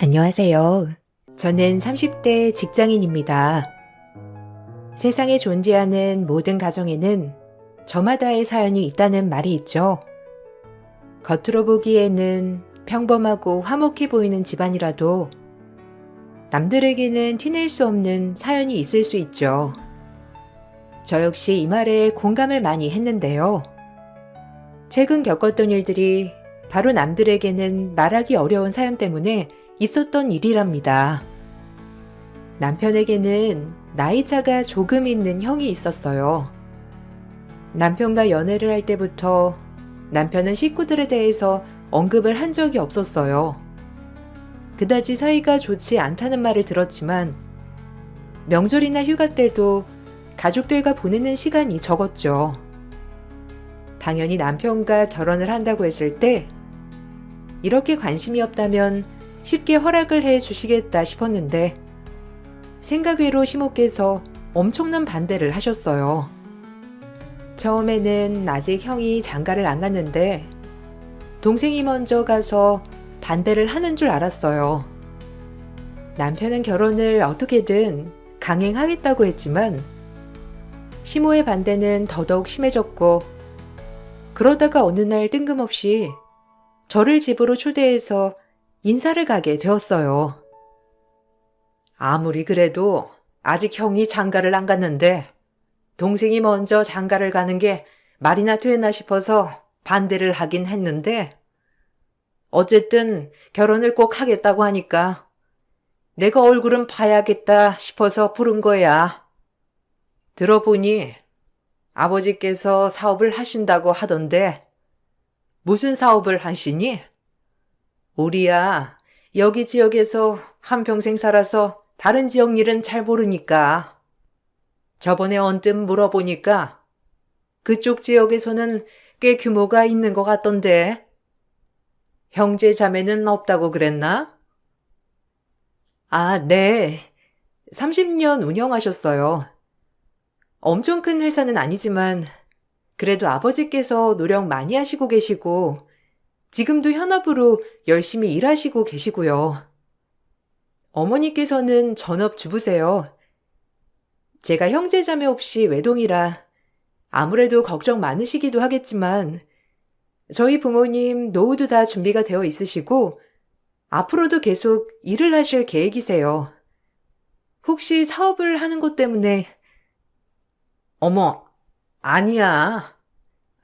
안녕하세요. 저는 30대 직장인입니다. 세상에 존재하는 모든 가정에는 저마다의 사연이 있다는 말이 있죠. 겉으로 보기에는 평범하고 화목해 보이는 집안이라도 남들에게는 티낼 수 없는 사연이 있을 수 있죠. 저 역시 이 말에 공감을 많이 했는데요. 최근 겪었던 일들이 바로 남들에게는 말하기 어려운 사연 때문에 있었던 일이랍니다. 남편에게는 나이차가 조금 있는 형이 있었어요. 남편과 연애를 할 때부터 남편은 식구들에 대해서 언급을 한 적이 없었어요. 그다지 사이가 좋지 않다는 말을 들었지만 명절이나 휴가 때도 가족들과 보내는 시간이 적었죠. 당연히 남편과 결혼을 한다고 했을 때 이렇게 관심이 없다면 쉽게 허락을 해 주시겠다 싶었는데 생각 외로 시모께서 엄청난 반대를 하셨어요. 처음에는 아직 형이 장가를 안 갔는데 동생이 먼저 가서 반대를 하는 줄 알았어요. 남편은 결혼을 어떻게든 강행하겠다고 했지만 시모의 반대는 더더욱 심해졌고 그러다가 어느 날 뜬금없이 저를 집으로 초대해서 인사를 가게 되었어요. 아무리 그래도 아직 형이 장가를 안 갔는데 동생이 먼저 장가를 가는 게 말이나 되나 싶어서 반대를 하긴 했는데 어쨌든 결혼을 꼭 하겠다고 하니까 내가 얼굴은 봐야겠다 싶어서 부른 거야. 들어보니 아버지께서 사업을 하신다고 하던데 무슨 사업을 하시니? 우리야 여기 지역에서 한평생 살아서 다른 지역 일은 잘 모르니까 저번에 언뜻 물어보니까 그쪽 지역에서는 꽤 규모가 있는 것 같던데 형제 자매는 없다고 그랬나? 아, 네. 30년 운영하셨어요. 엄청 큰 회사는 아니지만 그래도 아버지께서 노력 많이 하시고 계시고 지금도 현업으로 열심히 일하시고 계시고요. 어머니께서는 전업주부세요. 제가 형제자매 없이 외동이라 아무래도 걱정 많으시기도 하겠지만 저희 부모님 노후도 다 준비가 되어 있으시고 앞으로도 계속 일을 하실 계획이세요. 혹시 사업을 하는 것 때문에 어머, 아니야.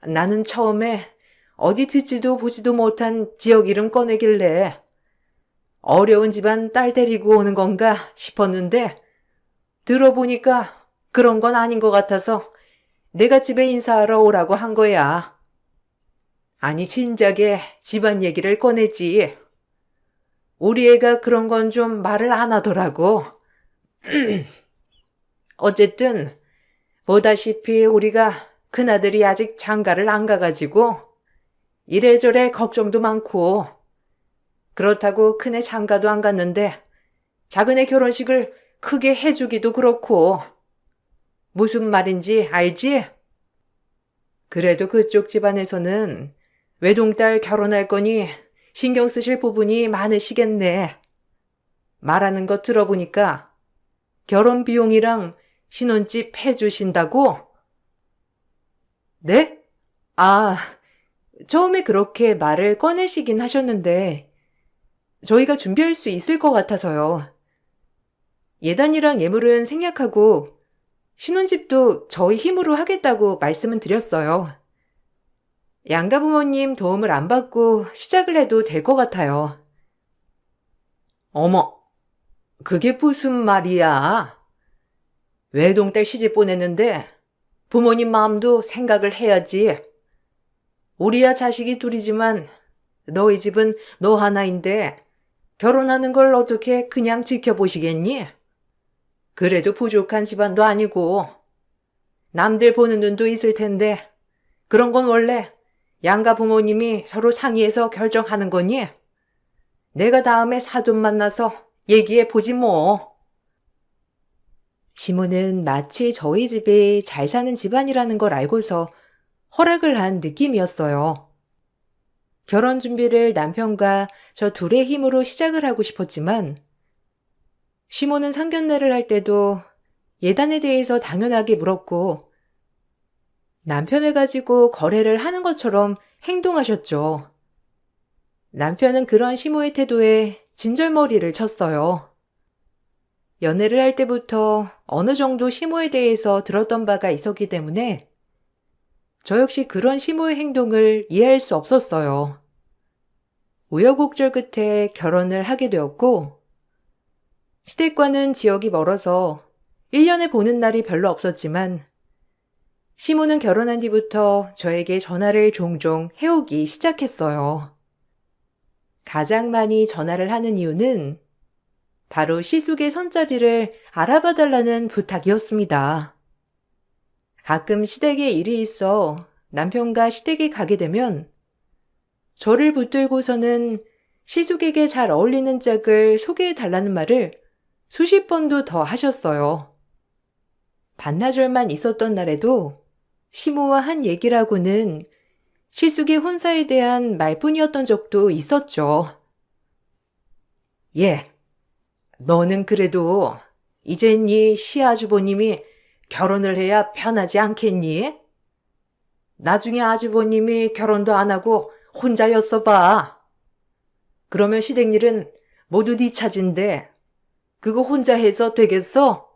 나는 처음에 어디 듣지도 보지도 못한 지역 이름 꺼내길래 어려운 집안 딸 데리고 오는 건가 싶었는데 들어보니까 그런 건 아닌 것 같아서 내가 집에 인사하러 오라고 한 거야. 아니 진작에 집안 얘기를 꺼내지. 우리 애가 그런 건 좀 말을 안 하더라고. 어쨌든 보다시피 우리가 큰아들이 아직 장가를 안 가가지고 이래저래 걱정도 많고 그렇다고 큰애 장가도 안 갔는데 작은애 결혼식을 크게 해주기도 그렇고 무슨 말인지 알지? 그래도 그쪽 집안에서는 외동딸 결혼할 거니 신경 쓰실 부분이 많으시겠네. 말하는 거 들어보니까 결혼 비용이랑 신혼집 해주신다고? 네? 아, 처음에 그렇게 말을 꺼내시긴 하셨는데 저희가 준비할 수 있을 것 같아서요. 예단이랑 예물은 생략하고 신혼집도 저희 힘으로 하겠다고 말씀은 드렸어요. 양가 부모님 도움을 안 받고 시작을 해도 될 것 같아요. 어머, 그게 무슨 말이야? 외동딸 시집 보냈는데 부모님 마음도 생각을 해야지. 우리야 자식이 둘이지만 너희 집은 너 하나인데 결혼하는 걸 어떻게 그냥 지켜보시겠니? 그래도 부족한 집안도 아니고 남들 보는 눈도 있을 텐데 그런 건 원래 양가 부모님이 서로 상의해서 결정하는 거니? 내가 다음에 사돈 만나서 얘기해 보지 뭐. 시모는 마치 저희 집이 잘 사는 집안이라는 걸 알고서 허락을 한 느낌이었어요. 결혼 준비를 남편과 저 둘의 힘으로 시작을 하고 싶었지만 시모는 상견례를 할 때도 예단에 대해서 당연하게 물었고 남편을 가지고 거래를 하는 것처럼 행동하셨죠. 남편은 그런 시모의 태도에 진절머리를 쳤어요. 연애를 할 때부터 어느 정도 시모에 대해서 들었던 바가 있었기 때문에 저 역시 그런 시모의 행동을 이해할 수 없었어요. 우여곡절 끝에 결혼을 하게 되었고 시댁과는 지역이 멀어서 1년에 보는 날이 별로 없었지만 시모는 결혼한 뒤부터 저에게 전화를 종종 해오기 시작했어요. 가장 많이 전화를 하는 이유는 바로 시숙의 선자리를 알아봐 달라는 부탁이었습니다. 가끔 시댁에 일이 있어 남편과 시댁에 가게 되면 저를 붙들고서는 시숙에게 잘 어울리는 짝을 소개해 달라는 말을 수십 번도 더 하셨어요. 반나절만 있었던 날에도 시모와 한 얘기라고는 시숙의 혼사에 대한 말뿐이었던 적도 있었죠. 예, 너는 그래도 이젠 네 시아주버님이 결혼을 해야 편하지 않겠니? 나중에 아주버님이 결혼도 안 하고 혼자였어 봐. 그러면 시댁일은 모두 네 차진데 그거 혼자 해서 되겠어?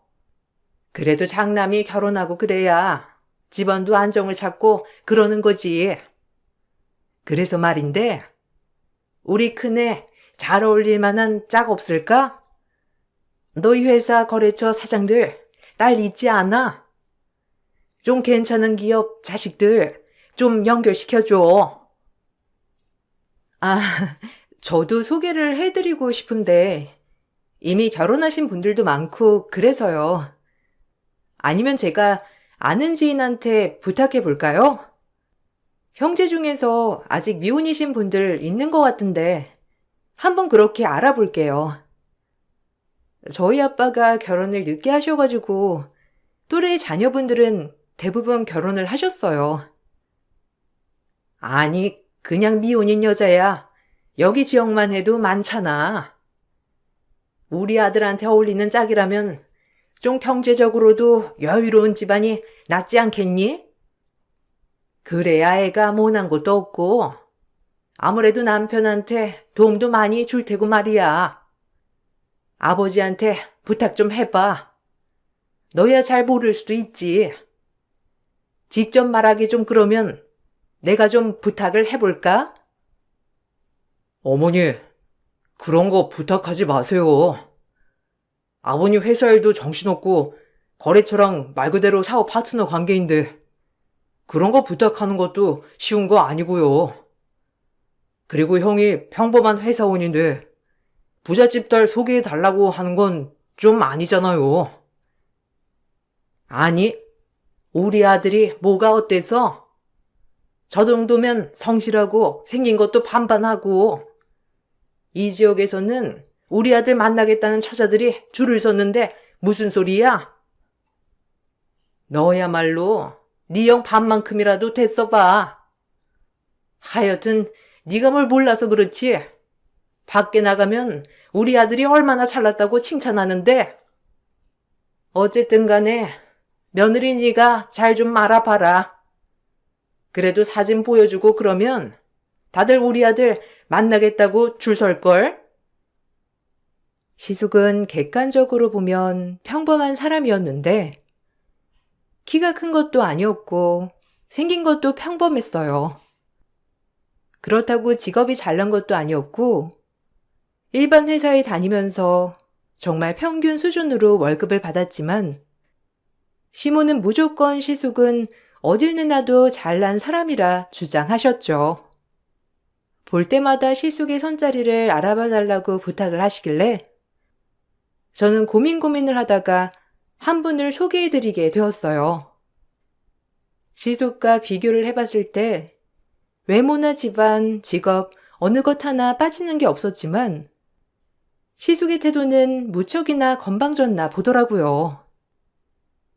그래도 장남이 결혼하고 그래야 집안도 안정을 찾고 그러는 거지. 그래서 말인데 우리 큰애 잘 어울릴 만한 짝 없을까? 너희 회사 거래처 사장들 딸 있지 않아? 좀 괜찮은 기업 자식들 좀 연결시켜줘. 아, 저도 소개를 해드리고 싶은데 이미 결혼하신 분들도 많고 그래서요. 아니면 제가 아는 지인한테 부탁해 볼까요? 형제 중에서 아직 미혼이신 분들 있는 것 같은데 한번 그렇게 알아볼게요. 저희 아빠가 결혼을 늦게 하셔가지고 또래 자녀분들은 대부분 결혼을 하셨어요. 아니, 그냥 미혼인 여자야. 여기 지역만 해도 많잖아. 우리 아들한테 어울리는 짝이라면 좀 경제적으로도 여유로운 집안이 낫지 않겠니? 그래야 애가 모난 것도 없고 아무래도 남편한테 도움도 많이 줄 테고 말이야. 아버지한테 부탁 좀 해봐. 너야 잘 모를 수도 있지. 직접 말하기 좀 그러면 내가 좀 부탁을 해볼까? 어머니, 그런 거 부탁하지 마세요. 아버님 회사 일도 정신없고 거래처랑 말 그대로 사업 파트너 관계인데 그런 거 부탁하는 것도 쉬운 거 아니고요. 그리고 형이 평범한 회사원인데 부잣집 딸 소개해 달라고 하는 건 좀 아니잖아요. 아니, 우리 아들이 뭐가 어때서? 저 정도면 성실하고 생긴 것도 반반하고 이 지역에서는 우리 아들 만나겠다는 처자들이 줄을 섰는데 무슨 소리야? 너야말로 네 형 반만큼이라도 됐어 봐. 하여튼 네가 뭘 몰라서 그렇지. 밖에 나가면 우리 아들이 얼마나 잘났다고 칭찬하는데 어쨌든 간에 며느리 네가 잘 좀 알아봐라. 그래도 사진 보여주고 그러면 다들 우리 아들 만나겠다고 줄 설걸? 시숙은 객관적으로 보면 평범한 사람이었는데 키가 큰 것도 아니었고 생긴 것도 평범했어요. 그렇다고 직업이 잘난 것도 아니었고 일반 회사에 다니면서 정말 평균 수준으로 월급을 받았지만 시모는 무조건 시숙은 어딜 내놔도 잘난 사람이라 주장하셨죠. 볼 때마다 시숙의 선자리를 알아봐 달라고 부탁을 하시길래 저는 고민을 하다가 한 분을 소개해드리게 되었어요. 시숙과 비교를 해봤을 때 외모나 집안, 직업 어느 것 하나 빠지는 게 없었지만 시숙의 태도는 무척이나 건방졌나 보더라고요.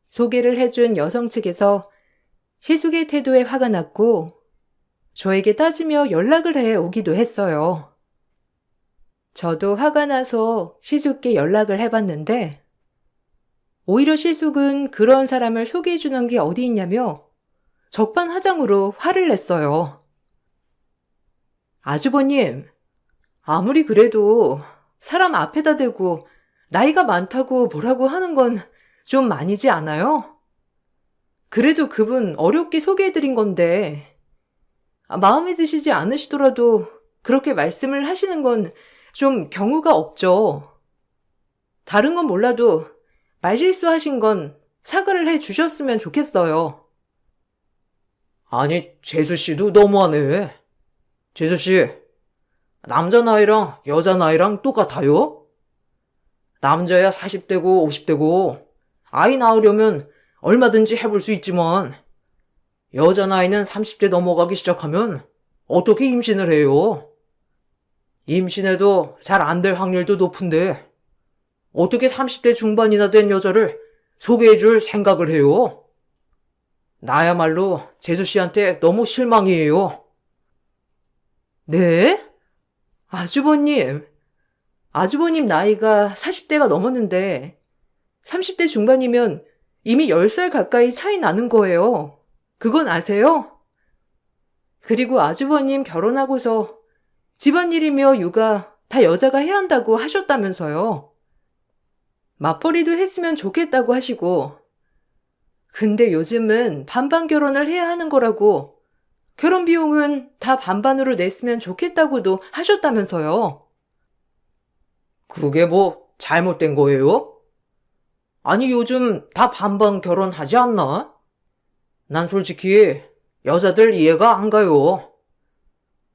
소개를 해준 여성 측에서 시숙의 태도에 화가 났고 저에게 따지며 연락을 해 오기도 했어요. 저도 화가 나서 시숙께 연락을 해봤는데 오히려 시숙은 그런 사람을 소개해주는 게 어디 있냐며 적반하장으로 화를 냈어요. 아주버님, 아무리 그래도 사람 앞에다 대고 나이가 많다고 뭐라고 하는 건 좀 아니지 않아요? 그래도 그분 어렵게 소개해드린 건데 마음에 드시지 않으시더라도 그렇게 말씀을 하시는 건 좀 경우가 없죠. 다른 건 몰라도 말실수하신 건 사과를 해 주셨으면 좋겠어요. 아니, 재수 씨도 너무하네. 재수 씨, 남자 나이랑 여자 나이랑 똑같아요? 남자야 40대고 50대고 아이 낳으려면 얼마든지 해볼 수 있지만 여자 나이는 30대 넘어가기 시작하면 어떻게 임신을 해요? 임신해도 잘 안 될 확률도 높은데 어떻게 30대 중반이나 된 여자를 소개해줄 생각을 해요? 나야말로 재수 씨한테 너무 실망이에요. 네? 아주버님, 아주버님 나이가 40대가 넘었는데 30대 중반이면 이미 10살 가까이 차이 나는 거예요. 그건 아세요? 그리고 아주버님 결혼하고서 집안일이며 육아 다 여자가 해야 한다고 하셨다면서요. 맞벌이도 했으면 좋겠다고 하시고 근데 요즘은 반반 결혼을 해야 하는 거라고 결혼 비용은 다 반반으로 냈으면 좋겠다고도 하셨다면서요. 그게 뭐 잘못된 거예요? 아니 요즘 다 반반 결혼하지 않나? 난 솔직히 여자들 이해가 안 가요.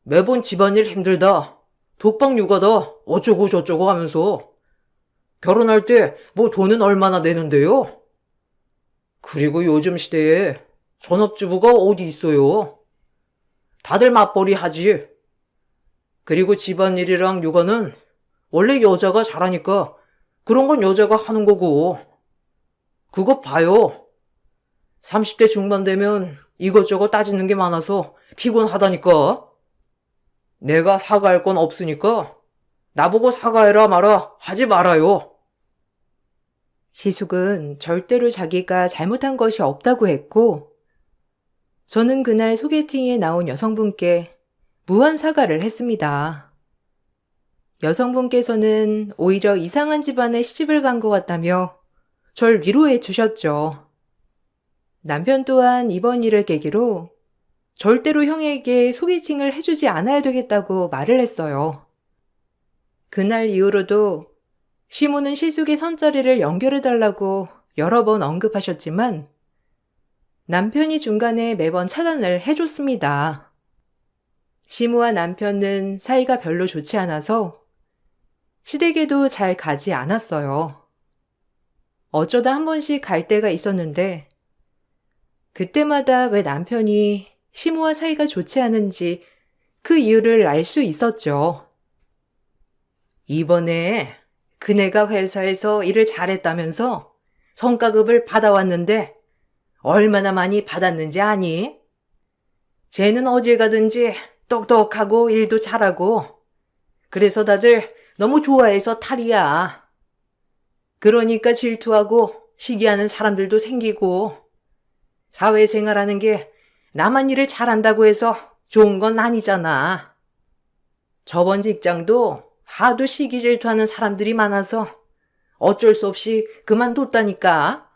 매번 집안일 힘들다, 독박 육아다, 어쩌고 저쩌고 하면서 결혼할 때 뭐 돈은 얼마나 내는데요? 그리고 요즘 시대에 전업주부가 어디 있어요? 다들 맞벌이 하지. 그리고 집안일이랑 육아는 원래 여자가 잘하니까 그런 건 여자가 하는 거고. 그거 봐요. 30대 중반 되면 이것저것 따지는 게 많아서 피곤하다니까. 내가 사과할 건 없으니까 나보고 사과해라 마라 하지 말아요. 시숙은 절대로 자기가 잘못한 것이 없다고 했고 저는 그날 소개팅에 나온 여성분께 무한 사과를 했습니다. 여성분께서는 오히려 이상한 집안에 시집을 간 것 같다며 절 위로해 주셨죠. 남편 또한 이번 일을 계기로 절대로 형에게 소개팅을 해주지 않아야 되겠다고 말을 했어요. 그날 이후로도 시모는 시숙의 선자리를 연결해달라고 여러 번 언급하셨지만 남편이 중간에 매번 차단을 해줬습니다. 시모와 남편은 사이가 별로 좋지 않아서 시댁에도 잘 가지 않았어요. 어쩌다 한 번씩 갈 때가 있었는데 그때마다 왜 남편이 시모와 사이가 좋지 않은지 그 이유를 알 수 있었죠. 이번에 그네가 회사에서 일을 잘했다면서 성과급을 받아왔는데 얼마나 많이 받았는지 아니? 쟤는 어딜 가든지 똑똑하고 일도 잘하고 그래서 다들 너무 좋아해서 탈이야. 그러니까 질투하고 시기하는 사람들도 생기고 사회생활하는 게 나만 일을 잘한다고 해서 좋은 건 아니잖아. 저번 직장도 하도 시기 질투하는 사람들이 많아서 어쩔 수 없이 그만뒀다니까.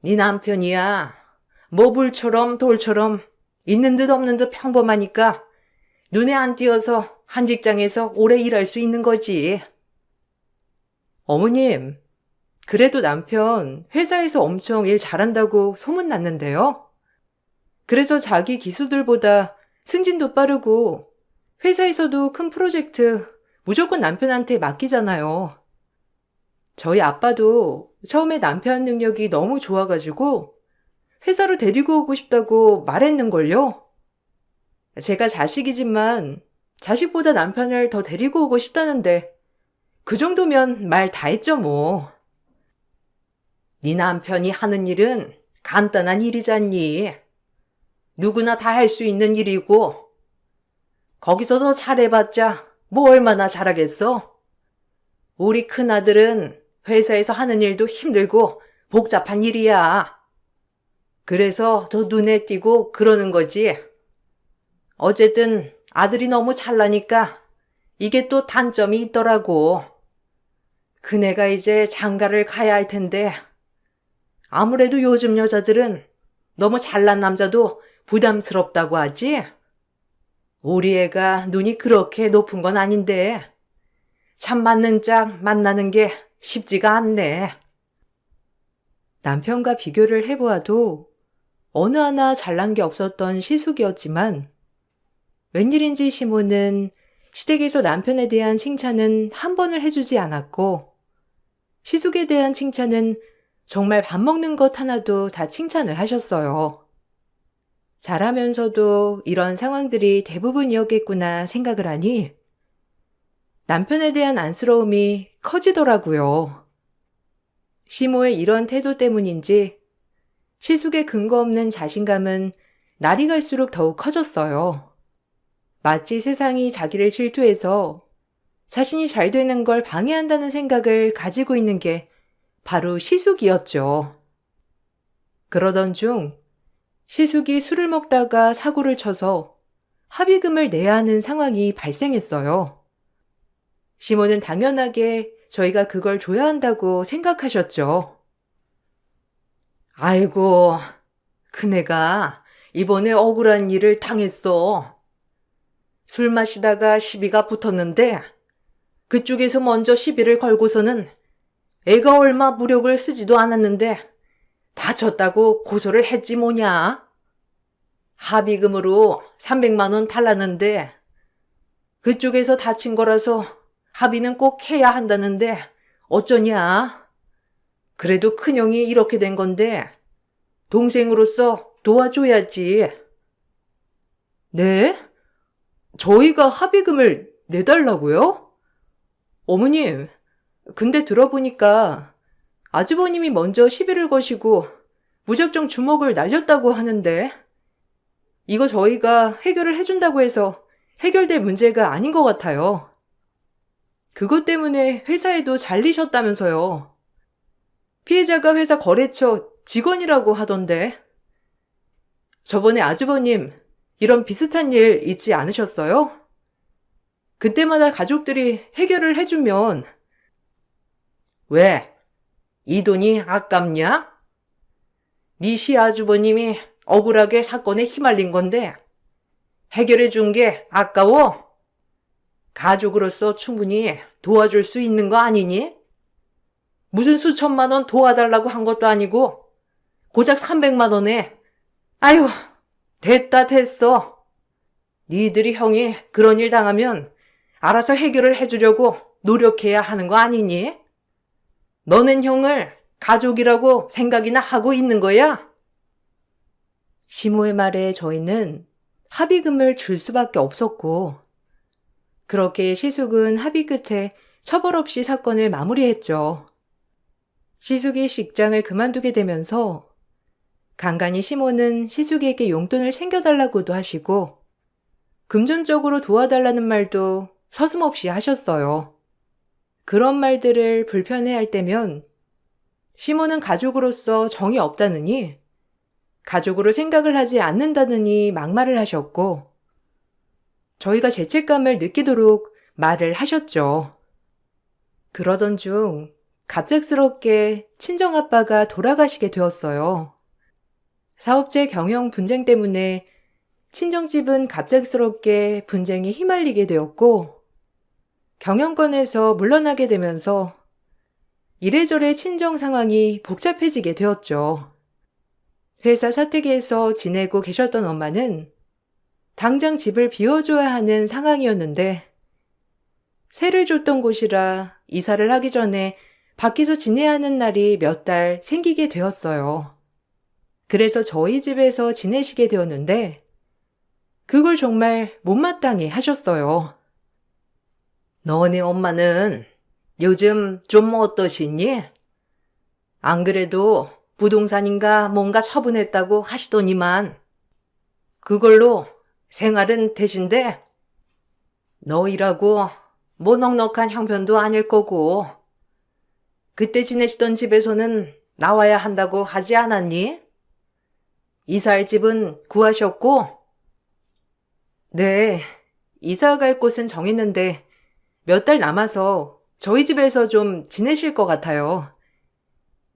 네 남편이야. 뭐 불처럼 돌처럼 있는 듯 없는 듯 평범하니까 눈에 안 띄어서 한 직장에서 오래 일할 수 있는 거지. 어머님, 그래도 남편 회사에서 엄청 일 잘한다고 소문났는데요. 그래서 자기 기수들보다 승진도 빠르고 회사에서도 큰 프로젝트 무조건 남편한테 맡기잖아요. 저희 아빠도 처음에 남편 능력이 너무 좋아가지고 회사로 데리고 오고 싶다고 말했는걸요. 제가 자식이지만 자식보다 남편을 더 데리고 오고 싶다는데 그 정도면 말 다 했죠 뭐. 네 남편이 하는 일은 간단한 일이잖니. 누구나 다 할 수 있는 일이고, 거기서 더 잘해봤자 뭐 얼마나 잘하겠어? 우리 큰아들은 회사에서 하는 일도 힘들고 복잡한 일이야. 그래서 더 눈에 띄고 그러는 거지. 어쨌든 아들이 너무 잘나니까 이게 또 단점이 있더라고. 그네가 이제 장가를 가야 할 텐데 아무래도 요즘 여자들은 너무 잘난 남자도 부담스럽다고 하지? 우리 애가 눈이 그렇게 높은 건 아닌데 참 맞는 짝 만나는 게 쉽지가 않네. 남편과 비교를 해보아도 어느 하나 잘난 게 없었던 시숙이었지만 웬일인지 시모는 시댁에서 남편에 대한 칭찬은 한 번을 해주지 않았고 시숙에 대한 칭찬은 정말 밥 먹는 것 하나도 다 칭찬을 하셨어요. 잘하면서도 이런 상황들이 대부분이었겠구나 생각을 하니 남편에 대한 안쓰러움이 커지더라고요. 시모의 이런 태도 때문인지 시숙의 근거 없는 자신감은 날이 갈수록 더욱 커졌어요. 마치 세상이 자기를 질투해서 자신이 잘 되는 걸 방해한다는 생각을 가지고 있는 게 바로 시숙이었죠. 그러던 중 시숙이 술을 먹다가 사고를 쳐서 합의금을 내야 하는 상황이 발생했어요. 시모는 당연하게 저희가 그걸 줘야 한다고 생각하셨죠. 아이고, 그네가 이번에 억울한 일을 당했어. 술 마시다가 시비가 붙었는데 그쪽에서 먼저 시비를 걸고서는 애가 얼마 무력을 쓰지도 않았는데 다쳤다고 고소를 했지 뭐냐. 합의금으로 300만 원 달랐는데 그쪽에서 다친 거라서 합의는 꼭 해야 한다는데 어쩌냐. 그래도 큰형이 이렇게 된 건데 동생으로서 도와줘야지. 네? 저희가 합의금을 내달라고요? 어머님, 근데 들어보니까 아주버님이 먼저 시비를 거시고 무작정 주먹을 날렸다고 하는데 이거 저희가 해결을 해준다고 해서 해결될 문제가 아닌 것 같아요. 그것 때문에 회사에도 잘리셨다면서요. 피해자가 회사 거래처 직원이라고 하던데. 저번에 아주버님 이런 비슷한 일 있지 않으셨어요? 그때마다 가족들이 해결을 해주면 왜? 이 돈이 아깝냐? 네 시아주버님이 억울하게 사건에 휘말린 건데 해결해 준 게 아까워? 가족으로서 충분히 도와줄 수 있는 거 아니니? 무슨 수천만 원 도와달라고 한 것도 아니고 고작 300만 원에 아유 됐다 됐어. 니들이 형이 그런 일 당하면 알아서 해결을 해주려고 노력해야 하는 거 아니니? 너는 형을 가족이라고 생각이나 하고 있는 거야? 시모의 말에 저희는 합의금을 줄 수밖에 없었고 그렇게 시숙은 합의 끝에 처벌 없이 사건을 마무리했죠. 시숙이 직장을 그만두게 되면서 간간히 시모는 시숙에게 용돈을 챙겨달라고도 하시고 금전적으로 도와달라는 말도 서슴없이 하셨어요. 그런 말들을 불편해할 때면 시모는 가족으로서 정이 없다느니 가족으로 생각을 하지 않는다느니 막말을 하셨고 저희가 죄책감을 느끼도록 말을 하셨죠. 그러던 중 갑작스럽게 친정아빠가 돌아가시게 되었어요. 사업체 경영 분쟁 때문에 친정집은 갑작스럽게 분쟁에 휘말리게 되었고 경영권에서 물러나게 되면서 이래저래 친정 상황이 복잡해지게 되었죠. 회사 사택에서 지내고 계셨던 엄마는 당장 집을 비워줘야 하는 상황이었는데 세를 줬던 곳이라 이사를 하기 전에 밖에서 지내야 하는 날이 몇 달 생기게 되었어요. 그래서 저희 집에서 지내시게 되었는데 그걸 정말 못마땅해 하셨어요. 너네 엄마는 요즘 좀 어떠시니? 안 그래도 부동산인가 뭔가 처분했다고 하시더니만 그걸로 생활은 되신데 너희라고 뭐 넉넉한 형편도 아닐 거고 그때 지내시던 집에서는 나와야 한다고 하지 않았니? 이사할 집은 구하셨고? 네, 이사 갈 곳은 정했는데 몇 달 남아서 저희 집에서 좀 지내실 것 같아요.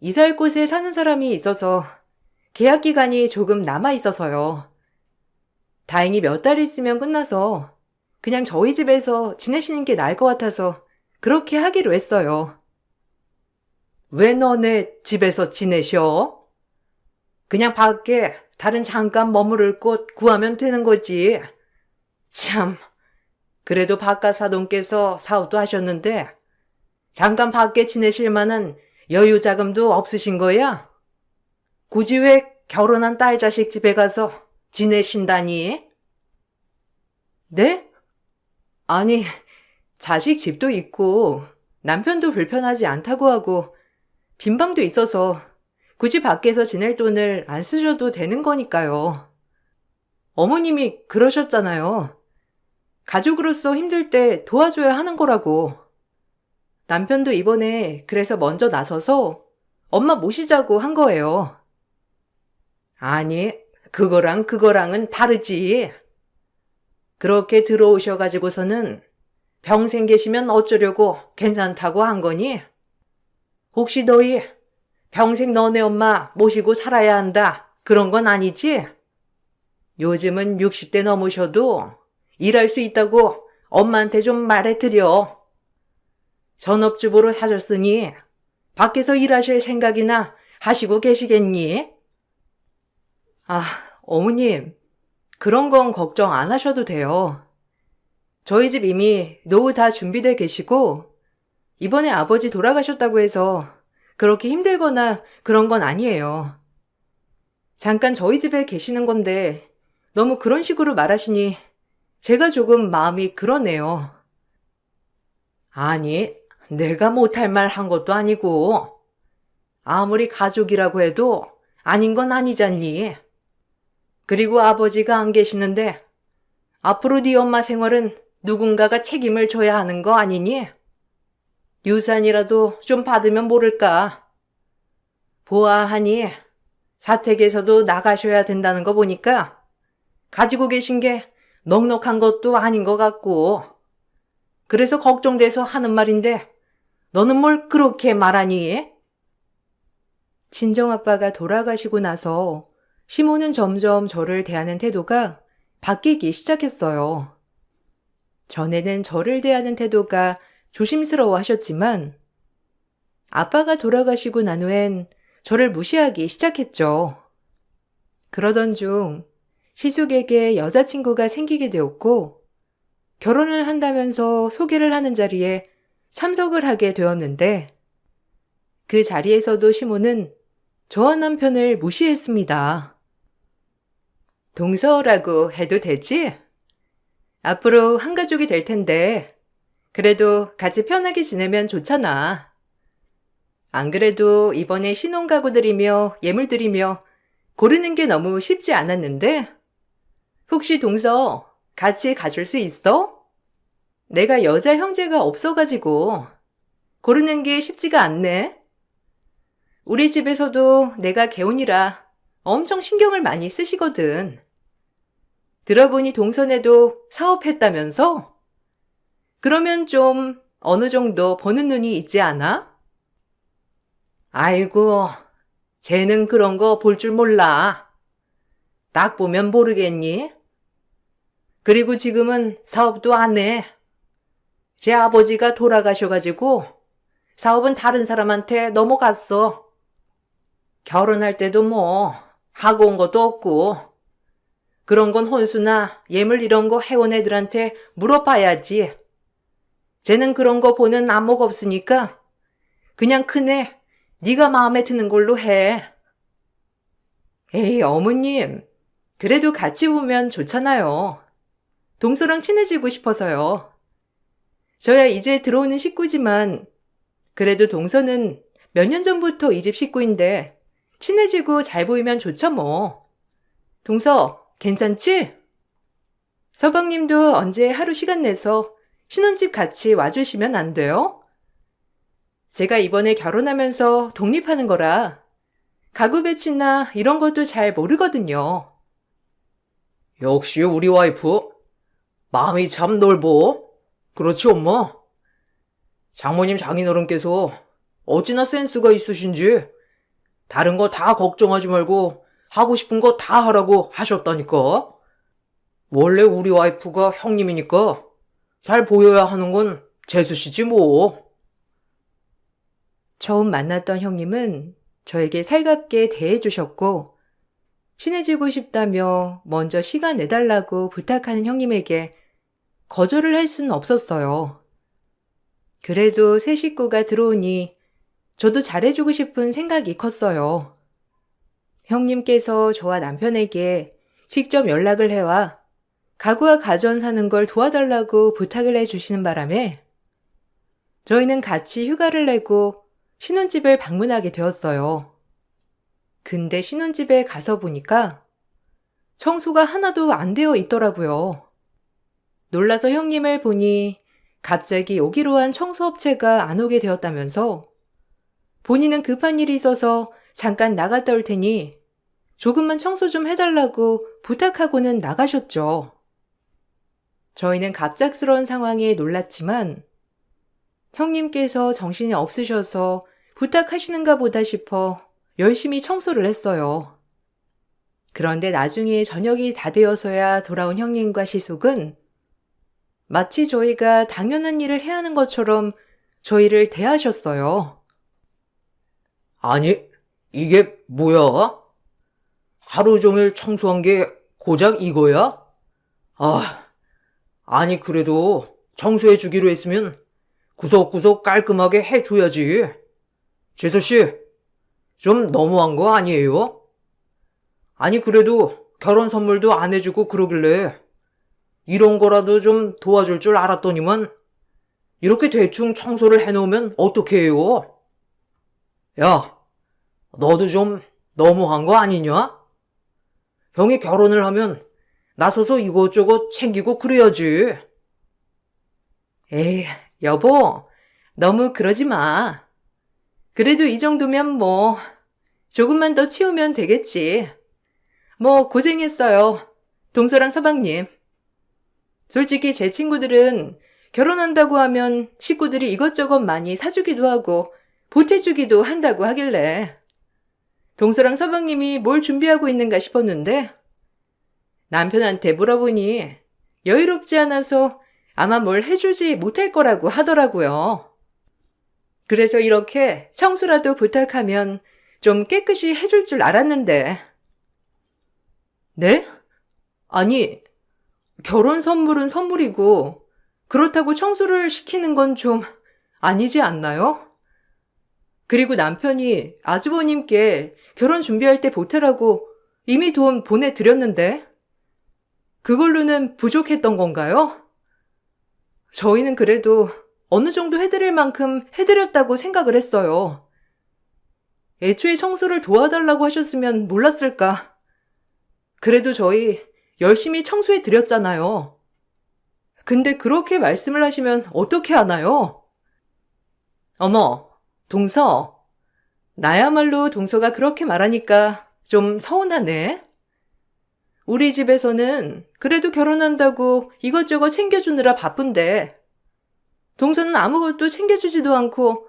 이사할 곳에 사는 사람이 있어서 계약 기간이 조금 남아 있어서요. 다행히 몇 달 있으면 끝나서 그냥 저희 집에서 지내시는 게 나을 것 같아서 그렇게 하기로 했어요. 왜 너네 집에서 지내셔? 그냥 밖에 다른 잠깐 머무를 곳 구하면 되는 거지. 참, 그래도 바깥 사돈께서 사업도 하셨는데 잠깐 밖에 지내실 만한 여유 자금도 없으신 거야? 굳이 왜 결혼한 딸 자식 집에 가서 지내신다니? 네? 아니, 자식 집도 있고 남편도 불편하지 않다고 하고 빈방도 있어서 굳이 밖에서 지낼 돈을 안 쓰셔도 되는 거니까요. 어머님이 그러셨잖아요. 가족으로서 힘들 때 도와줘야 하는 거라고. 남편도 이번에 그래서 먼저 나서서 엄마 모시자고 한 거예요. 아니, 그거랑은 다르지. 그렇게 들어오셔가지고서는 평생 계시면 어쩌려고 괜찮다고 한 거니? 혹시 너희 평생 너네 엄마 모시고 살아야 한다 그런 건 아니지? 요즘은 60대 넘으셔도 일할 수 있다고 엄마한테 좀 말해드려. 전업주부로 사셨으니 밖에서 일하실 생각이나 하시고 계시겠니? 아, 어머님, 그런 건 걱정 안 하셔도 돼요. 저희 집 이미 노후 다 준비돼 계시고 이번에 아버지 돌아가셨다고 해서 그렇게 힘들거나 그런 건 아니에요. 잠깐 저희 집에 계시는 건데 너무 그런 식으로 말하시니 제가 조금 마음이 그러네요. 아니, 내가 못할 말 한 것도 아니고 아무리 가족이라고 해도 아닌 건 아니잖니. 그리고 아버지가 안 계시는데 앞으로 네 엄마 생활은 누군가가 책임을 져야 하는 거 아니니? 유산이라도 좀 받으면 모를까. 보아하니 사택에서도 나가셔야 된다는 거 보니까 가지고 계신 게 넉넉한 것도 아닌 것 같고 그래서 걱정돼서 하는 말인데 너는 뭘 그렇게 말하니? 친정아빠가 돌아가시고 나서 시모는 점점 저를 대하는 태도가 바뀌기 시작했어요. 전에는 저를 대하는 태도가 조심스러워 하셨지만 아빠가 돌아가시고 난 후엔 저를 무시하기 시작했죠. 그러던 중 시숙에게 여자친구가 생기게 되었고 결혼을 한다면서 소개를 하는 자리에 참석을 하게 되었는데 그 자리에서도 시모는 저와 남편을 무시했습니다. 동서라고 해도 되지? 앞으로 한 가족이 될 텐데 그래도 같이 편하게 지내면 좋잖아. 안 그래도 이번에 신혼가구들이며 예물들이며 고르는 게 너무 쉽지 않았는데 혹시 동서 같이 가줄 수 있어? 내가 여자 형제가 없어가지고 고르는 게 쉽지가 않네. 우리 집에서도 내가 개혼이라 엄청 신경을 많이 쓰시거든. 들어보니 동선에도 사업했다면서? 그러면 좀 어느 정도 보는 눈이 있지 않아? 아이고, 쟤는 그런 거 볼 줄 몰라. 딱 보면 모르겠니? 그리고 지금은 사업도 안 해. 제 아버지가 돌아가셔가지고 사업은 다른 사람한테 넘어갔어. 결혼할 때도 뭐 하고 온 것도 없고 그런 건 혼수나 예물 이런 거 해온 애들한테 물어봐야지. 쟤는 그런 거 보는 안목 없으니까 그냥 큰애 네가 마음에 드는 걸로 해. 에이 어머님, 그래도 같이 보면 좋잖아요. 동서랑 친해지고 싶어서요. 저야 이제 들어오는 식구지만 그래도 동서는 몇 년 전부터 이 집 식구인데 친해지고 잘 보이면 좋죠 뭐. 동서, 괜찮지? 서방님도 언제 하루 시간 내서 신혼집 같이 와주시면 안 돼요? 제가 이번에 결혼하면서 독립하는 거라 가구 배치나 이런 것도 잘 모르거든요. 역시 우리 와이프 마음이 참 넓어. 그렇지 엄마? 장모님 장인어른께서 어찌나 센스가 있으신지 다른 거 다 걱정하지 말고 하고 싶은 거 다 하라고 하셨다니까. 원래 우리 와이프가 형님이니까 잘 보여야 하는 건 재수씨지 뭐. 처음 만났던 형님은 저에게 살갑게 대해주셨고 친해지고 싶다며 먼저 시간 내달라고 부탁하는 형님에게 거절을 할 수는 없었어요. 그래도 새 식구가 들어오니 저도 잘해주고 싶은 생각이 컸어요. 형님께서 저와 남편에게 직접 연락을 해와 가구와 가전 사는 걸 도와달라고 부탁을 해주시는 바람에 저희는 같이 휴가를 내고 신혼집을 방문하게 되었어요. 근데 신혼집에 가서 보니까 청소가 하나도 안 되어 있더라고요. 놀라서 형님을 보니 갑자기 오기로 한 청소업체가 안 오게 되었다면서 본인은 급한 일이 있어서 잠깐 나갔다 올 테니 조금만 청소 좀 해달라고 부탁하고는 나가셨죠. 저희는 갑작스러운 상황에 놀랐지만 형님께서 정신이 없으셔서 부탁하시는가 보다 싶어 열심히 청소를 했어요. 그런데 나중에 저녁이 다 되어서야 돌아온 형님과 시숙은 마치 저희가 당연한 일을 해야 하는 것처럼 저희를 대하셨어요. 아니, 이게 뭐야? 하루 종일 청소한 게 고작 이거야? 아니 그래도 청소해 주기로 했으면 구석구석 깔끔하게 해줘야지. 재수씨, 좀 너무한 거 아니에요? 아니 그래도 결혼 선물도 안 해주고 그러길래 이런 거라도 좀 도와줄 줄 알았더니만 이렇게 대충 청소를 해놓으면 어떡해 해요? 야, 너도 좀 너무한 거 아니냐? 형이 결혼을 하면 나서서 이것저것 챙기고 그래야지. 에이, 여보, 너무 그러지 마. 그래도 이 정도면 뭐 조금만 더 치우면 되겠지. 뭐 고생했어요. 동서랑 서방님. 솔직히 제 친구들은 결혼한다고 하면 식구들이 이것저것 많이 사주기도 하고 보태주기도 한다고 하길래 동서랑 서방님이 뭘 준비하고 있는가 싶었는데 남편한테 물어보니 여유롭지 않아서 아마 뭘 해주지 못할 거라고 하더라고요. 그래서 이렇게 청소라도 부탁하면 좀 깨끗이 해줄 줄 알았는데. 네? 아니, 결혼 선물은 선물이고 그렇다고 청소를 시키는 건 좀 아니지 않나요? 그리고 남편이 아주버님께 결혼 준비할 때 보태라고 이미 돈 보내드렸는데 그걸로는 부족했던 건가요? 저희는 그래도 어느 정도 해드릴 만큼 해드렸다고 생각을 했어요. 애초에 청소를 도와달라고 하셨으면 몰랐을까. 그래도 저희 열심히 청소해 드렸잖아요. 근데 그렇게 말씀을 하시면 어떻게 하나요? 어머, 동서. 나야말로 동서가 그렇게 말하니까 좀 서운하네. 우리 집에서는 그래도 결혼한다고 이것저것 챙겨주느라 바쁜데 동서는 아무것도 챙겨주지도 않고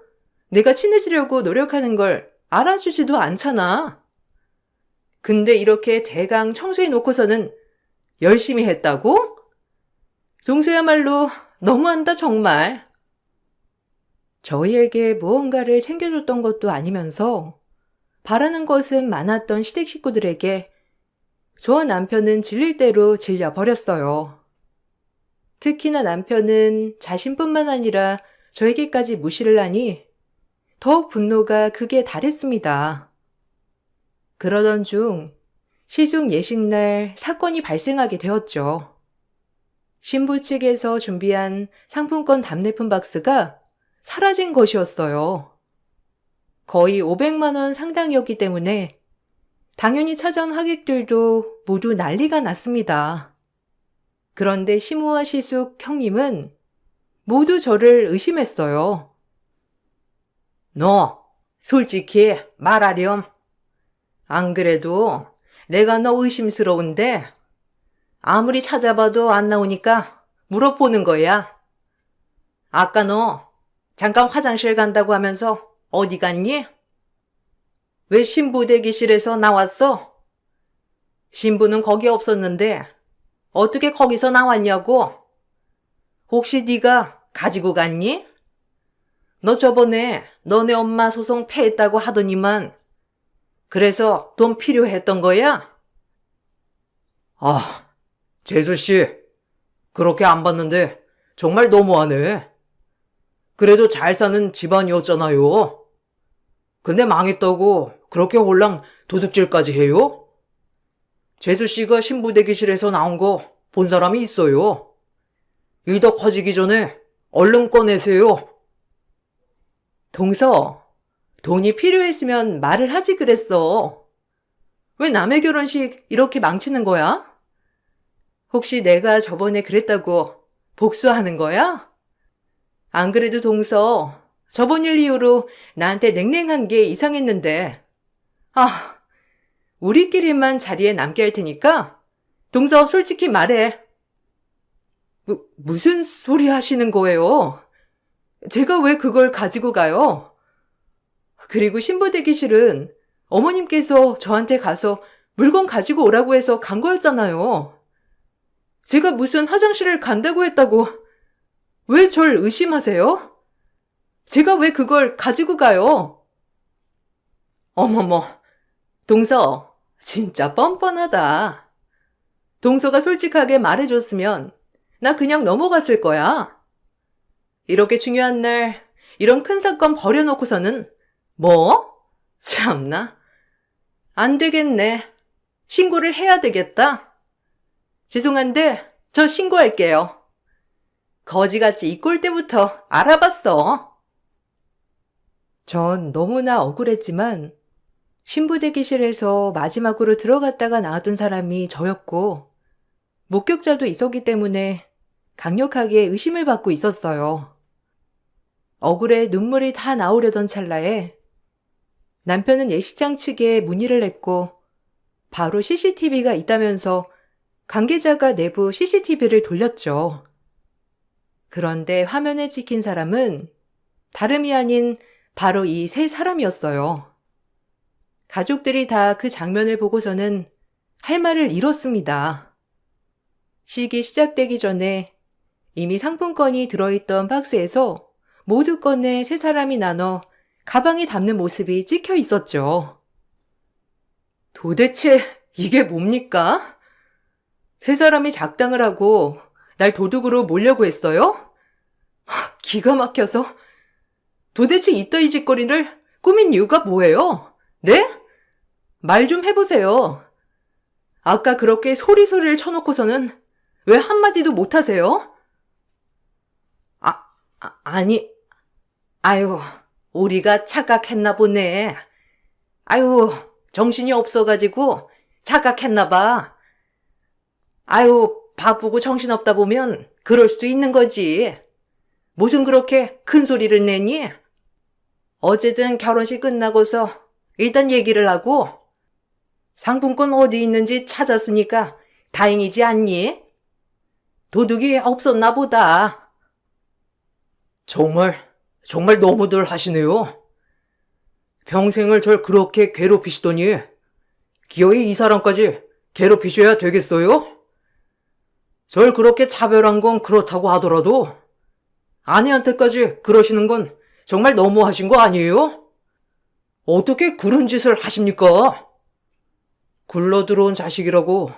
내가 친해지려고 노력하는 걸 알아주지도 않잖아. 근데 이렇게 대강 청소해 놓고서는 열심히 했다고? 동서야말로 너무한다 정말. 저희에게 무언가를 챙겨줬던 것도 아니면서 바라는 것은 많았던 시댁 식구들에게 저와 남편은 질릴 대로 질려버렸어요. 특히나 남편은 자신뿐만 아니라 저에게까지 무시를 하니 더욱 분노가 극에 달했습니다. 그러던 중 시숙 예식날 사건이 발생하게 되었죠. 신부 측에서 준비한 상품권 답례품 박스가 사라진 것이었어요. 거의 500만 원 상당이었기 때문에 당연히 찾아온 하객들도 모두 난리가 났습니다. 그런데 시무와 시숙 형님은 모두 저를 의심했어요. 너, 솔직히 말하렴. 안 그래도 내가 너 의심스러운데 아무리 찾아봐도 안 나오니까 물어보는 거야. 아까 너 잠깐 화장실 간다고 하면서 어디 갔니? 왜 신부 대기실에서 나왔어? 신부는 거기 없었는데 어떻게 거기서 나왔냐고? 혹시 네가 가지고 갔니? 너 저번에 너네 엄마 소송 패했다고 하더니만 그래서 돈 필요했던 거야? 아, 재수씨, 그렇게 안 봤는데 정말 너무하네. 그래도 잘 사는 집안이었잖아요. 근데 망했다고 그렇게 홀랑 도둑질까지 해요? 재수씨가 신부 대기실에서 나온 거 본 사람이 있어요. 일 더 커지기 전에 얼른 꺼내세요. 동서, 돈이 필요했으면 말을 하지 그랬어. 왜 남의 결혼식 이렇게 망치는 거야? 혹시 내가 저번에 그랬다고 복수하는 거야? 안 그래도 동서, 저번 일 이후로 나한테 냉랭한 게 이상했는데. 아, 우리끼리만 자리에 남게 할 테니까 동서 솔직히 말해. 무슨 소리 하시는 거예요? 제가 왜 그걸 가지고 가요? 그리고 신부 대기실은 어머님께서 저한테 가서 물건 가지고 오라고 해서 간 거였잖아요. 제가 무슨 화장실을 간다고 했다고 왜 절 의심하세요? 제가 왜 그걸 가지고 가요? 어머머, 동서, 진짜 뻔뻔하다. 동서가 솔직하게 말해줬으면 나 그냥 넘어갔을 거야. 이렇게 중요한 날 이런 큰 사건 버려놓고서는 뭐? 참나. 안 되겠네. 신고를 해야 되겠다. 죄송한데 저 신고할게요. 거지같이 이 꼴 때부터 알아봤어. 전 너무나 억울했지만 신부 대기실에서 마지막으로 들어갔다가 나왔던 사람이 저였고 목격자도 있었기 때문에 강력하게 의심을 받고 있었어요. 억울해 눈물이 다 나오려던 찰나에 남편은 예식장 측에 문의를 했고 바로 CCTV가 있다면서 관계자가 내부 CCTV를 돌렸죠. 그런데 화면에 찍힌 사람은 다름이 아닌 바로 이 세 사람이었어요. 가족들이 다 그 장면을 보고서는 할 말을 잃었습니다. 식이 시작되기 전에 이미 상품권이 들어있던 박스에서 모두 꺼내 세 사람이 나눠 가방에 담는 모습이 찍혀 있었죠. 도대체 이게 뭡니까? 세 사람이 작당을 하고 날 도둑으로 몰려고 했어요? 기가 막혀서. 도대체 이따위 짓거리를 꾸민 이유가 뭐예요? 네? 말 좀 해보세요. 아까 그렇게 소리소리를 쳐놓고서는 왜 한마디도 못하세요? 아니, 아유, 우리가 착각했나 보네. 아유, 정신이 없어가지고 착각했나 봐. 아유, 바쁘고 정신없다 보면 그럴 수도 있는 거지. 무슨 그렇게 큰 소리를 내니? 어제든 결혼식 끝나고서 일단 얘기를 하고 상품권 어디 있는지 찾았으니까 다행이지 않니? 도둑이 없었나 보다. 정말 너무들 하시네요. 평생을 절 그렇게 괴롭히시더니 기어이 이 사람까지 괴롭히셔야 되겠어요? 절 그렇게 차별한 건 그렇다고 하더라도 아내한테까지 그러시는 건 정말 너무하신 거 아니에요? 어떻게 그런 짓을 하십니까? 굴러들어온 자식이라고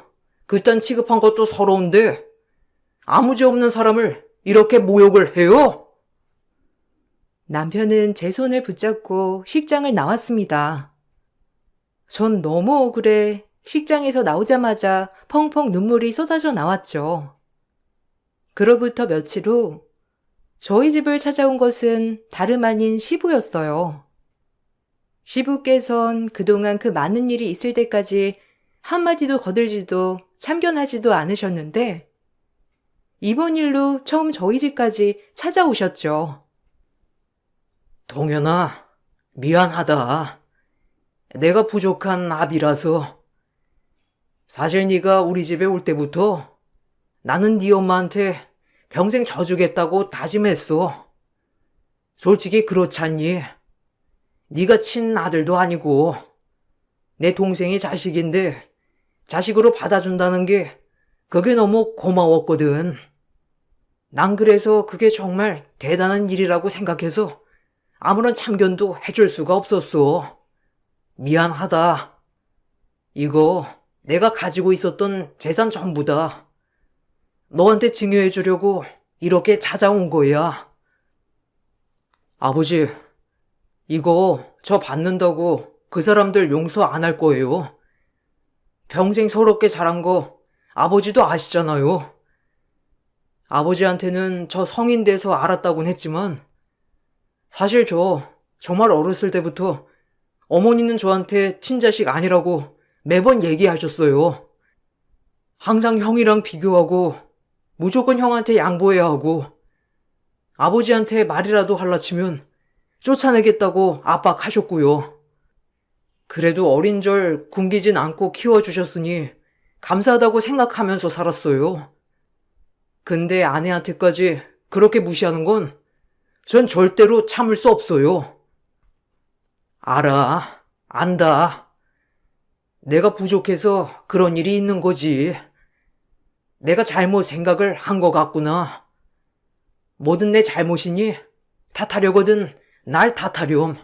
그딴 취급한 것도 서러운데 아무 죄 없는 사람을 이렇게 모욕을 해요? 남편은 제 손을 붙잡고 식장을 나왔습니다. 전 너무 억울해 식장에서 나오자마자 펑펑 눈물이 쏟아져 나왔죠. 그로부터 며칠 후 저희 집을 찾아온 것은 다름 아닌 시부였어요. 시부께선 그동안 그 많은 일이 있을 때까지 한마디도 거들지도 참견하지도 않으셨는데 이번 일로 처음 저희 집까지 찾아오셨죠. 동현아, 미안하다. 내가 부족한 아비라서. 사실 네가 우리 집에 올 때부터 나는 네 엄마한테 평생 져주겠다고 다짐했어. 솔직히 그렇지 않니? 네가 친아들도 아니고 내 동생이 자식인데 자식으로 받아준다는 게 그게 너무 고마웠거든. 난 그래서 그게 정말 대단한 일이라고 생각해서 아무런 참견도 해줄 수가 없었어. 미안하다. 이거 내가 가지고 있었던 재산 전부다. 너한테 증여해주려고 이렇게 찾아온 거야. 아버지, 이거 저 받는다고 그 사람들 용서 안 할 거예요. 평생 서럽게 자란 거 아버지도 아시잖아요. 아버지한테는 저 성인 돼서 알았다곤 했지만 사실 저 정말 어렸을 때부터 어머니는 저한테 친자식 아니라고 매번 얘기하셨어요. 항상 형이랑 비교하고 무조건 형한테 양보해야 하고 아버지한테 말이라도 할라치면 쫓아내겠다고 압박하셨고요. 그래도 어린절 굶기진 않고 키워주셨으니 감사하다고 생각하면서 살았어요. 근데 아내한테까지 그렇게 무시하는 건 전 절대로 참을 수 없어요. 알아, 안다. 내가 부족해서 그런 일이 있는 거지. 내가 잘못 생각을 한 것 같구나. 뭐든 내 잘못이니 탓하려거든 날 탓하렴.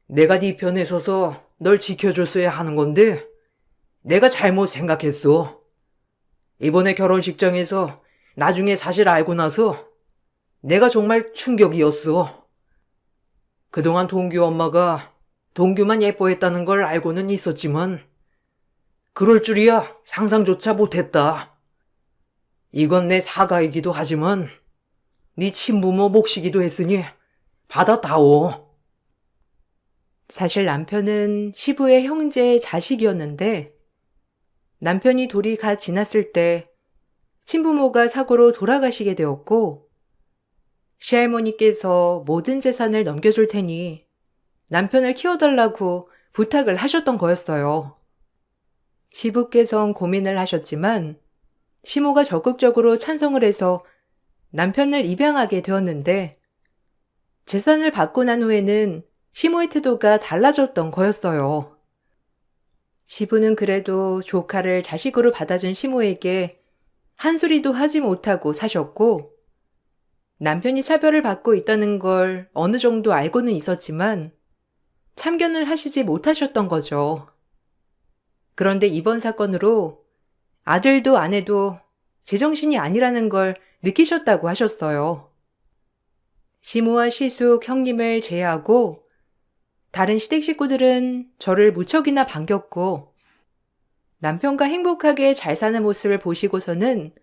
내가 네 편에 서서 널 지켜줬어야 하는 건데 내가 잘못 생각했어. 이번에 결혼식장에서 나중에 사실 알고 나서 내가 정말 충격이었어. 그동안 동규 엄마가 동규만 예뻐했다는 걸 알고는 있었지만 그럴 줄이야 상상조차 못했다. 이건 내 사과이기도 하지만 네 친부모 몫이기도 했으니 받아다오. 사실 남편은 시부의 형제의 자식이었는데 남편이 돌이 가 지났을 때 친부모가 사고로 돌아가시게 되었고 시할머니께서 모든 재산을 넘겨줄 테니 남편을 키워달라고 부탁을 하셨던 거였어요. 시부께선 고민을 하셨지만 시모가 적극적으로 찬성을 해서 남편을 입양하게 되었는데 재산을 받고 난 후에는 시모의 태도가 달라졌던 거였어요. 시부는 그래도 조카를 자식으로 받아준 시모에게 한 소리도 하지 못하고 사셨고 남편이 차별을 받고 있다는 걸 어느 정도 알고는 있었지만 참견을 하시지 못하셨던 거죠. 그런데 이번 사건으로 아들도 아내도 제정신이 아니라는 걸 느끼셨다고 하셨어요. 시모와 시숙 형님을 제외하고 다른 시댁 식구들은 저를 무척이나 반겼고 남편과 행복하게 잘 사는 모습을 보시고서는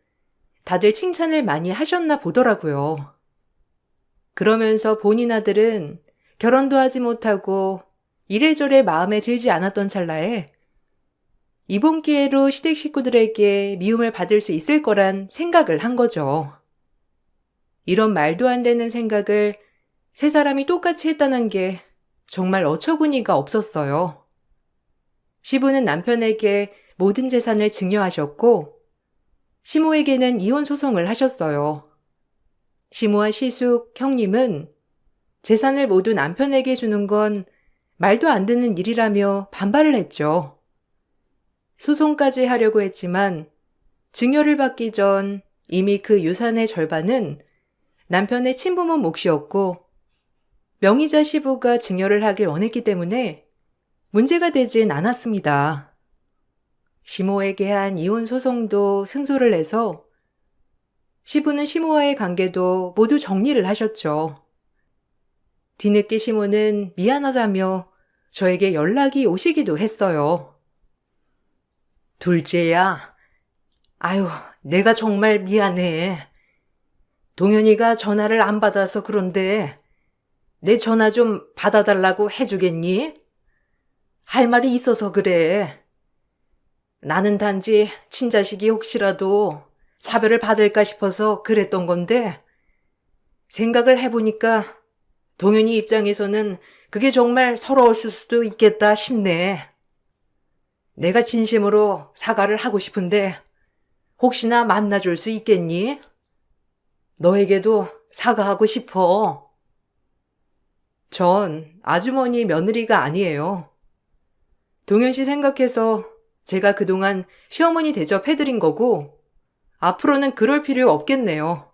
다들 칭찬을 많이 하셨나 보더라고요. 그러면서 본인 아들은 결혼도 하지 못하고 이래저래 마음에 들지 않았던 찰나에 이번 기회로 시댁 식구들에게 미움을 받을 수 있을 거란 생각을 한 거죠. 이런 말도 안 되는 생각을 세 사람이 똑같이 했다는 게 정말 어처구니가 없었어요. 시부는 남편에게 모든 재산을 증여하셨고 시모에게는 이혼 소송을 하셨어요. 시모와 시숙, 형님은 재산을 모두 남편에게 주는 건 말도 안 되는 일이라며 반발을 했죠. 소송까지 하려고 했지만 증여를 받기 전 이미 그 유산의 절반은 남편의 친부모 몫이었고 명의자 시부가 증여를 하길 원했기 때문에 문제가 되진 않았습니다. 시모에게 한 이혼 소송도 승소를 해서 시부는 시모와의 관계도 모두 정리를 하셨죠. 뒤늦게 시모는 미안하다며 저에게 연락이 오시기도 했어요. 둘째야, 아유, 내가 정말 미안해. 동현이가 전화를 안 받아서 그런데 내 전화 좀 받아달라고 해주겠니? 할 말이 있어서 그래. 나는 단지 친자식이 혹시라도 차별을 받을까 싶어서 그랬던 건데, 생각을 해보니까 동현이 입장에서는 그게 정말 서러웠을 수도 있겠다 싶네. 내가 진심으로 사과를 하고 싶은데 혹시나 만나줄 수 있겠니? 너에게도 사과하고 싶어. 전 아주머니 며느리가 아니에요. 동현 씨 생각해서 제가 그동안 시어머니 대접해드린 거고 앞으로는 그럴 필요 없겠네요.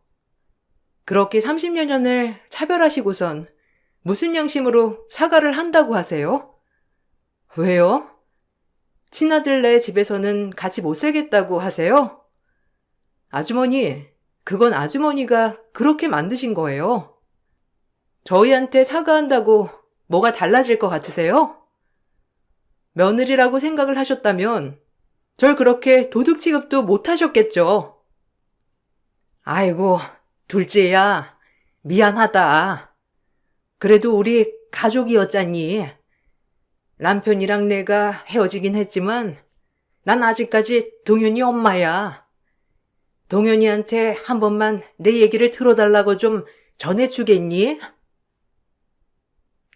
그렇게 30여 년을 차별하시고선 무슨 양심으로 사과를 한다고 하세요? 왜요? 친아들네 집에서는 같이 못 살겠다고 하세요? 아주머니, 그건 아주머니가 그렇게 만드신 거예요. 저희한테 사과한다고 뭐가 달라질 것 같으세요? 며느리라고 생각을 하셨다면 절 그렇게 도둑 취급도 못 하셨겠죠. 아이고, 둘째야, 미안하다. 그래도 우리 가족이었잖니. 남편이랑 내가 헤어지긴 했지만 난 아직까지 동현이 엄마야. 동현이한테 한 번만 내 얘기를 들어달라고 좀 전해주겠니?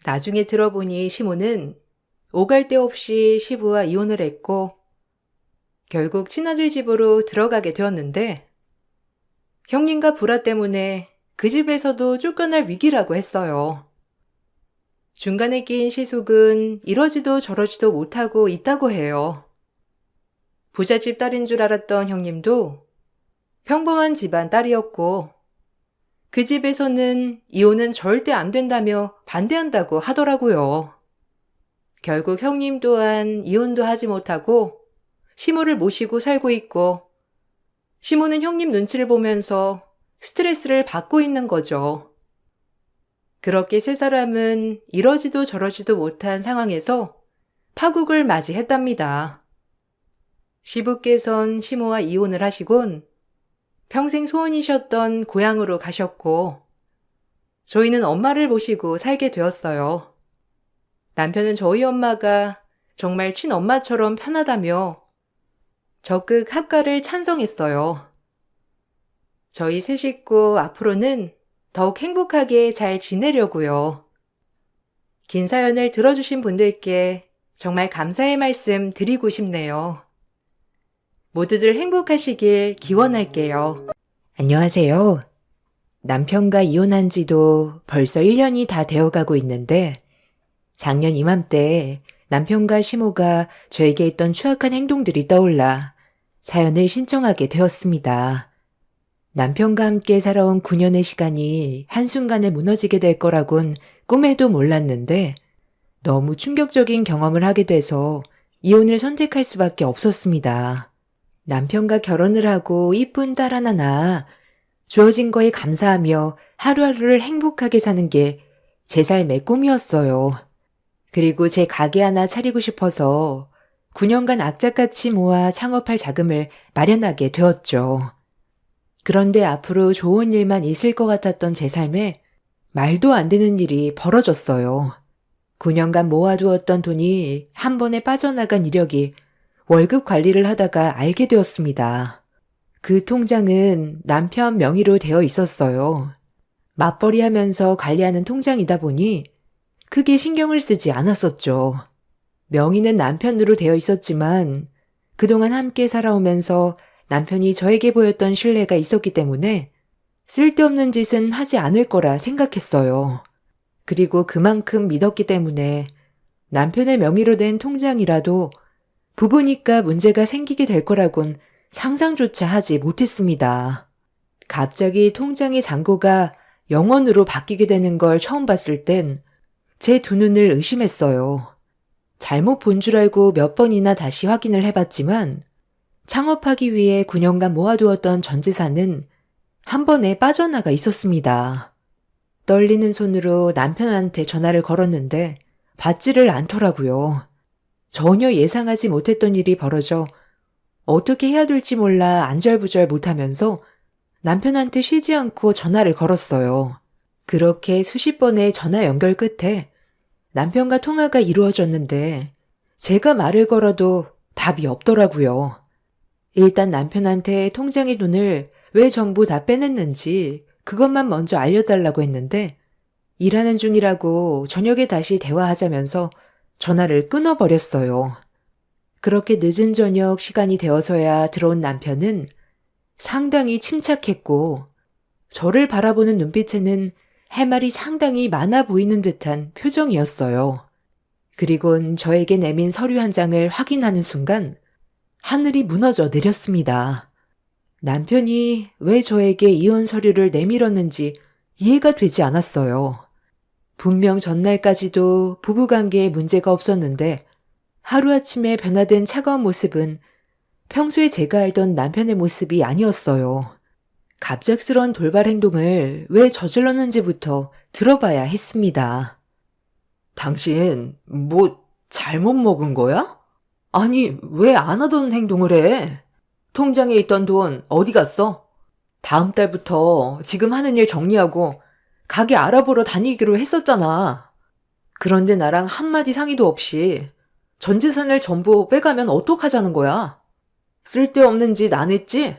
나중에 들어보니 시모는 오갈 데 없이 시부와 이혼을 했고 결국 친아들 집으로 들어가게 되었는데 형님과 불화 때문에 그 집에서도 쫓겨날 위기라고 했어요. 중간에 끼인 시숙은 이러지도 저러지도 못하고 있다고 해요. 부잣집 딸인 줄 알았던 형님도 평범한 집안 딸이었고 그 집에서는 이혼은 절대 안 된다며 반대한다고 하더라고요. 결국 형님 또한 이혼도 하지 못하고 시모를 모시고 살고 있고 시모는 형님 눈치를 보면서 스트레스를 받고 있는 거죠. 그렇게 세 사람은 이러지도 저러지도 못한 상황에서 파국을 맞이했답니다. 시부께선 시모와 이혼을 하시곤 평생 소원이셨던 고향으로 가셨고 저희는 엄마를 모시고 살게 되었어요. 남편은 저희 엄마가 정말 친엄마처럼 편하다며 적극 합가를 찬성했어요. 저희 세 식구 앞으로는 더욱 행복하게 잘 지내려고요. 긴 사연을 들어주신 분들께 정말 감사의 말씀 드리고 싶네요. 모두들 행복하시길 기원할게요. 안녕하세요. 남편과 이혼한 지도 벌써 1년이 다 되어가고 있는데 작년 이맘때 남편과 시모가 저에게 했던 추악한 행동들이 떠올라 사연을 신청하게 되었습니다. 남편과 함께 살아온 9년의 시간이 한순간에 무너지게 될 거라곤 꿈에도 몰랐는데 너무 충격적인 경험을 하게 돼서 이혼을 선택할 수밖에 없었습니다. 남편과 결혼을 하고 이쁜 딸 하나 낳아 주어진 거에 감사하며 하루하루를 행복하게 사는 게 제 삶의 꿈이었어요. 그리고 제 가게 하나 차리고 싶어서 9년간 악착같이 모아 창업할 자금을 마련하게 되었죠. 그런데 앞으로 좋은 일만 있을 것 같았던 제 삶에 말도 안 되는 일이 벌어졌어요. 9년간 모아두었던 돈이 한 번에 빠져나간 이력이 월급 관리를 하다가 알게 되었습니다. 그 통장은 남편 명의로 되어 있었어요. 맞벌이 하면서 관리하는 통장이다 보니 크게 신경을 쓰지 않았었죠. 명의는 남편으로 되어 있었지만 그동안 함께 살아오면서 남편이 저에게 보였던 신뢰가 있었기 때문에 쓸데없는 짓은 하지 않을 거라 생각했어요. 그리고 그만큼 믿었기 때문에 남편의 명의로 된 통장이라도 부부니까 문제가 생기게 될 거라곤 상상조차 하지 못했습니다. 갑자기 통장의 잔고가 0원으로 바뀌게 되는 걸 처음 봤을 땐 제 두 눈을 의심했어요. 잘못 본 줄 알고 몇 번이나 다시 확인을 해봤지만 창업하기 위해 9년간 모아두었던 전 재산은 한 번에 빠져나가 있었습니다. 떨리는 손으로 남편한테 전화를 걸었는데 받지를 않더라고요. 전혀 예상하지 못했던 일이 벌어져 어떻게 해야 될지 몰라 안절부절 못하면서 남편한테 쉬지 않고 전화를 걸었어요. 그렇게 수십 번의 전화 연결 끝에 남편과 통화가 이루어졌는데 제가 말을 걸어도 답이 없더라고요. 일단 남편한테 통장의 돈을 왜 전부 다 빼냈는지 그것만 먼저 알려달라고 했는데 일하는 중이라고 저녁에 다시 대화하자면서 전화를 끊어버렸어요. 그렇게 늦은 저녁 시간이 되어서야 들어온 남편은 상당히 침착했고 저를 바라보는 눈빛에는 할 말이 상당히 많아 보이는 듯한 표정이었어요. 그리곤 저에게 내민 서류 한 장을 확인하는 순간 하늘이 무너져 내렸습니다. 남편이 왜 저에게 이혼 서류를 내밀었는지 이해가 되지 않았어요. 분명 전날까지도 부부관계에 문제가 없었는데 하루아침에 변화된 차가운 모습은 평소에 제가 알던 남편의 모습이 아니었어요. 갑작스러운 돌발 행동을 왜 저질렀는지부터 들어봐야 했습니다. 당신 뭐 잘못 먹은 거야? 아니, 왜 안 하던 행동을 해? 통장에 있던 돈 어디 갔어? 다음 달부터 지금 하는 일 정리하고 가게 알아보러 다니기로 했었잖아. 그런데 나랑 한마디 상의도 없이 전 재산을 전부 빼가면 어떡하자는 거야? 쓸데없는 짓 안 했지?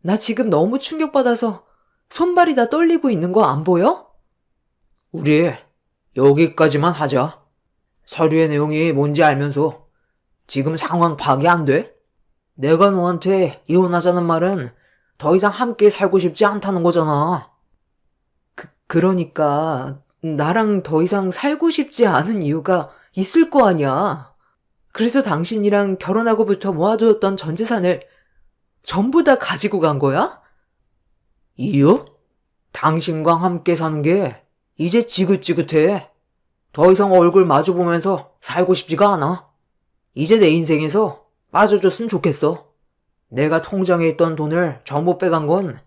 나 지금 너무 충격받아서 손발이 다 떨리고 있는 거 안 보여? 우리 여기까지만 하자. 서류의 내용이 뭔지 알면서 지금 상황 파악이 안 돼? 내가 너한테 이혼하자는 말은 더 이상 함께 살고 싶지 않다는 거잖아. 그러니까 나랑 더 이상 살고 싶지 않은 이유가 있을 거 아니야. 그래서 당신이랑 결혼하고부터 모아두었던 전 재산을 전부 다 가지고 간 거야? 이유? 당신과 함께 사는 게 이제 지긋지긋해. 더 이상 얼굴 마주보면서 살고 싶지가 않아. 이제 내 인생에서 빠져줬으면 좋겠어. 내가 통장에 있던 돈을 전부 빼간 건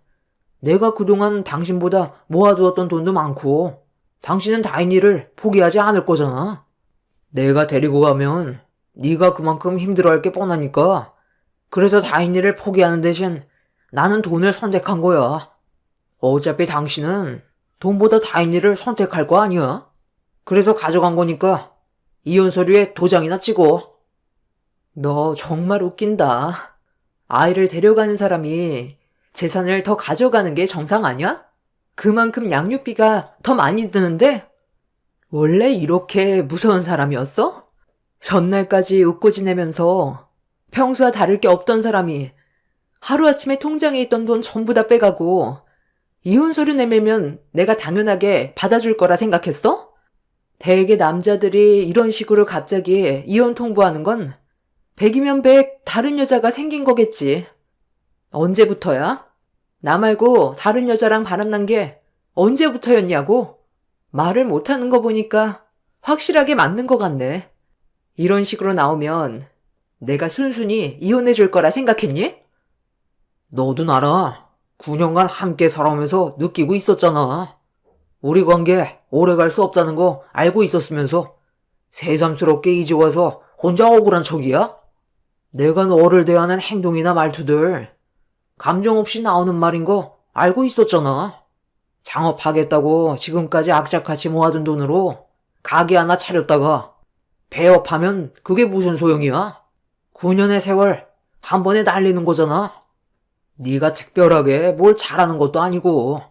내가 그동안 당신보다 모아두었던 돈도 많고 당신은 다인이를 포기하지 않을 거잖아. 내가 데리고 가면 네가 그만큼 힘들어할 게 뻔하니까 그래서 다인이를 포기하는 대신 나는 돈을 선택한 거야. 어차피 당신은 돈보다 다인이를 선택할 거 아니야. 그래서 가져간 거니까 이혼 서류에 도장이나 찍어. 너 정말 웃긴다. 아이를 데려가는 사람이 재산을 더 가져가는 게 정상 아니야? 그만큼 양육비가 더 많이 드는데? 원래 이렇게 무서운 사람이었어? 전날까지 웃고 지내면서 평소와 다를 게 없던 사람이 하루아침에 통장에 있던 돈 전부 다 빼가고 이혼 서류 내밀면 내가 당연하게 받아줄 거라 생각했어? 대개 남자들이 이런 식으로 갑자기 이혼 통보하는 건 100이면 100 다른 여자가 생긴 거겠지. 언제부터야? 나 말고 다른 여자랑 바람난 게 언제부터였냐고? 말을 못하는 거 보니까 확실하게 맞는 것 같네. 이런 식으로 나오면 내가 순순히 이혼해 줄 거라 생각했니? 너도 나랑 9년간 함께 살아오면서 느끼고 있었잖아. 우리 관계 오래 갈 수 없다는 거 알고 있었으면서 새삼스럽게 이제 와서 혼자 억울한 척이야? 내가 너를 대하는 행동이나 말투들 감정 없이 나오는 말인 거 알고 있었잖아. 창업하겠다고 지금까지 악착같이 모아둔 돈으로 가게 하나 차렸다가 폐업하면 그게 무슨 소용이야? 9년의 세월 한 번에 날리는 거잖아. 네가 특별하게 뭘 잘하는 것도 아니고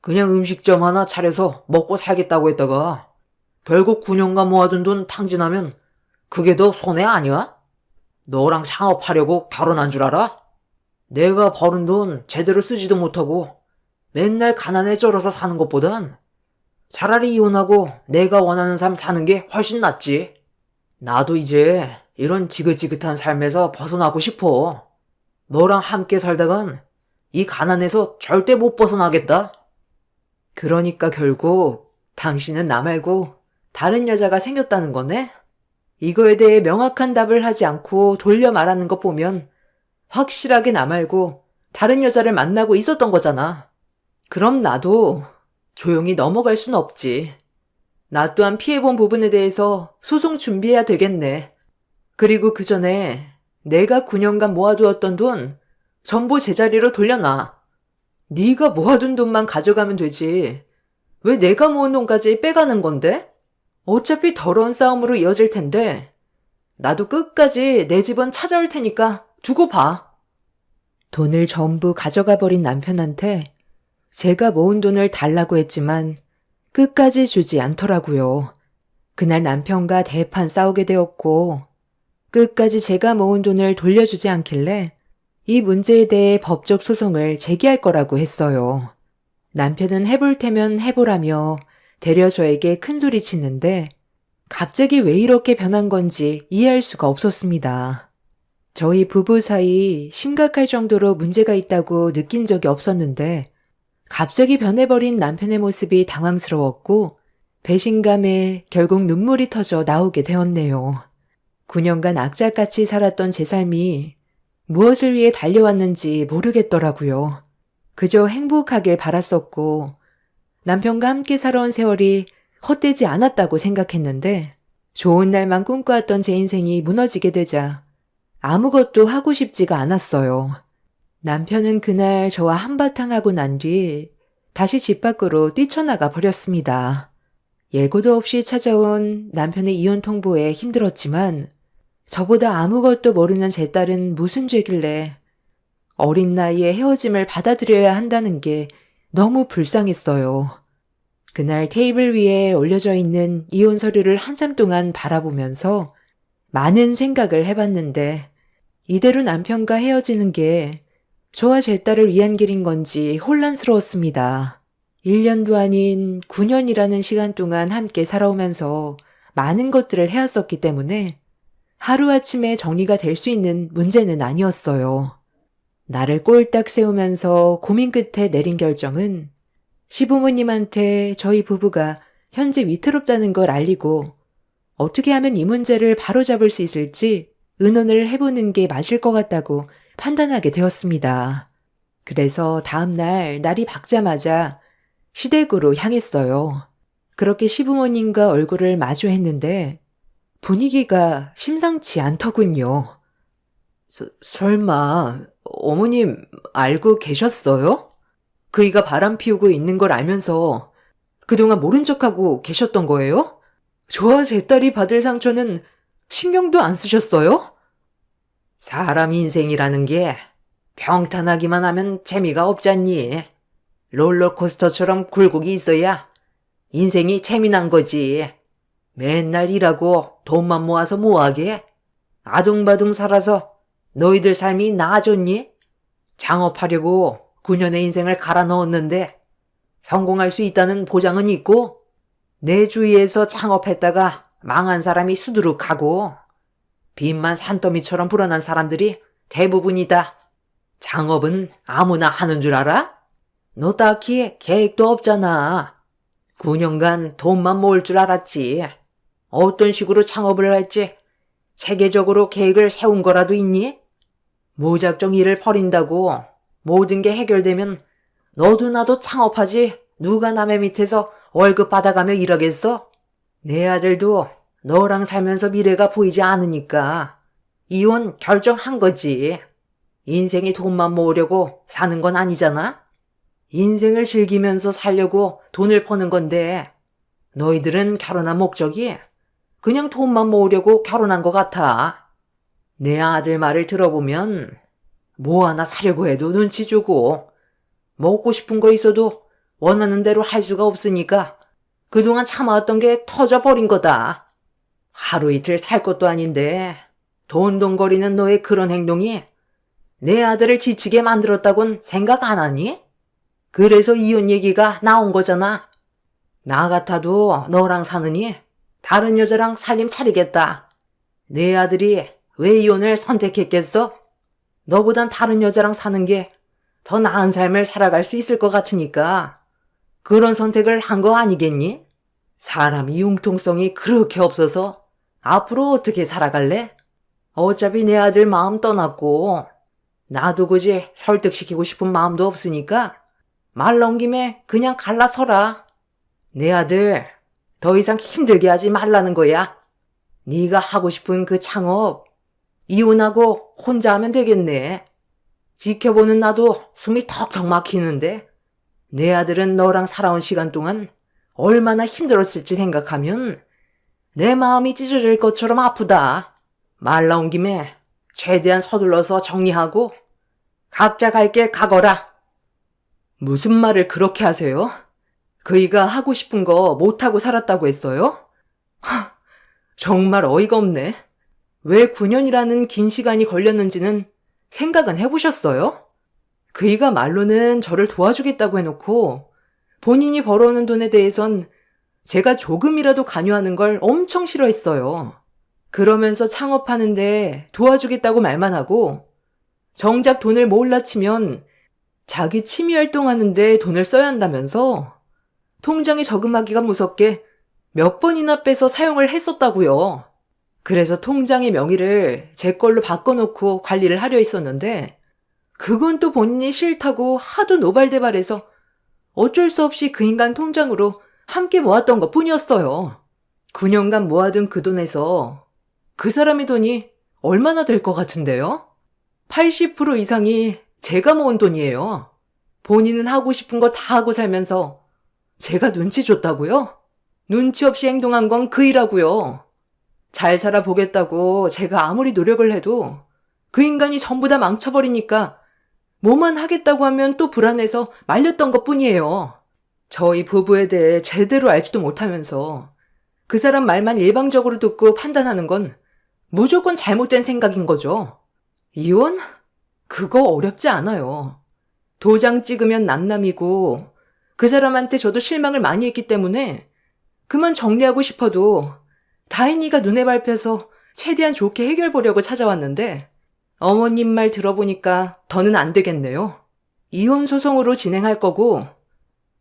그냥 음식점 하나 차려서 먹고 살겠다고 했다가 결국 9년간 모아둔 돈 탕진하면 그게 더 손해 아니야? 너랑 창업하려고 결혼한 줄 알아? 내가 버는 돈 제대로 쓰지도 못하고 맨날 가난에 쩔어서 사는 것보단 차라리 이혼하고 내가 원하는 삶 사는 게 훨씬 낫지. 나도 이제 이런 지긋지긋한 삶에서 벗어나고 싶어. 너랑 함께 살다간 이 가난에서 절대 못 벗어나겠다. 그러니까 결국 당신은 나 말고 다른 여자가 생겼다는 거네? 이거에 대해 명확한 답을 하지 않고 돌려 말하는 것 보면 확실하게 나 말고 다른 여자를 만나고 있었던 거잖아. 그럼 나도 조용히 넘어갈 순 없지. 나 또한 피해본 부분에 대해서 소송 준비해야 되겠네. 그리고 그 전에 내가 9년간 모아두었던 돈 전부 제자리로 돌려놔. 네가 모아둔 돈만 가져가면 되지. 왜 내가 모은 돈까지 빼가는 건데? 어차피 더러운 싸움으로 이어질 텐데 나도 끝까지 내 집은 찾아올 테니까 두고 봐. 돈을 전부 가져가 버린 남편한테 제가 모은 돈을 달라고 했지만 끝까지 주지 않더라고요. 그날 남편과 대판 싸우게 되었고 끝까지 제가 모은 돈을 돌려주지 않길래 이 문제에 대해 법적 소송을 제기할 거라고 했어요. 남편은 해볼 테면 해보라며 되려 저에게 큰소리 치는데 갑자기 왜 이렇게 변한 건지 이해할 수가 없었습니다. 저희 부부 사이 심각할 정도로 문제가 있다고 느낀 적이 없었는데 갑자기 변해버린 남편의 모습이 당황스러웠고 배신감에 결국 눈물이 터져 나오게 되었네요. 9년간 악착같이 살았던 제 삶이 무엇을 위해 달려왔는지 모르겠더라고요. 그저 행복하길 바랐었고 남편과 함께 살아온 세월이 헛되지 않았다고 생각했는데 좋은 날만 꿈꿔왔던 제 인생이 무너지게 되자 아무것도 하고 싶지가 않았어요. 남편은 그날 저와 한바탕 하고 난 뒤 다시 집 밖으로 뛰쳐나가 버렸습니다. 예고도 없이 찾아온 남편의 이혼 통보에 힘들었지만 저보다 아무것도 모르는 제 딸은 무슨 죄길래 어린 나이에 헤어짐을 받아들여야 한다는 게 너무 불쌍했어요. 그날 테이블 위에 올려져 있는 이혼 서류를 한참 동안 바라보면서 많은 생각을 해봤는데 이대로 남편과 헤어지는 게 저와 제 딸을 위한 길인 건지 혼란스러웠습니다. 1년도 아닌 9년이라는 시간 동안 함께 살아오면서 많은 것들을 해왔었기 때문에 하루아침에 정리가 될 수 있는 문제는 아니었어요. 나를 꼴딱 세우면서 고민 끝에 내린 결정은 시부모님한테 저희 부부가 현재 위태롭다는 걸 알리고 어떻게 하면 이 문제를 바로잡을 수 있을지 의논을 해보는 게 맞을 것 같다고 판단하게 되었습니다. 그래서 다음날 날이 밝자마자 시댁으로 향했어요. 그렇게 시부모님과 얼굴을 마주했는데 분위기가 심상치 않더군요. 설마 어머님 알고 계셨어요? 그이가 바람 피우고 있는 걸 알면서 그동안 모른 척하고 계셨던 거예요? 저와 제 딸이 받을 상처는 신경도 안 쓰셨어요? 사람 인생이라는 게 평탄하기만 하면 재미가 없잖니. 롤러코스터처럼 굴곡이 있어야 인생이 재미난 거지. 맨날 일하고 돈만 모아서 뭐하게? 아둥바둥 살아서 너희들 삶이 나아졌니? 창업하려고 9년의 인생을 갈아 넣었는데 성공할 수 있다는 보장은 있고 내 주위에서 창업했다가 망한 사람이 수두룩하고 빚만 산더미처럼 불어난 사람들이 대부분이다. 창업은 아무나 하는 줄 알아? 너 딱히 계획도 없잖아. 9년간 돈만 모을 줄 알았지. 어떤 식으로 창업을 할지 체계적으로 계획을 세운 거라도 있니? 무작정 일을 벌인다고 모든 게 해결되면 너도 나도 창업하지 누가 남의 밑에서 월급 받아가며 이러겠어? 내 아들도 너랑 살면서 미래가 보이지 않으니까 이혼 결정한 거지. 인생이 돈만 모으려고 사는 건 아니잖아? 인생을 즐기면서 살려고 돈을 버는 건데 너희들은 결혼한 목적이 그냥 돈만 모으려고 결혼한 것 같아. 내 아들 말을 들어보면 뭐 하나 사려고 해도 눈치 주고 먹고 싶은 거 있어도 원하는 대로 할 수가 없으니까 그동안 참아왔던 게 터져버린 거다. 하루 이틀 살 것도 아닌데 돈돈거리는 너의 그런 행동이 내 아들을 지치게 만들었다곤 생각 안 하니? 그래서 이혼 얘기가 나온 거잖아. 나 같아도 너랑 사느니 다른 여자랑 살림 차리겠다. 내 아들이 왜 이혼을 선택했겠어? 너보단 다른 여자랑 사는 게 더 나은 삶을 살아갈 수 있을 것 같으니까 그런 선택을 한 거 아니겠니? 사람이 융통성이 그렇게 없어서 앞으로 어떻게 살아갈래? 어차피 내 아들 마음 떠났고 나도 굳이 설득시키고 싶은 마음도 없으니까 말 넘김에 그냥 갈라서라. 내 아들 더 이상 힘들게 하지 말라는 거야. 네가 하고 싶은 그 창업 이혼하고 혼자 하면 되겠네. 지켜보는 나도 숨이 턱턱 막히는데 내 아들은 너랑 살아온 시간 동안 얼마나 힘들었을지 생각하면 내 마음이 찢어질 것처럼 아프다. 말 나온 김에 최대한 서둘러서 정리하고 각자 갈 길 가거라. 무슨 말을 그렇게 하세요? 그이가 하고 싶은 거 못하고 살았다고 했어요? 정말 어이가 없네. 왜 9년이라는 긴 시간이 걸렸는지는 생각은 해보셨어요? 그이가 말로는 저를 도와주겠다고 해놓고 본인이 벌어오는 돈에 대해선 제가 조금이라도 관여하는 걸 엄청 싫어했어요. 그러면서 창업하는데 도와주겠다고 말만 하고 정작 돈을 모을라 치면 자기 취미 활동하는데 돈을 써야 한다면서 통장에 저금하기가 무섭게 몇 번이나 빼서 사용을 했었다고요. 그래서 통장의 명의를 제 걸로 바꿔놓고 관리를 하려 했었는데 그건 또 본인이 싫다고 하도 노발대발해서 어쩔 수 없이 그 인간 통장으로 함께 모았던 것 뿐이었어요. 9년간 모아둔 그 돈에서 그 사람의 돈이 얼마나 될 것 같은데요? 80% 이상이 제가 모은 돈이에요. 본인은 하고 싶은 거 다 하고 살면서 제가 눈치 줬다고요? 눈치 없이 행동한 건 그이라고요. 잘 살아보겠다고 제가 아무리 노력을 해도 그 인간이 전부 다 망쳐버리니까 뭐만 하겠다고 하면 또 불안해서 말렸던 것 뿐이에요. 저희 부부에 대해 제대로 알지도 못하면서 그 사람 말만 일방적으로 듣고 판단하는 건 무조건 잘못된 생각인 거죠. 이혼? 그거 어렵지 않아요. 도장 찍으면 남남이고 그 사람한테 저도 실망을 많이 했기 때문에 그만 정리하고 싶어도 다인이가 눈에 밟혀서 최대한 좋게 해결 보려고 찾아왔는데 어머님 말 들어보니까 더는 안 되겠네요. 이혼 소송으로 진행할 거고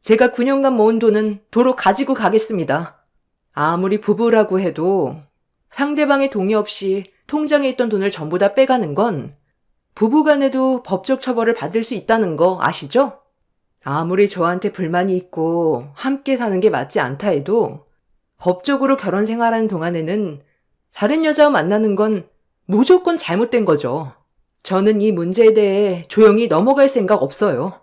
제가 9년간 모은 돈은 도로 가지고 가겠습니다. 아무리 부부라고 해도 상대방의 동의 없이 통장에 있던 돈을 전부 다 빼가는 건 부부간에도 법적 처벌을 받을 수 있다는 거 아시죠? 아무리 저한테 불만이 있고 함께 사는 게 맞지 않다 해도 법적으로 결혼 생활하는 동안에는 다른 여자와 만나는 건 무조건 잘못된 거죠. 저는 이 문제에 대해 조용히 넘어갈 생각 없어요.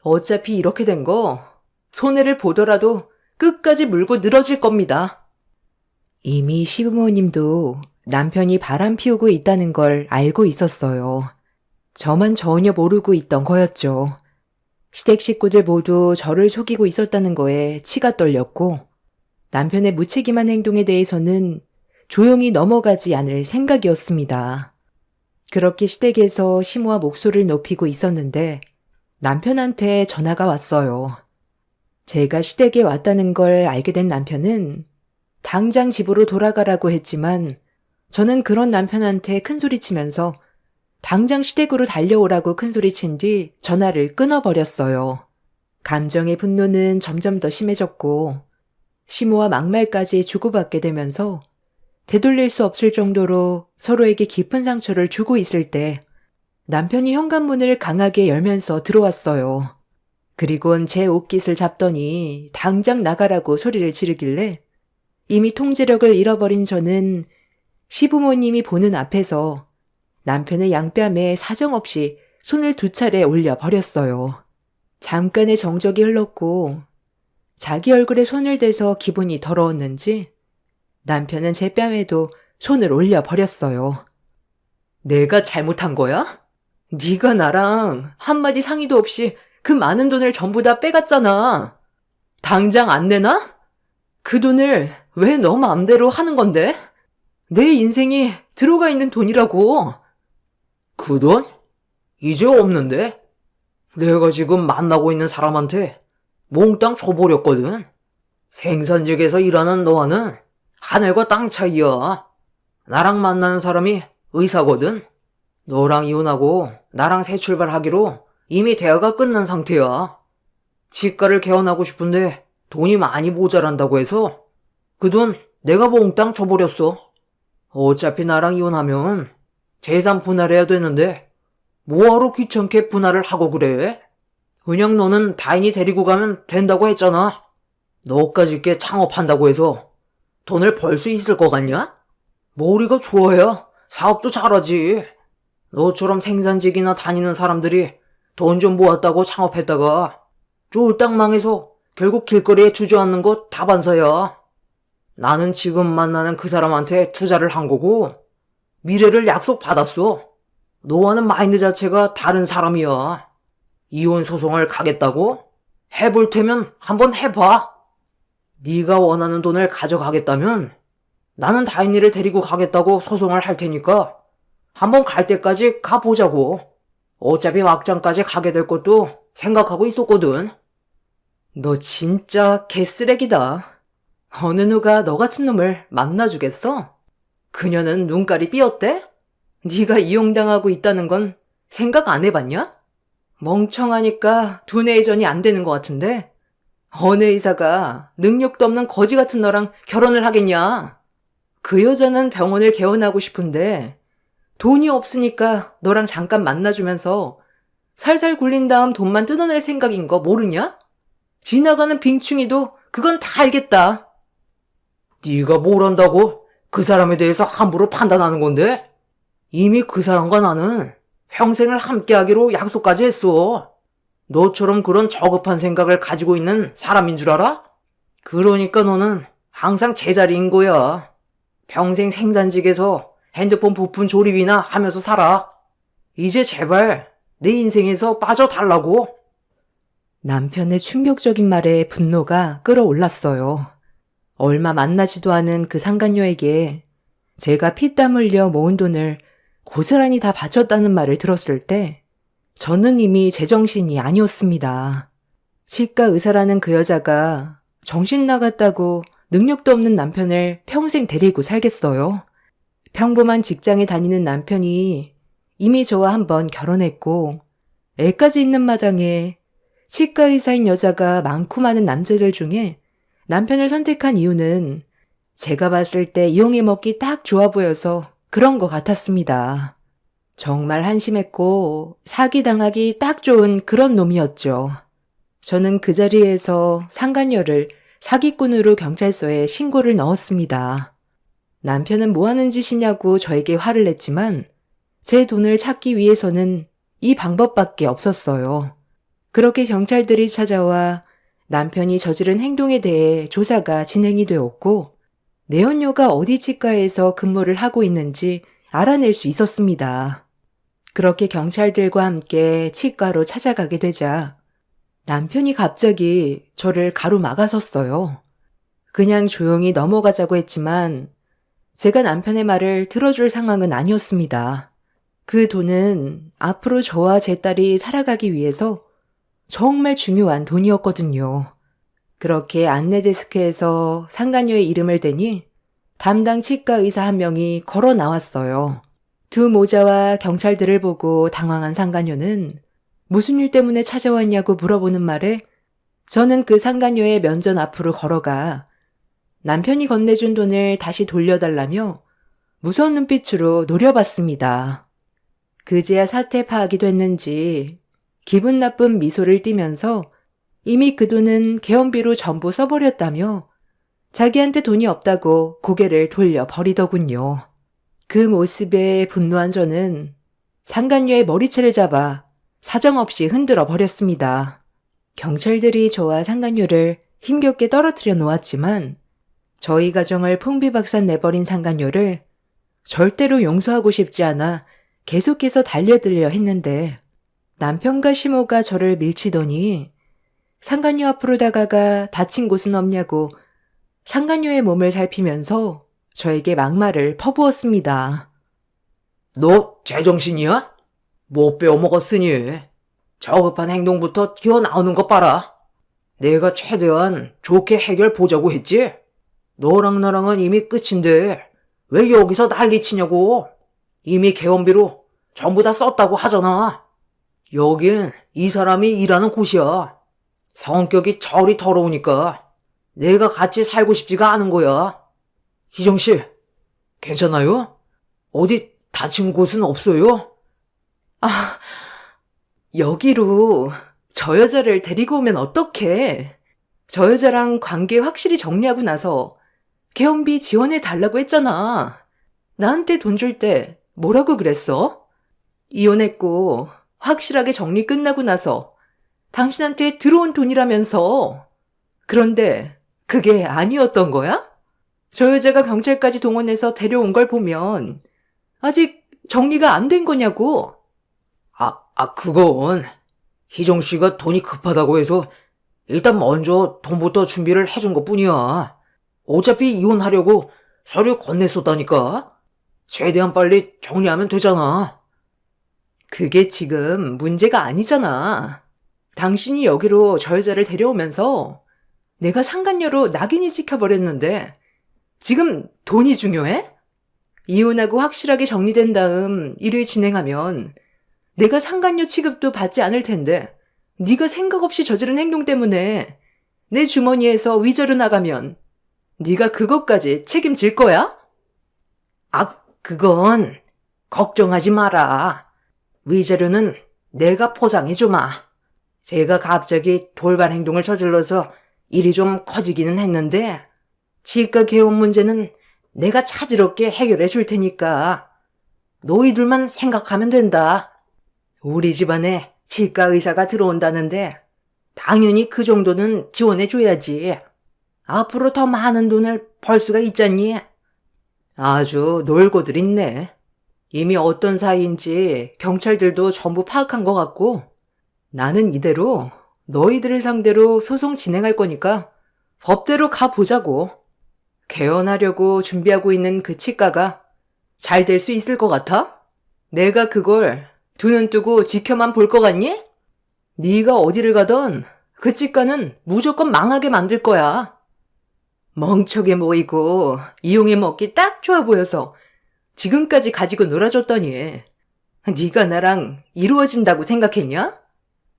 어차피 이렇게 된 거 손해를 보더라도 끝까지 물고 늘어질 겁니다. 이미 시부모님도 남편이 바람 피우고 있다는 걸 알고 있었어요. 저만 전혀 모르고 있던 거였죠. 시댁 식구들 모두 저를 속이고 있었다는 거에 치가 떨렸고 남편의 무책임한 행동에 대해서는 조용히 넘어가지 않을 생각이었습니다. 그렇게 시댁에서 시모와 목소리를 높이고 있었는데 남편한테 전화가 왔어요. 제가 시댁에 왔다는 걸 알게 된 남편은 당장 집으로 돌아가라고 했지만 저는 그런 남편한테 큰소리치면서 당장 시댁으로 달려오라고 큰소리친 뒤 전화를 끊어버렸어요. 감정의 분노는 점점 더 심해졌고 시모와 막말까지 주고받게 되면서 되돌릴 수 없을 정도로 서로에게 깊은 상처를 주고 있을 때 남편이 현관문을 강하게 열면서 들어왔어요. 그리곤 제 옷깃을 잡더니 당장 나가라고 소리를 지르길래 이미 통제력을 잃어버린 저는 시부모님이 보는 앞에서 남편의 양뺨에 사정없이 손을 2차례 올려버렸어요. 잠깐의 정적이 흘렀고 자기 얼굴에 손을 대서 기분이 더러웠는지 남편은 제 뺨에도 손을 올려버렸어요. 내가 잘못한 거야? 네가 나랑 한마디 상의도 없이 그 많은 돈을 전부 다 빼갔잖아. 당장 안 내놔? 그 돈을 왜 너 마음대로 하는 건데? 내 인생이 들어가 있는 돈이라고. 그 돈? 이제 없는데? 내가 지금 만나고 있는 사람한테 몽땅 줘버렸거든. 생산직에서 일하는 너와는 하늘과 땅 차이야. 나랑 만나는 사람이 의사거든. 너랑 이혼하고 나랑 새 출발하기로 이미 대화가 끝난 상태야. 치과를 개원하고 싶은데 돈이 많이 모자란다고 해서 그 돈 내가 몽땅 줘버렸어. 어차피 나랑 이혼하면 재산 분할해야 되는데 뭐하러 귀찮게 분할을 하고 그래? 그냥 너는 다인이 데리고 가면 된다고 했잖아. 너까지 게 창업한다고 해서 돈을 벌 수 있을 것 같냐? 머리가 좋아야 사업도 잘하지. 너처럼 생산직이나 다니는 사람들이 돈 좀 모았다고 창업했다가 쫄딱 망해서 결국 길거리에 주저앉는 거 다반사야. 나는 지금 만나는 그 사람한테 투자를 한 거고 미래를 약속받았어. 너와는 마인드 자체가 다른 사람이야. 이혼 소송을 가겠다고? 해볼 테면 한번 해봐. 네가 원하는 돈을 가져가겠다면 나는 다인이를 데리고 가겠다고 소송을 할 테니까 한번 갈 때까지 가보자고. 어차피 막장까지 가게 될 것도 생각하고 있었거든. 너 진짜 개쓰레기다. 어느 누가 너 같은 놈을 만나주겠어? 그녀는 눈깔이 삐었대? 네가 이용당하고 있다는 건 생각 안 해봤냐? 멍청하니까 두뇌 회전이 안 되는 것 같은데 어느 의사가 능력도 없는 거지 같은 너랑 결혼을 하겠냐? 그 여자는 병원을 개원하고 싶은데 돈이 없으니까 너랑 잠깐 만나주면서 살살 굴린 다음 돈만 뜯어낼 생각인 거 모르냐? 지나가는 빙충이도 그건 다 알겠다. 네가 뭘 안다고 그 사람에 대해서 함부로 판단하는 건데? 이미 그 사람과 나는 평생을 함께하기로 약속까지 했어. 너처럼 그런 저급한 생각을 가지고 있는 사람인 줄 알아? 그러니까 너는 항상 제자리인 거야. 평생 생산직에서 핸드폰 부품 조립이나 하면서 살아. 이제 제발 내 인생에서 빠져달라고. 남편의 충격적인 말에 분노가 끌어올랐어요. 얼마 만나지도 않은 그 상간녀에게 제가 피땀 흘려 모은 돈을 고스란히 다 바쳤다는 말을 들었을 때 저는 이미 제정신이 아니었습니다. 치과 의사라는 그 여자가 정신 나갔다고 능력도 없는 남편을 평생 데리고 살겠어요? 평범한 직장에 다니는 남편이 이미 저와 한번 결혼했고 애까지 있는 마당에 치과 의사인 여자가 많고 많은 남자들 중에 남편을 선택한 이유는 제가 봤을 때 이용해 먹기 딱 좋아 보여서 그런 것 같았습니다. 정말 한심했고 사기당하기 딱 좋은 그런 놈이었죠. 저는 그 자리에서 상간녀를 사기꾼으로 경찰서에 신고를 넣었습니다. 남편은 뭐 하는 짓이냐고 저에게 화를 냈지만 제 돈을 찾기 위해서는 이 방법밖에 없었어요. 그렇게 경찰들이 찾아와 남편이 저지른 행동에 대해 조사가 진행이 되었고 내연녀가 어디 치과에서 근무를 하고 있는지 알아낼 수 있었습니다. 그렇게 경찰들과 함께 치과로 찾아가게 되자 남편이 갑자기 저를 가로막아섰어요. 그냥 조용히 넘어가자고 했지만 제가 남편의 말을 들어줄 상황은 아니었습니다. 그 돈은 앞으로 저와 제 딸이 살아가기 위해서 정말 중요한 돈이었거든요. 그렇게 안내 데스크에서 상간녀의 이름을 대니 담당 치과 의사 한 명이 걸어 나왔어요. 두 모자와 경찰들을 보고 당황한 상간녀는 무슨 일 때문에 찾아왔냐고 물어보는 말에 저는 그 상간녀의 면전 앞으로 걸어가 남편이 건네준 돈을 다시 돌려달라며 무서운 눈빛으로 노려봤습니다. 그제야 사태 파악이 됐는지 기분 나쁜 미소를 띠면서 이미 그 돈은 개원비로 전부 써버렸다며 자기한테 돈이 없다고 고개를 돌려버리더군요. 그 모습에 분노한 저는 상간녀의 머리채를 잡아 사정없이 흔들어 버렸습니다. 경찰들이 저와 상간녀를 힘겹게 떨어뜨려 놓았지만 저희 가정을 풍비박산 내버린 상간녀를 절대로 용서하고 싶지 않아 계속해서 달려들려 했는데 남편과 시모가 저를 밀치더니 상간녀 앞으로 다가가 다친 곳은 없냐고 상간녀의 몸을 살피면서 저에게 막말을 퍼부었습니다. 너 제정신이야? 못 빼어먹었으니 저급한 행동부터 튀어나오는 것 봐라. 내가 최대한 좋게 해결 보자고 했지? 너랑 나랑은 이미 끝인데 왜 여기서 난리치냐고. 이미 개원비로 전부 다 썼다고 하잖아. 여긴 이 사람이 일하는 곳이야. 성격이 저리 더러우니까 내가 같이 살고 싶지가 않은 거야. 희정씨, 괜찮아요? 어디 다친 곳은 없어요? 아, 여기로 저 여자를 데리고 오면 어떡해? 저 여자랑 관계 확실히 정리하고 나서 개원비 지원해 달라고 했잖아. 나한테 돈 줄 때 뭐라고 그랬어? 이혼했고 확실하게 정리 끝나고 나서 당신한테 들어온 돈이라면서 그런데 그게 아니었던 거야? 저 여자가 경찰까지 동원해서 데려온 걸 보면 아직 정리가 안 된 거냐고. 그건 희정 씨가 돈이 급하다고 해서 일단 먼저 돈부터 준비를 해준 것뿐이야. 어차피 이혼하려고 서류 건넸었다니까. 최대한 빨리 정리하면 되잖아. 그게 지금 문제가 아니잖아. 당신이 여기로 저 여자를 데려오면서 내가 상간녀로 낙인이 찍혀버렸는데 지금 돈이 중요해? 이혼하고 확실하게 정리된 다음 일을 진행하면 내가 상간녀 취급도 받지 않을 텐데 네가 생각 없이 저지른 행동 때문에 내 주머니에서 위자료 나가면 네가 그것까지 책임질 거야? 그건 걱정하지 마라. 위자료는 내가 포상해주마. 제가 갑자기 돌발 행동을 저질러서 일이 좀 커지기는 했는데 치과 개원 문제는 내가 차질없게 해결해 줄 테니까 너희들만 생각하면 된다. 우리 집안에 치과 의사가 들어온다는데 당연히 그 정도는 지원해 줘야지. 앞으로 더 많은 돈을 벌 수가 있잖니. 아주 놀고들 있네. 이미 어떤 사이인지 경찰들도 전부 파악한 것 같고 나는 이대로 너희들을 상대로 소송 진행할 거니까 법대로 가보자고. 개헌하려고 준비하고 있는 그 치과가 잘 될 수 있을 것 같아? 내가 그걸 두 눈 뜨고 지켜만 볼 것 같니? 네가 어디를 가던 그 치과는 무조건 망하게 만들 거야. 멍청해 보이고 이용해 먹기 딱 좋아 보여서 지금까지 가지고 놀아줬더니 네가 나랑 이루어진다고 생각했냐?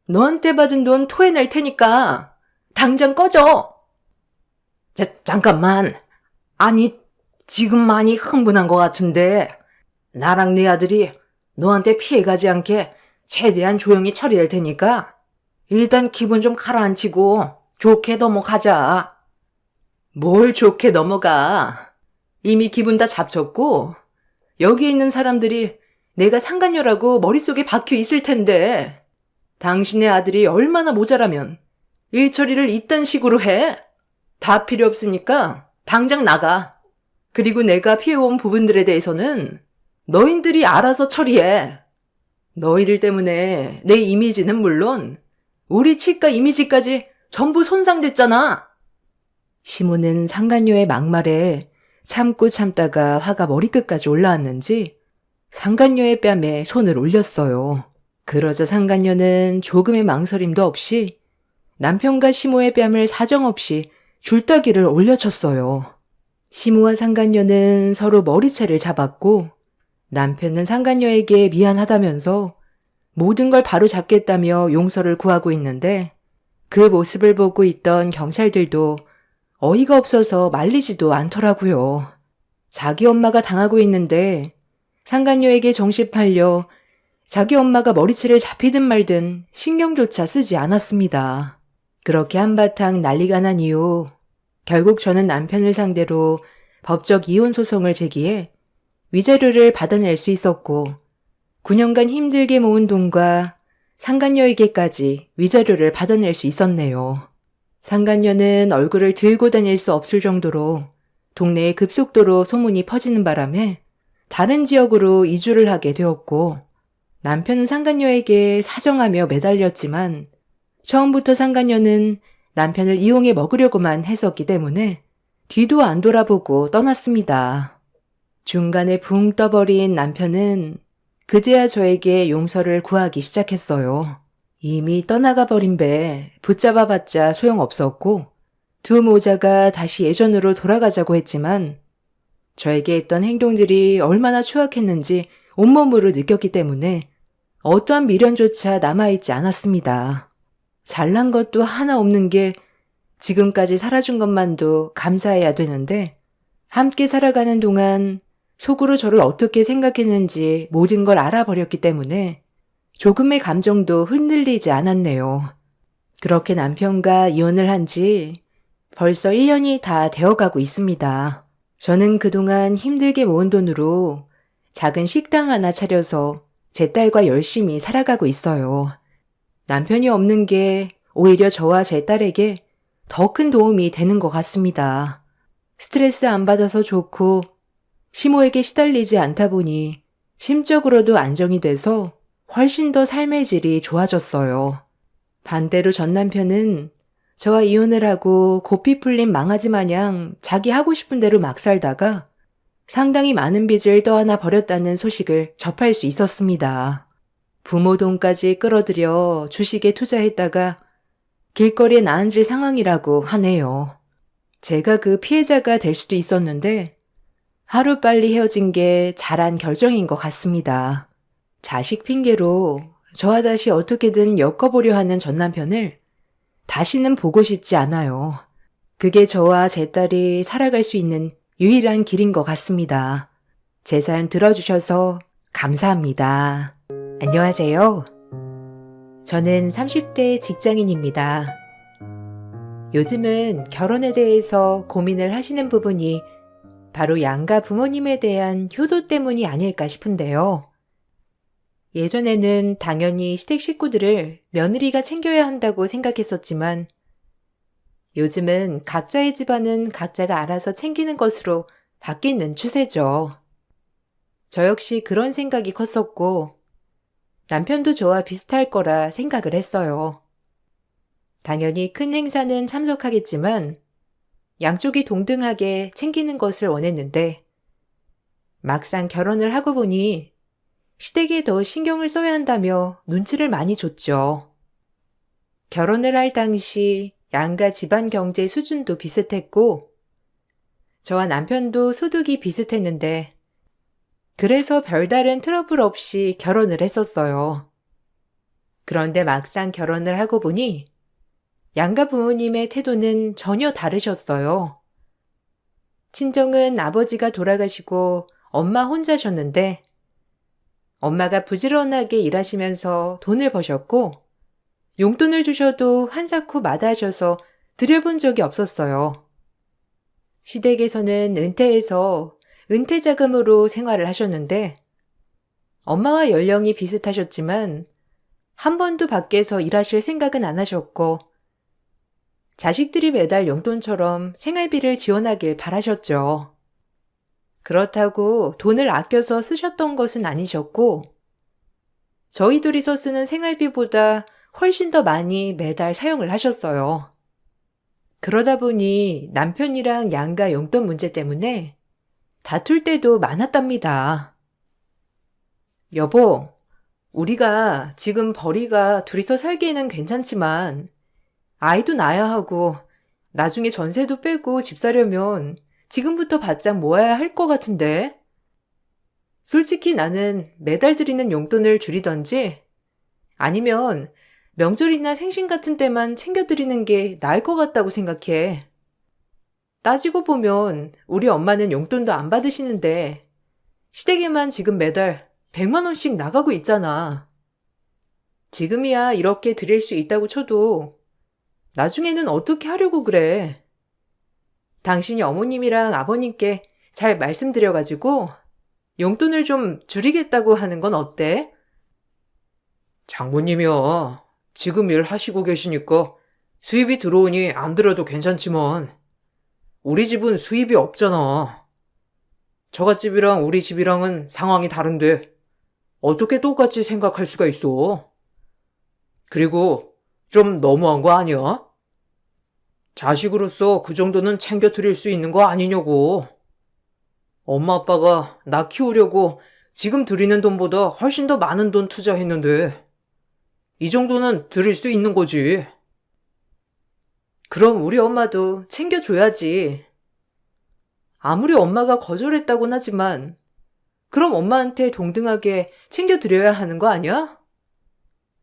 너한테 받은 돈 토해낼 테니까 당장 꺼져. 잠깐만. 아니, 지금 많이 흥분한 것 같은데 나랑 네 아들이 너한테 피해가지 않게 최대한 조용히 처리할 테니까 일단 기분 좀 가라앉히고 좋게 넘어가자. 뭘 좋게 넘어가. 이미 기분 다 잡쳤고 여기 있는 사람들이 내가 상간녀라고 머릿속에 박혀 있을 텐데 당신의 아들이 얼마나 모자라면 일 처리를 이딴 식으로 해? 다 필요 없으니까 당장 나가. 그리고 내가 피해온 부분들에 대해서는 너희들이 알아서 처리해. 너희들 때문에 내 이미지는 물론 우리 치과 이미지까지 전부 손상됐잖아. 시모는 상간녀의 막말에 참고 참다가 화가 머리끝까지 올라왔는지 상간녀의 뺨에 손을 올렸어요. 그러자 상간녀는 조금의 망설임도 없이 남편과 시모의 뺨을 사정없이 줄따기를 올려쳤어요. 시모와 상간녀는 서로 머리채를 잡았고 남편은 상간녀에게 미안하다면서 모든 걸 바로 잡겠다며 용서를 구하고 있는데 그 모습을 보고 있던 경찰들도 어이가 없어서 말리지도 않더라고요. 자기 엄마가 당하고 있는데 상간녀에게 정신 팔려 자기 엄마가 머리채를 잡히든 말든 신경조차 쓰지 않았습니다. 그렇게 한바탕 난리가 난 이후 결국 저는 남편을 상대로 법적 이혼 소송을 제기해 위자료를 받아낼 수 있었고 9년간 힘들게 모은 돈과 상간녀에게까지 위자료를 받아낼 수 있었네요. 상간녀는 얼굴을 들고 다닐 수 없을 정도로 동네에 급속도로 소문이 퍼지는 바람에 다른 지역으로 이주를 하게 되었고 남편은 상간녀에게 사정하며 매달렸지만 처음부터 상간녀는 남편을 이용해 먹으려고만 했었기 때문에 뒤도 안 돌아보고 떠났습니다. 중간에 붕 떠버린 남편은 그제야 저에게 용서를 구하기 시작했어요. 이미 떠나가 버린 배 붙잡아봤자 소용없었고 두 모자가 다시 예전으로 돌아가자고 했지만 저에게 했던 행동들이 얼마나 추악했는지 온몸으로 느꼈기 때문에 어떠한 미련조차 남아있지 않았습니다. 잘난 것도 하나 없는 게 지금까지 살아준 것만도 감사해야 되는데 함께 살아가는 동안 속으로 저를 어떻게 생각했는지 모든 걸 알아버렸기 때문에 조금의 감정도 흔들리지 않았네요. 그렇게 남편과 이혼을 한 지 벌써 1년이 다 되어가고 있습니다. 저는 그동안 힘들게 모은 돈으로 작은 식당 하나 차려서 제 딸과 열심히 살아가고 있어요. 남편이 없는 게 오히려 저와 제 딸에게 더 큰 도움이 되는 것 같습니다. 스트레스 안 받아서 좋고 시모에게 시달리지 않다 보니 심적으로도 안정이 돼서 훨씬 더 삶의 질이 좋아졌어요. 반대로 전 남편은 저와 이혼을 하고 고삐 풀린 망아지 마냥 자기 하고 싶은 대로 막 살다가 상당히 많은 빚을 떠안아 버렸다는 소식을 접할 수 있었습니다. 부모 돈까지 끌어들여 주식에 투자했다가 길거리에 나앉을 상황이라고 하네요. 제가 그 피해자가 될 수도 있었는데 하루빨리 헤어진 게 잘한 결정인 것 같습니다. 자식 핑계로 저와 다시 어떻게든 엮어보려 하는 전 남편을 다시는 보고 싶지 않아요. 그게 저와 제 딸이 살아갈 수 있는 유일한 길인 것 같습니다. 제 사연 들어주셔서 감사합니다. 안녕하세요. 저는 30대 직장인입니다. 요즘은 결혼에 대해서 고민을 하시는 부분이 바로 양가 부모님에 대한 효도 때문이 아닐까 싶은데요. 예전에는 당연히 시댁 식구들을 며느리가 챙겨야 한다고 생각했었지만 요즘은 각자의 집안은 각자가 알아서 챙기는 것으로 바뀌는 추세죠. 저 역시 그런 생각이 컸었고 남편도 저와 비슷할 거라 생각을 했어요. 당연히 큰 행사는 참석하겠지만 양쪽이 동등하게 챙기는 것을 원했는데 막상 결혼을 하고 보니 시댁에 더 신경을 써야 한다며 눈치를 많이 줬죠. 결혼을 할 당시 양가 집안 경제 수준도 비슷했고 저와 남편도 소득이 비슷했는데 그래서 별다른 트러블 없이 결혼을 했었어요. 그런데 막상 결혼을 하고 보니 양가 부모님의 태도는 전혀 다르셨어요. 친정은 아버지가 돌아가시고 엄마 혼자셨는데 엄마가 부지런하게 일하시면서 돈을 버셨고 용돈을 주셔도 한사코 마다하셔서 드려본 적이 없었어요. 시댁에서는 은퇴해서 은퇴자금으로 생활을 하셨는데 엄마와 연령이 비슷하셨지만 한 번도 밖에서 일하실 생각은 안 하셨고 자식들이 매달 용돈처럼 생활비를 지원하길 바라셨죠. 그렇다고 돈을 아껴서 쓰셨던 것은 아니셨고 저희 둘이서 쓰는 생활비보다 훨씬 더 많이 매달 사용을 하셨어요. 그러다 보니 남편이랑 양가 용돈 문제 때문에 다툴 때도 많았답니다. 여보, 우리가 지금 벌이가 둘이서 살기에는 괜찮지만 아이도 낳아야 하고 나중에 전세도 빼고 집 사려면 지금부터 바짝 모아야 할 것 같은데? 솔직히 나는 매달 드리는 용돈을 줄이던지 아니면 명절이나 생신 같은 때만 챙겨드리는 게 나을 것 같다고 생각해. 따지고 보면 우리 엄마는 용돈도 안 받으시는데 시댁에만 지금 매달 100만 원씩 나가고 있잖아. 지금이야 이렇게 드릴 수 있다고 쳐도 나중에는 어떻게 하려고 그래? 당신이 어머님이랑 아버님께 잘 말씀드려가지고 용돈을 좀 줄이겠다고 하는 건 어때? 장모님이요. 지금 일 하시고 계시니까 수입이 들어오니 안 들어도 괜찮지만 우리 집은 수입이 없잖아. 저갓집이랑 우리 집이랑은 상황이 다른데 어떻게 똑같이 생각할 수가 있어? 그리고 좀 너무한 거 아니야? 자식으로서 그 정도는 챙겨 드릴 수 있는 거 아니냐고. 엄마 아빠가 나 키우려고 지금 드리는 돈보다 훨씬 더 많은 돈 투자했는데 이 정도는 드릴 수 있는 거지. 그럼 우리 엄마도 챙겨줘야지. 아무리 엄마가 거절했다곤 하지만 그럼 엄마한테 동등하게 챙겨드려야 하는 거 아니야?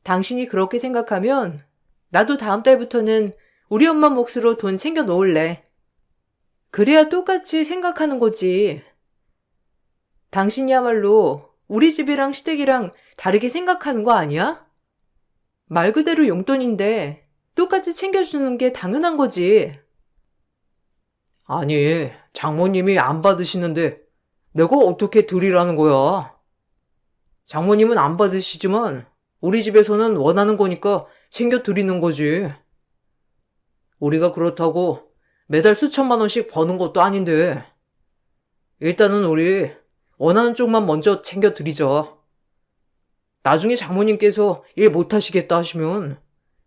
당신이 그렇게 생각하면 나도 다음 달부터는 우리 엄마 몫으로 돈 챙겨 놓을래. 그래야 똑같이 생각하는 거지. 당신이야말로 우리 집이랑 시댁이랑 다르게 생각하는 거 아니야? 말 그대로 용돈인데 똑같이 챙겨주는 게 당연한 거지. 아니, 장모님이 안 받으시는데 내가 어떻게 드리라는 거야? 장모님은 안 받으시지만 우리 집에서는 원하는 거니까 챙겨 드리는 거지. 우리가 그렇다고 매달 수천만 원씩 버는 것도 아닌데. 일단은 우리 원하는 쪽만 먼저 챙겨드리자. 나중에 장모님께서 일 못하시겠다 하시면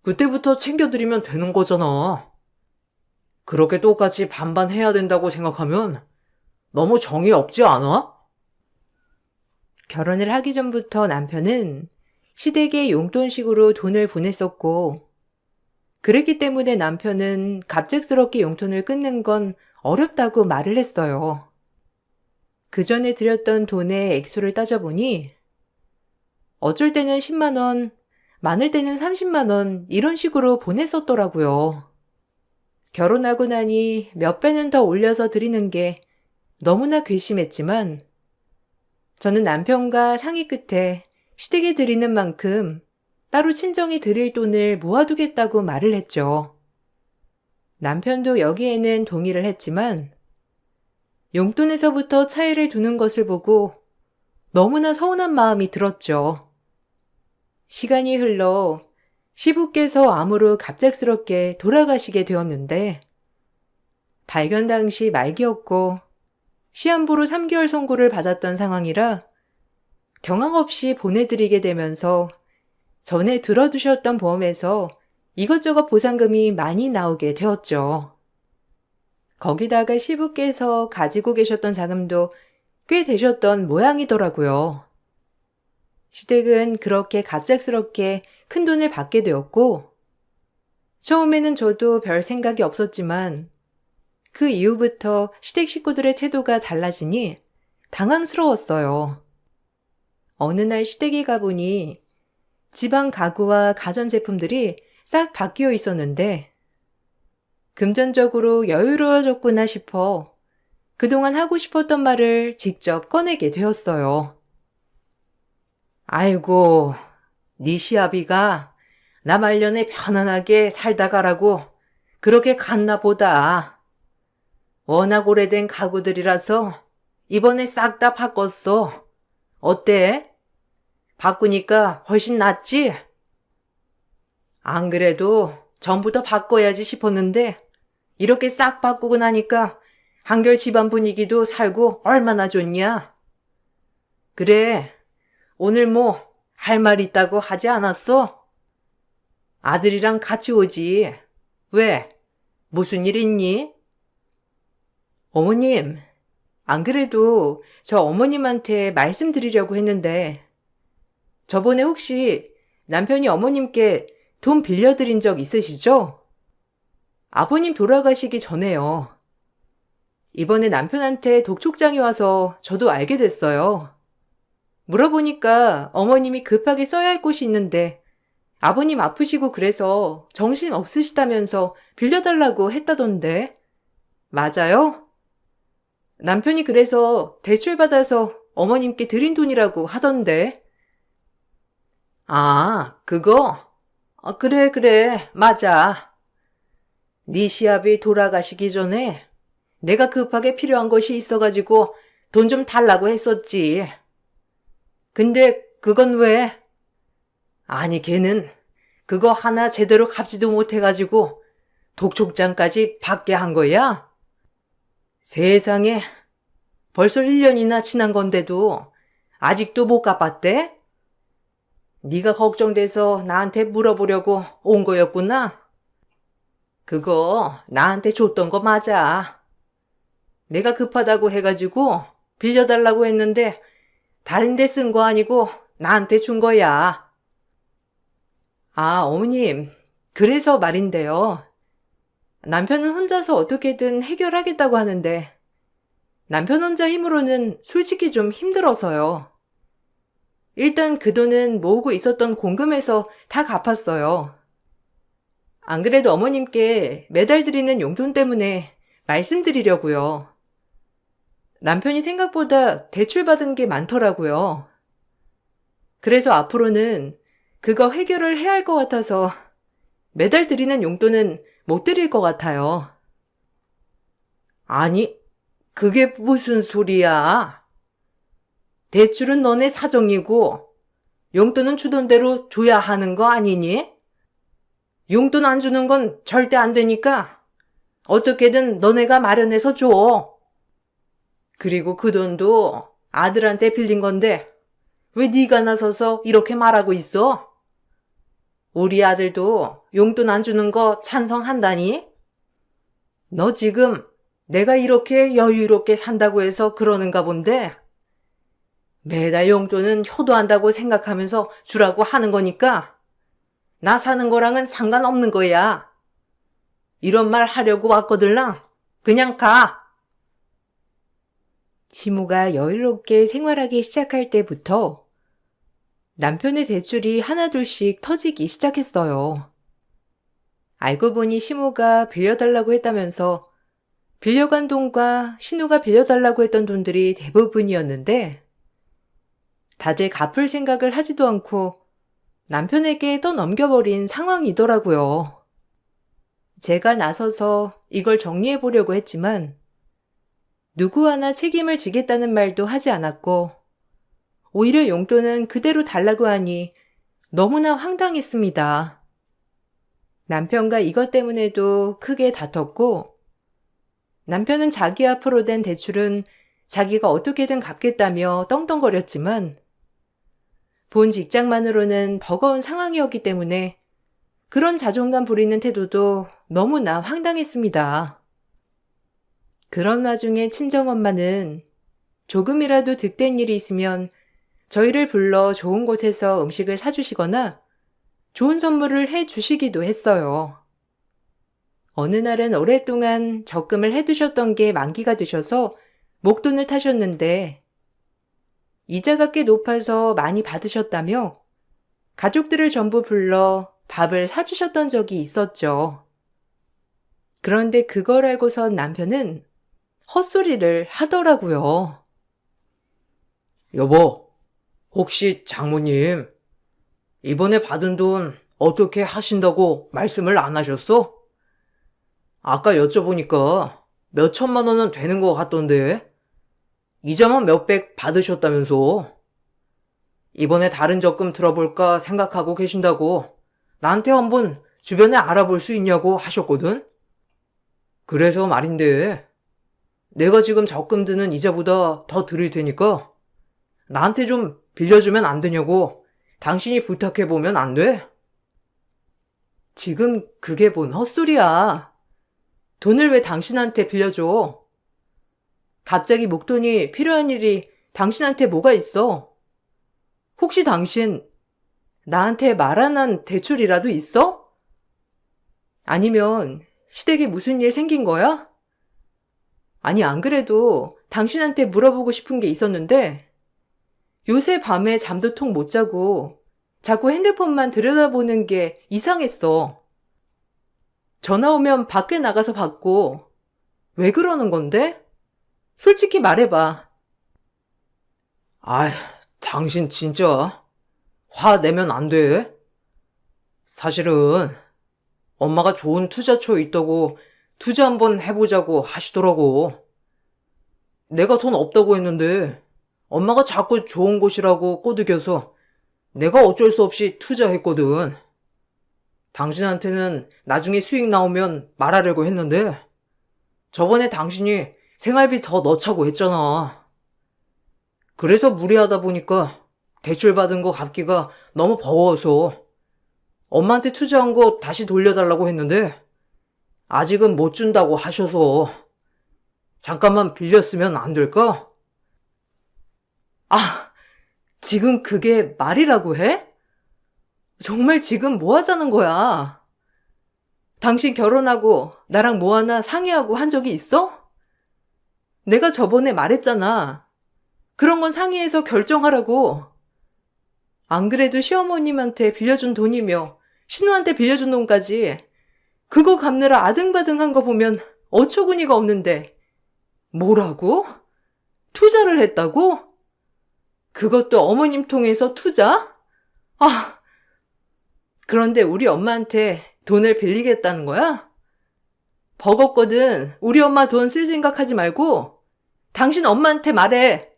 그때부터 챙겨드리면 되는 거잖아. 그렇게 똑같이 반반 해야 된다고 생각하면 너무 정이 없지 않아? 결혼을 하기 전부터 남편은 시댁에 용돈식으로 돈을 보냈었고, 그랬기 때문에 남편은 갑작스럽게 용돈을 끊는 건 어렵다고 말을 했어요. 그 전에 들였던 돈의 액수를 따져보니 어쩔 때는 10만 원, 많을 때는 30만 원 이런 식으로 보냈었더라고요. 결혼하고 나니 몇 배는 더 올려서 드리는 게 너무나 괘씸했지만 저는 남편과 상의 끝에 시댁에 드리는 만큼 따로 친정에 드릴 돈을 모아두겠다고 말을 했죠. 남편도 여기에는 동의를 했지만 용돈에서부터 차이를 두는 것을 보고 너무나 서운한 마음이 들었죠. 시간이 흘러 시부께서 암으로 갑작스럽게 돌아가시게 되었는데 발견 당시 말기였고 시한부로 3개월 선고를 받았던 상황이라 경황 없이 보내드리게 되면서 전에 들어두셨던 보험에서 이것저것 보상금이 많이 나오게 되었죠. 거기다가 시부께서 가지고 계셨던 자금도 꽤 되셨던 모양이더라고요. 시댁은 그렇게 갑작스럽게 큰 돈을 받게 되었고, 처음에는 저도 별 생각이 없었지만, 그 이후부터 시댁 식구들의 태도가 달라지니 당황스러웠어요. 어느 날 시댁에 가보니 집안 가구와 가전제품들이 싹 바뀌어 있었는데, 금전적으로 여유로워졌구나 싶어 그동안 하고 싶었던 말을 직접 꺼내게 되었어요. 아이고, 네 시아비가 나 말년에 편안하게 살다 가라고 그렇게 갔나 보다. 워낙 오래된 가구들이라서 이번에 싹 다 바꿨어. 어때? 바꾸니까 훨씬 낫지? 안 그래도 전부터 바꿔야지 싶었는데 이렇게 싹 바꾸고 나니까 한결 집안 분위기도 살고 얼마나 좋냐? 그래, 오늘 뭐 할 말 있다고 하지 않았어? 아들이랑 같이 오지. 왜? 무슨 일 있니? 어머님, 안 그래도 저 어머님한테 말씀드리려고 했는데 저번에 혹시 남편이 어머님께 돈 빌려드린 적 있으시죠? 아버님 돌아가시기 전에요. 이번에 남편한테 독촉장이 와서 저도 알게 됐어요. 물어보니까 어머님이 급하게 써야 할 곳이 있는데 아버님 아프시고 그래서 정신 없으시다면서 빌려달라고 했다던데. 맞아요? 남편이 그래서 대출받아서 어머님께 드린 돈이라고 하던데. 아, 그거? 그래, 맞아. 네 시아비 돌아가시기 전에 내가 급하게 필요한 것이 있어가지고 돈 좀 달라고 했었지. 근데 그건 왜? 아니, 걔는 그거 하나 제대로 갚지도 못해가지고 독촉장까지 받게 한 거야? 세상에, 벌써 1년이나 지난 건데도 아직도 못 갚았대? 네가 걱정돼서 나한테 물어보려고 온 거였구나? 그거 나한테 줬던 거 맞아. 내가 급하다고 해가지고 빌려달라고 했는데 다른 데 쓴 거 아니고 나한테 준 거야. 아, 어머님, 그래서 말인데요. 남편은 혼자서 어떻게든 해결하겠다고 하는데 남편 혼자 힘으로는 솔직히 좀 힘들어서요. 일단 그 돈은 모으고 있었던 공금에서 다 갚았어요. 안 그래도 어머님께 매달 드리는 용돈 때문에 말씀드리려고요. 남편이 생각보다 대출받은 게 많더라고요. 그래서 앞으로는 그거 해결을 해야 할 것 같아서 매달 드리는 용돈은 못 드릴 것 같아요. 아니, 그게 무슨 소리야? 대출은 너네 사정이고 용돈은 주던 대로 줘야 하는 거 아니니? 용돈 안 주는 건 절대 안 되니까 어떻게든 너네가 마련해서 줘. 그리고 그 돈도 아들한테 빌린 건데 왜 네가 나서서 이렇게 말하고 있어? 우리 아들도 용돈 안 주는 거 찬성한다니? 너 지금 내가 이렇게 여유롭게 산다고 해서 그러는가 본데 매달 용돈은 효도한다고 생각하면서 주라고 하는 거니까 나 사는 거랑은 상관없는 거야. 이런 말 하려고 왔거들랑 그냥 가. 시모가 여유롭게 생활하기 시작할 때부터 남편의 대출이 하나둘씩 터지기 시작했어요. 알고 보니 시모가 빌려달라고 했다면서 빌려간 돈과 신우가 빌려달라고 했던 돈들이 대부분이었는데 다들 갚을 생각을 하지도 않고 남편에게 떠넘겨버린 상황이더라고요. 제가 나서서 이걸 정리해 보려고 했지만 누구 하나 책임을 지겠다는 말도 하지 않았고 오히려 용돈은 그대로 달라고 하니 너무나 황당했습니다. 남편과 이것 때문에도 크게 다퉜고 남편은 자기 앞으로 된 대출은 자기가 어떻게든 갚겠다며 떵떵거렸지만 본 직장만으로는 버거운 상황이었기 때문에 그런 자존감 부리는 태도도 너무나 황당했습니다. 그런 와중에 친정엄마는 조금이라도 득된 일이 있으면 저희를 불러 좋은 곳에서 음식을 사주시거나 좋은 선물을 해주시기도 했어요. 어느 날은 오랫동안 적금을 해두셨던 게 만기가 되셔서 목돈을 타셨는데 이자가 꽤 높아서 많이 받으셨다며 가족들을 전부 불러 밥을 사주셨던 적이 있었죠. 그런데 그걸 알고선 남편은 헛소리를 하더라고요. 여보, 혹시 장모님 이번에 받은 돈 어떻게 하신다고 말씀을 안 하셨어? 아까 여쭤보니까 몇 천만 원은 되는 것 같던데 이자만 몇백 받으셨다면서 이번에 다른 적금 들어볼까 생각하고 계신다고 나한테 한번 주변에 알아볼 수 있냐고 하셨거든? 그래서 말인데 내가 지금 적금 드는 이자보다 더 드릴 테니까 나한테 좀 빌려주면 안 되냐고 당신이 부탁해보면 안 돼? 지금 그게 뭔 헛소리야. 돈을 왜 당신한테 빌려줘? 갑자기 목돈이 필요한 일이 당신한테 뭐가 있어? 혹시 당신 나한테 말 안 한 대출이라도 있어? 아니면 시댁에 무슨 일 생긴 거야? 아니, 안 그래도 당신한테 물어보고 싶은 게 있었는데 요새 밤에 잠도 통 못 자고 자꾸 핸드폰만 들여다보는 게 이상했어. 전화 오면 밖에 나가서 받고 왜 그러는 건데? 솔직히 말해봐. 아이, 당신 진짜 화 내면 안 돼. 사실은 엄마가 좋은 투자처에 있다고 투자 한번 해보자고 하시더라고. 내가 돈 없다고 했는데 엄마가 자꾸 좋은 곳이라고 꼬드겨서 내가 어쩔 수 없이 투자했거든. 당신한테는 나중에 수익 나오면 말하려고 했는데 저번에 당신이 생활비 더 넣자고 했잖아. 그래서 무리하다 보니까 대출 받은 거 갚기가 너무 버거워서 엄마한테 투자한 거 다시 돌려달라고 했는데 아직은 못 준다고 하셔서 잠깐만 빌렸으면 안 될까? 아, 지금 그게 말이라고 해? 정말 지금 뭐 하자는 거야? 당신 결혼하고 나랑 뭐 하나 상의하고 한 적이 있어? 내가 저번에 말했잖아. 그런 건 상의해서 결정하라고. 안 그래도 시어머님한테 빌려준 돈이며 신우한테 빌려준 돈까지 그거 갚느라 아등바등한 거 보면 어처구니가 없는데 뭐라고? 투자를 했다고? 그것도 어머님 통해서 투자? 아, 그런데 우리 엄마한테 돈을 빌리겠다는 거야? 버겁거든. 우리 엄마 돈 쓸 생각하지 말고 당신 엄마한테 말해.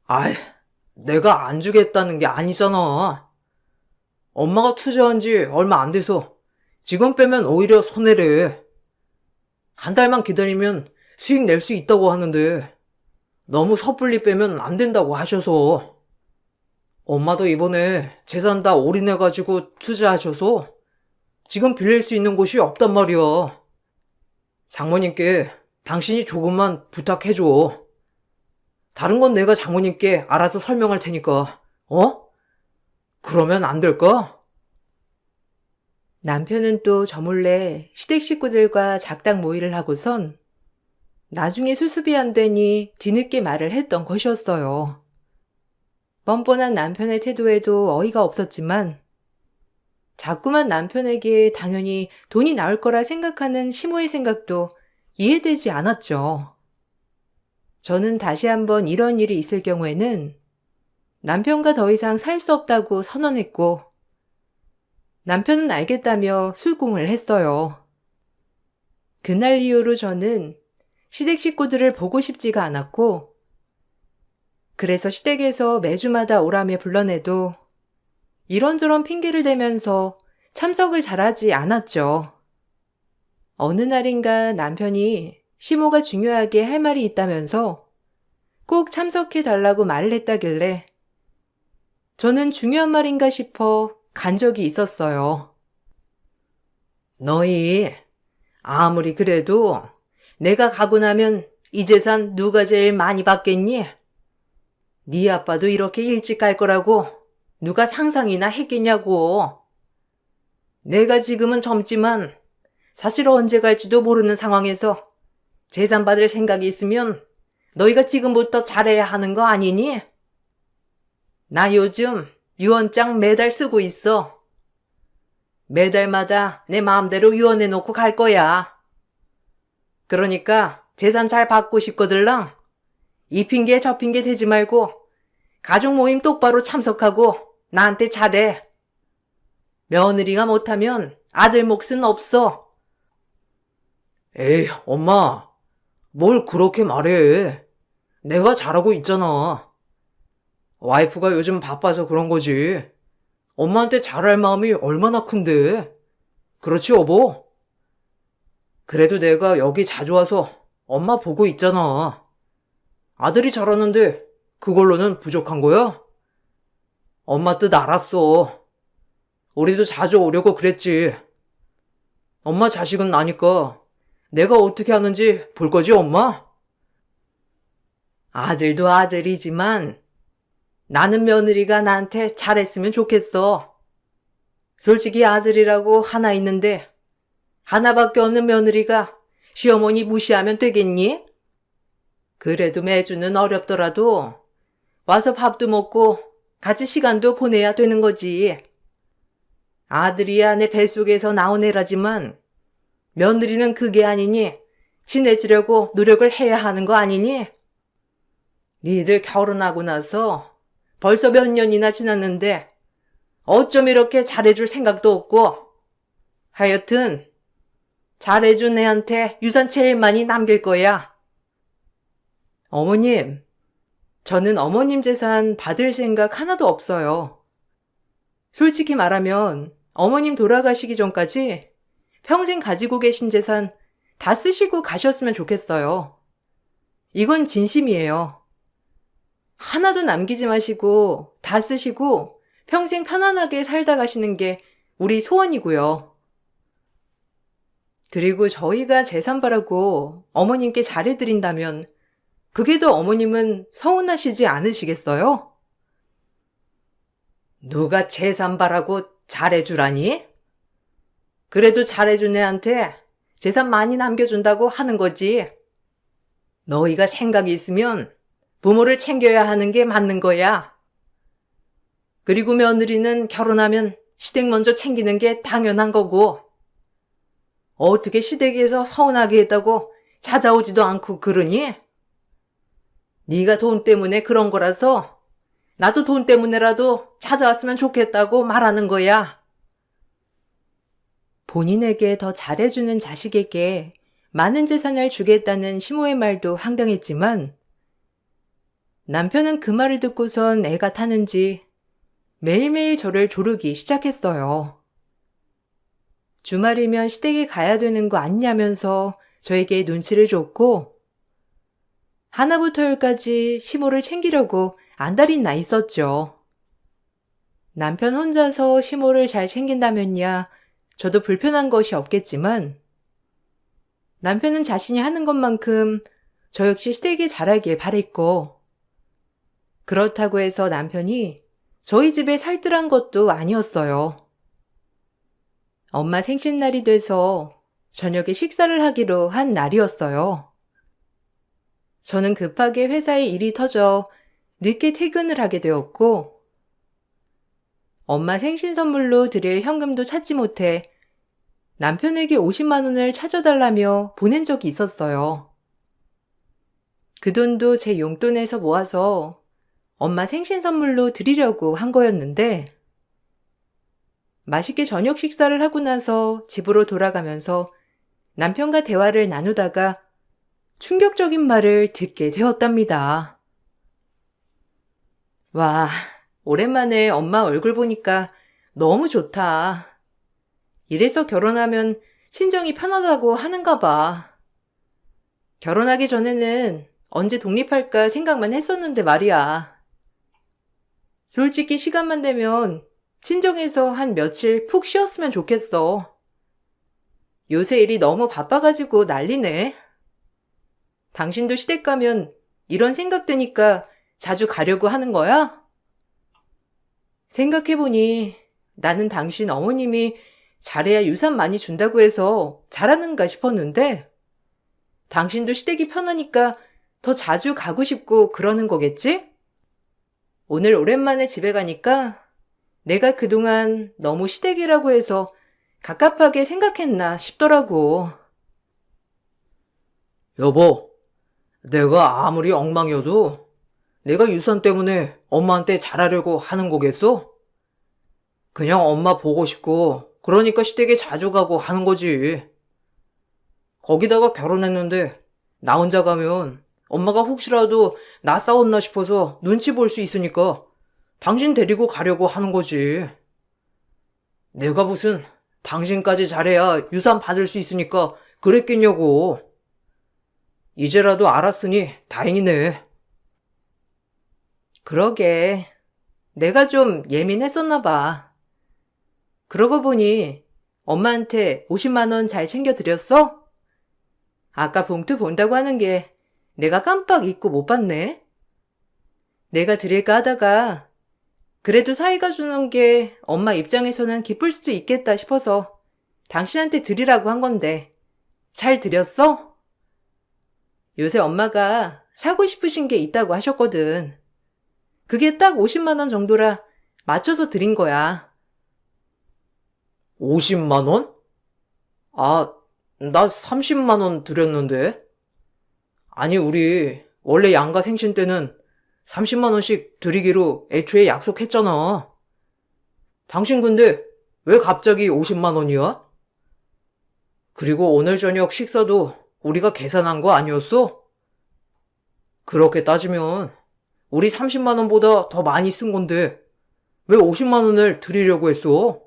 아이, 내가 안 주겠다는 게 아니잖아. 엄마가 투자한 지 얼마 안 돼서 지금 빼면 오히려 손해래. 한 달만 기다리면 수익 낼 수 있다고 하는데 너무 섣불리 빼면 안 된다고 하셔서. 엄마도 이번에 재산 다 올인해가지고 투자하셔서 지금 빌릴 수 있는 곳이 없단 말이야. 장모님께 당신이 조금만 부탁해줘. 다른 건 내가 장모님께 알아서 설명할 테니까, 어? 그러면 안 될까? 남편은 또 저 몰래 시댁 식구들과 작당 모의를 하고선 나중에 수습이 안 되니 뒤늦게 말을 했던 것이었어요. 뻔뻔한 남편의 태도에도 어이가 없었지만 자꾸만 남편에게 당연히 돈이 나올 거라 생각하는 시모의 생각도 이해되지 않았죠. 저는 다시 한번 이런 일이 있을 경우에는 남편과 더 이상 살 수 없다고 선언했고 남편은 알겠다며 수긍을 했어요. 그날 이후로 저는 시댁 식구들을 보고 싶지가 않았고 그래서 시댁에서 매주마다 오라며 불러내도 이런저런 핑계를 대면서 참석을 잘하지 않았죠. 어느 날인가 남편이 시모가 중요하게 할 말이 있다면서 꼭 참석해 달라고 말을 했다길래 저는 중요한 말인가 싶어 간 적이 있었어요. 너희 아무리 그래도 내가 가고 나면 이 재산 누가 제일 많이 받겠니? 네 아빠도 이렇게 일찍 갈 거라고 누가 상상이나 했겠냐고. 내가 지금은 젊지만 사실 언제 갈지도 모르는 상황에서 재산 받을 생각이 있으면 너희가 지금부터 잘해야 하는 거 아니니? 나 요즘 유언장 매달 쓰고 있어. 매달마다 내 마음대로 유언해 놓고 갈 거야. 그러니까 재산 잘 받고 싶거들랑 이 핑계 저 핑계 대지 말고 가족 모임 똑바로 참석하고 나한테 잘해. 며느리가 못하면 아들 몫은 없어. 에이, 엄마. 뭘 그렇게 말해. 내가 잘하고 있잖아. 와이프가 요즘 바빠서 그런 거지. 엄마한테 잘할 마음이 얼마나 큰데. 그렇지, 여보? 그래도 내가 여기 자주 와서 엄마 보고 있잖아. 아들이 잘하는데 그걸로는 부족한 거야? 엄마 뜻 알았어. 우리도 자주 오려고 그랬지. 엄마 자식은 나니까 내가 어떻게 하는지 볼 거지, 엄마? 아들도 아들이지만 나는 며느리가 나한테 잘했으면 좋겠어. 솔직히 아들이라고 하나 있는데 하나밖에 없는 며느리가 시어머니 무시하면 되겠니? 그래도 매주는 어렵더라도 와서 밥도 먹고 같이 시간도 보내야 되는 거지. 아들이야 내 뱃속에서 나온 애라지만 며느리는 그게 아니니 친해지려고 노력을 해야 하는 거 아니니? 니들 결혼하고 나서 벌써 몇 년이나 지났는데 어쩜 이렇게 잘해줄 생각도 없고. 하여튼 잘해준 애한테 유산 제일 많이 남길 거야. 어머님, 저는 어머님 재산 받을 생각 하나도 없어요. 솔직히 말하면 어머님 돌아가시기 전까지 평생 가지고 계신 재산 다 쓰시고 가셨으면 좋겠어요. 이건 진심이에요. 하나도 남기지 마시고 다 쓰시고 평생 편안하게 살다 가시는 게 우리 소원이고요. 그리고 저희가 재산 바라고 어머님께 잘해드린다면 그게 더 어머님은 서운하시지 않으시겠어요? 누가 재산 바라고 잘해주라니? 그래도 잘해준 애한테 재산 많이 남겨준다고 하는 거지. 너희가 생각이 있으면 부모를 챙겨야 하는 게 맞는 거야. 그리고 며느리는 결혼하면 시댁 먼저 챙기는 게 당연한 거고. 어떻게 시댁에서 서운하게 했다고 찾아오지도 않고 그러니? 네가 돈 때문에 그런 거라서 나도 돈 때문에라도 찾아왔으면 좋겠다고 말하는 거야. 본인에게 더 잘해주는 자식에게 많은 재산을 주겠다는 시모의 말도 황당했지만 남편은 그 말을 듣고선 애가 타는지 매일매일 저를 조르기 시작했어요. 주말이면 시댁에 가야 되는 거 아니냐면서 저에게 눈치를 줬고, 하나부터 열까지 시모를 챙기려고 안달이 나 있었죠. 남편 혼자서 시모를 잘 챙긴다면야 저도 불편한 것이 없겠지만, 남편은 자신이 하는 것만큼 저 역시 시댁에 잘하길 바랬고, 그렇다고 해서 남편이 저희 집에 살뜰한 것도 아니었어요. 엄마 생신날이 돼서 저녁에 식사를 하기로 한 날이었어요. 저는 급하게 회사에 일이 터져 늦게 퇴근을 하게 되었고, 엄마 생신 선물로 드릴 현금도 찾지 못해 남편에게 50만 원을 찾아달라며 보낸 적이 있었어요. 그 돈도 제 용돈에서 모아서 엄마 생신 선물로 드리려고 한 거였는데, 맛있게 저녁 식사를 하고 나서 집으로 돌아가면서 남편과 대화를 나누다가 충격적인 말을 듣게 되었답니다. 와, 오랜만에 엄마 얼굴 보니까 너무 좋다. 이래서 결혼하면 친정이 편하다고 하는가 봐. 결혼하기 전에는 언제 독립할까 생각만 했었는데 말이야. 솔직히 시간만 되면 친정에서 한 며칠 푹 쉬었으면 좋겠어. 요새 일이 너무 바빠가지고 난리네. 당신도 시댁 가면 이런 생각 드니까 자주 가려고 하는 거야? 생각해보니 나는 당신 어머님이 잘해야 유산 많이 준다고 해서 잘하는가 싶었는데, 당신도 시댁이 편하니까 더 자주 가고 싶고 그러는 거겠지? 오늘 오랜만에 집에 가니까 내가 그동안 너무 시댁이라고 해서 갑갑하게 생각했나 싶더라고. 여보, 내가 아무리 엉망이어도 내가 유산 때문에 엄마한테 잘하려고 하는 거겠어? 그냥 엄마 보고 싶고 그러니까 시댁에 자주 가고 하는 거지. 거기다가 결혼했는데 나 혼자 가면 엄마가 혹시라도 나 싸웠나 싶어서 눈치 볼 수 있으니까 당신 데리고 가려고 하는 거지. 내가 무슨 당신까지 잘해야 유산 받을 수 있으니까 그랬겠냐고. 이제라도 알았으니 다행이네. 그러게. 내가 좀 예민했었나 봐. 그러고 보니 엄마한테 50만 원 잘 챙겨드렸어? 아까 봉투 본다고 하는 게 내가 깜빡 잊고 못 봤네. 내가 드릴까 하다가 그래도 사이가 주는 게 엄마 입장에서는 기쁠 수도 있겠다 싶어서 당신한테 드리라고 한 건데 잘 드렸어? 요새 엄마가 사고 싶으신 게 있다고 하셨거든. 그게 딱 50만 원 정도라 맞춰서 드린 거야. 50만 원? 아, 나 30만 원 드렸는데. 아니, 우리 원래 양가 생신 때는 30만 원씩 드리기로 애초에 약속했잖아. 당신 근데 왜 갑자기 50만 원이야? 그리고 오늘 저녁 식사도 우리가 계산한 거 아니었어? 그렇게 따지면 우리 30만 원보다 더 많이 쓴 건데 왜 50만 원을 드리려고 했어?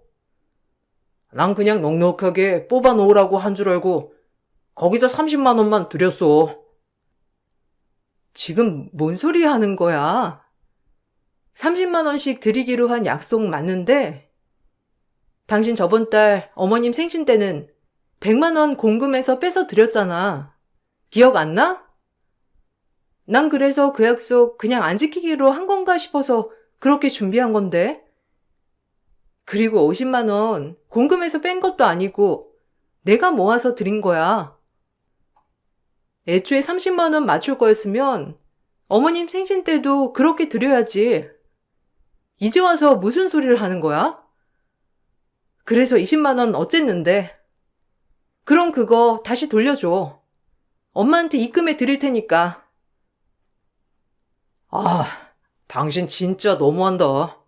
난 그냥 넉넉하게 뽑아 놓으라고 한 줄 알고 거기서 30만 원만 드렸어. 지금 뭔 소리 하는 거야? 30만 원씩 드리기로 한 약속 맞는데, 당신 저번 달 어머님 생신 때는 100만 원 공금해서 빼서 드렸잖아. 기억 안 나? 난 그래서 그 약속 그냥 안 지키기로 한 건가 싶어서 그렇게 준비한 건데. 그리고 50만 원 공금해서 뺀 것도 아니고 내가 모아서 드린 거야. 애초에 30만 원 맞출 거였으면 어머님 생신 때도 그렇게 드려야지. 이제 와서 무슨 소리를 하는 거야? 그래서 20만 원 어쨌는데. 그럼 그거 다시 돌려줘. 엄마한테 입금해 드릴 테니까. 아, 당신 진짜 너무한다.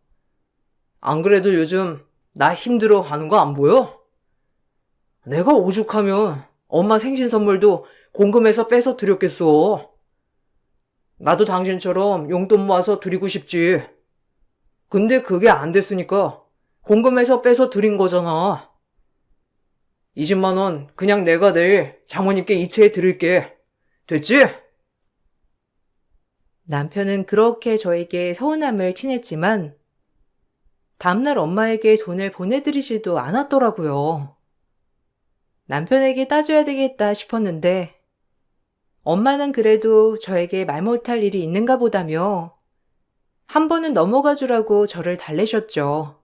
안 그래도 요즘 나 힘들어 하는 거 안 보여? 내가 오죽하면 엄마 생신 선물도 공금해서 빼서 드렸겠어. 나도 당신처럼 용돈 모아서 드리고 싶지. 근데 그게 안 됐으니까 공금에서 빼서 드린 거잖아. 20만 원 그냥 내가 내일 장모님께 이체해 드릴게. 됐지? 남편은 그렇게 저에게 서운함을 티냈지만 다음날 엄마에게 돈을 보내드리지도 않았더라고요. 남편에게 따져야 되겠다 싶었는데 엄마는 그래도 저에게 말 못할 일이 있는가 보다며 한 번은 넘어가 주라고 저를 달래셨죠.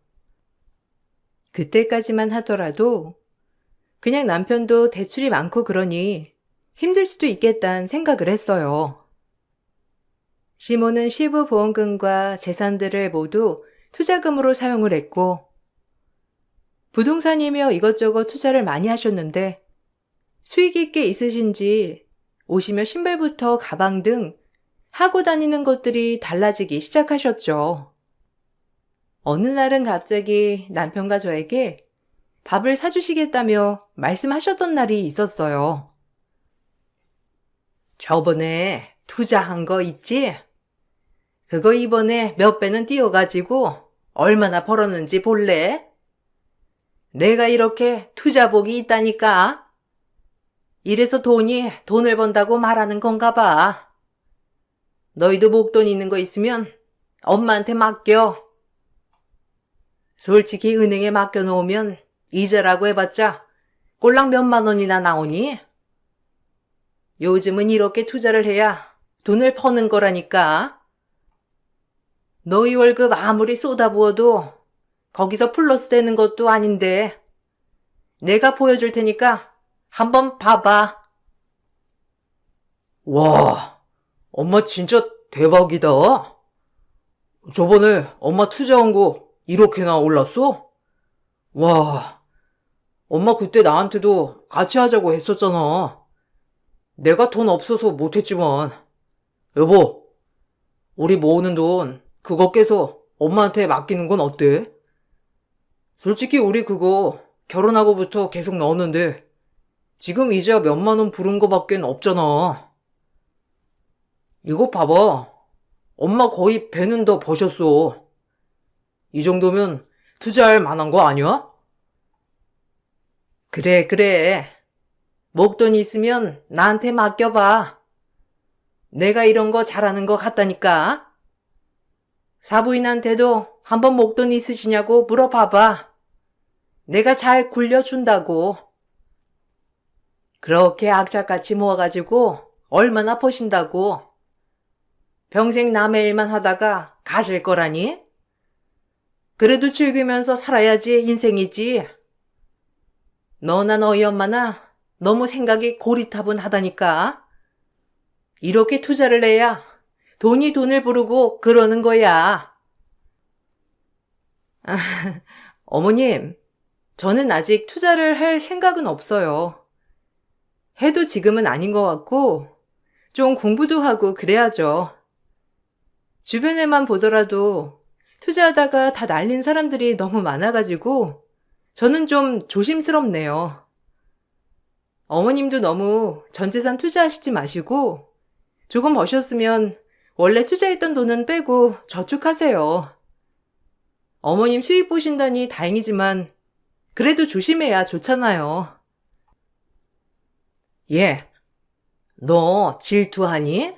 그때까지만 하더라도 그냥 남편도 대출이 많고 그러니 힘들 수도 있겠다는 생각을 했어요. 시모는 시부 보험금과 재산들을 모두 투자금으로 사용을 했고 부동산이며 이것저것 투자를 많이 하셨는데 수익 있게 있으신지 옷이며 신발부터 가방 등 하고 다니는 것들이 달라지기 시작하셨죠. 어느 날은 갑자기 남편과 저에게 밥을 사주시겠다며 말씀하셨던 날이 있었어요. 저번에 투자한 거 있지? 그거 이번에 몇 배는 띄어가지고 얼마나 벌었는지 볼래? 내가 이렇게 투자복이 있다니까. 이래서 돈을 번다고 말하는 건가 봐. 너희도 목돈 있는 거 있으면 엄마한테 맡겨. 솔직히 은행에 맡겨놓으면 이자라고 해봤자 꼴랑 몇만 원이나 나오니? 요즘은 이렇게 투자를 해야 돈을 버는 거라니까. 너희 월급 아무리 쏟아부어도 거기서 플러스 되는 것도 아닌데 내가 보여줄 테니까 한번 봐봐. 와, 엄마 진짜 대박이다. 저번에 엄마 투자한 거 이렇게나 올랐어? 와, 엄마 그때 나한테도 같이 하자고 했었잖아. 내가 돈 없어서 못했지만. 여보, 우리 모으는 돈 그거 깨서 엄마한테 맡기는 건 어때? 솔직히 우리 그거 결혼하고부터 계속 넣었는데 지금 이자 몇만 원 부른 거밖엔 없잖아. 이거 봐봐. 엄마 거의 배는 더 버셨어. 이 정도면 투자할 만한 거 아니야? 그래. 목돈이 있으면 나한테 맡겨봐. 내가 이런 거 잘하는 거 같다니까. 사부인한테도 한번 목돈 있으시냐고 물어봐봐. 내가 잘 굴려준다고. 그렇게 악착같이 모아가지고 얼마나 버신다고. 평생 남의 일만 하다가 가실 거라니? 그래도 즐기면서 살아야지 인생이지. 너나 너희 엄마나 너무 생각이 고리타분하다니까. 이렇게 투자를 해야 돈이 돈을 부르고 그러는 거야. 어머님, 저는 아직 투자를 할 생각은 없어요. 해도 지금은 아닌 것 같고 좀 공부도 하고 그래야죠. 주변에만 보더라도 투자하다가 다 날린 사람들이 너무 많아가지고 저는 좀 조심스럽네요. 어머님도 너무 전 재산 투자하시지 마시고 조금 버셨으면 원래 투자했던 돈은 빼고 저축하세요. 어머님 수익 보신다니 다행이지만 그래도 조심해야 좋잖아요. 얘, 너 질투하니?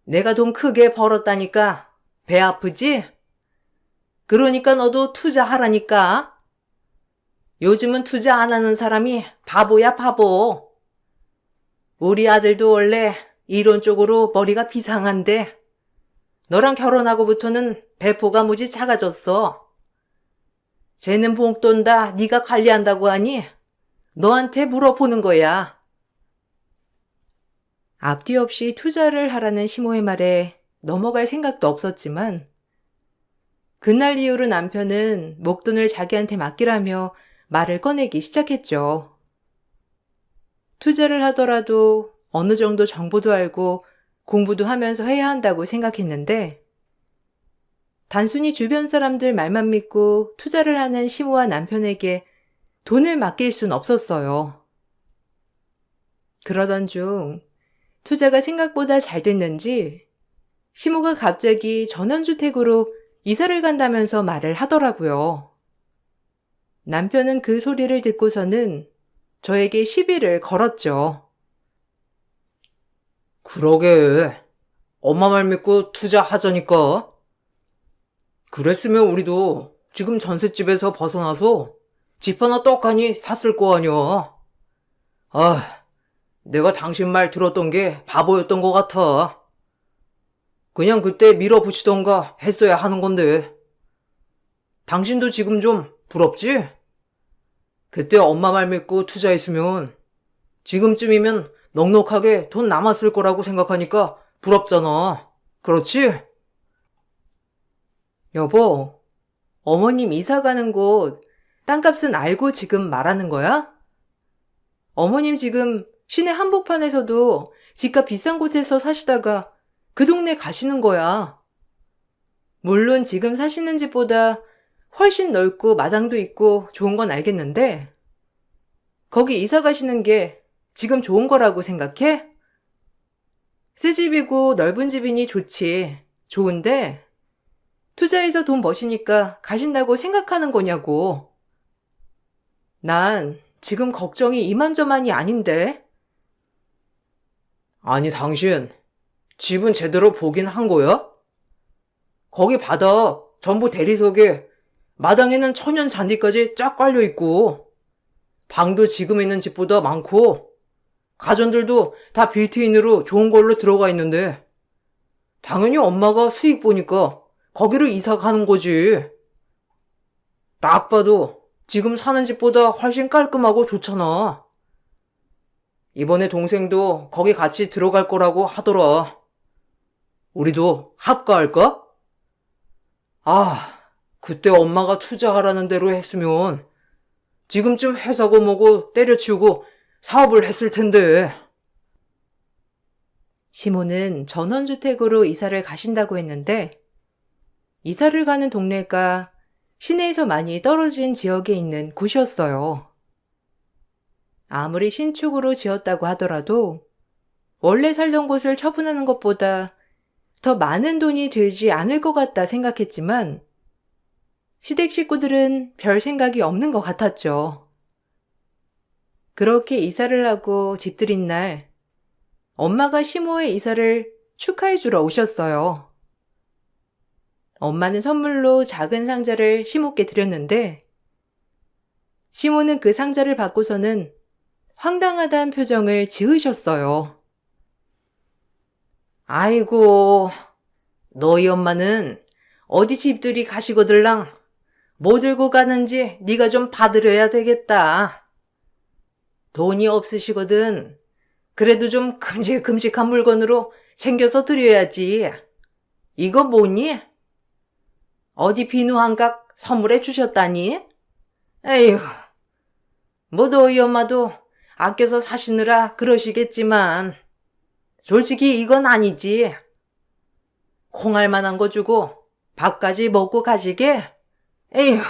내가 돈 크게 벌었다니까 배 아프지? 그러니까 너도 투자하라니까. 요즘은 투자 안 하는 사람이 바보야, 바보. 우리 아들도 원래 이론 쪽으로 머리가 비상한데 너랑 결혼하고부터는 배포가 무지 작아졌어. 쟤는 봉돈 다 네가 관리한다고 하니 너한테 물어보는 거야. 앞뒤 없이 투자를 하라는 시모의 말에 넘어갈 생각도 없었지만 그날 이후로 남편은 목돈을 자기한테 맡기라며 말을 꺼내기 시작했죠. 투자를 하더라도 어느 정도 정보도 알고 공부도 하면서 해야 한다고 생각했는데 단순히 주변 사람들 말만 믿고 투자를 하는 시모와 남편에게 돈을 맡길 순 없었어요. 그러던 중 투자가 생각보다 잘 됐는지 시모가 갑자기 전원주택으로 이사를 간다면서 말을 하더라고요. 남편은 그 소리를 듣고서는 저에게 시비를 걸었죠. 그러게. 엄마 말 믿고 투자하자니까. 그랬으면 우리도 지금 전셋집에서 벗어나서 집 하나 떡하니 샀을 거 아니야. 아, 내가 당신 말 들었던 게 바보였던 것 같아. 그냥 그때 밀어붙이던가 했어야 하는 건데. 당신도 지금 좀 부럽지? 그때 엄마 말 믿고 투자했으면 지금쯤이면 넉넉하게 돈 남았을 거라고 생각하니까 부럽잖아. 그렇지? 여보, 어머님 이사 가는 곳 땅값은 알고 지금 말하는 거야? 어머님 지금 시내 한복판에서도 집값 비싼 곳에서 사시다가 그 동네 가시는 거야. 물론 지금 사시는 집보다 훨씬 넓고 마당도 있고 좋은 건 알겠는데 거기 이사 가시는 게 지금 좋은 거라고 생각해? 새 집이고 넓은 집이니 좋지. 좋은데 투자해서 돈 버시니까 가신다고 생각하는 거냐고. 난 지금 걱정이 이만저만이 아닌데. 아니, 당신 집은 제대로 보긴 한 거야? 거기 바닥 전부 대리석에 마당에는 천연 잔디까지 쫙 깔려 있고 방도 지금 있는 집보다 많고 가전들도 다 빌트인으로 좋은 걸로 들어가 있는데 당연히 엄마가 수익 보니까 거기로 이사 가는 거지. 딱 봐도 지금 사는 집보다 훨씬 깔끔하고 좋잖아. 이번에 동생도 거기 같이 들어갈 거라고 하더라. 우리도 합가할까? 아, 그때 엄마가 투자하라는 대로 했으면 지금쯤 회사고 뭐고 때려치우고 사업을 했을 텐데. 시모는 전원주택으로 이사를 가신다고 했는데 이사를 가는 동네가 시내에서 많이 떨어진 지역에 있는 곳이었어요. 아무리 신축으로 지었다고 하더라도 원래 살던 곳을 처분하는 것보다 더 많은 돈이 들지 않을 것 같다 생각했지만 시댁 식구들은 별 생각이 없는 것 같았죠. 그렇게 이사를 하고 집 들인 날 엄마가 시모의 이사를 축하해 주러 오셨어요. 엄마는 선물로 작은 상자를 시모께 드렸는데 시모는 그 상자를 받고서는 황당하다는 표정을 지으셨어요. 아이고, 너희 엄마는 어디 집들이 가시거들랑 뭐 들고 가는지 네가 좀 봐드려야 되겠다. 돈이 없으시거든. 그래도 좀 큼직큼직한 물건으로 챙겨서 드려야지. 이거 뭐니? 어디 비누 한각 선물해 주셨다니? 에휴, 뭐 너희 엄마도 아껴서 사시느라 그러시겠지만 솔직히 이건 아니지. 콩알 만한 거 주고 밥까지 먹고 가시게? 에휴,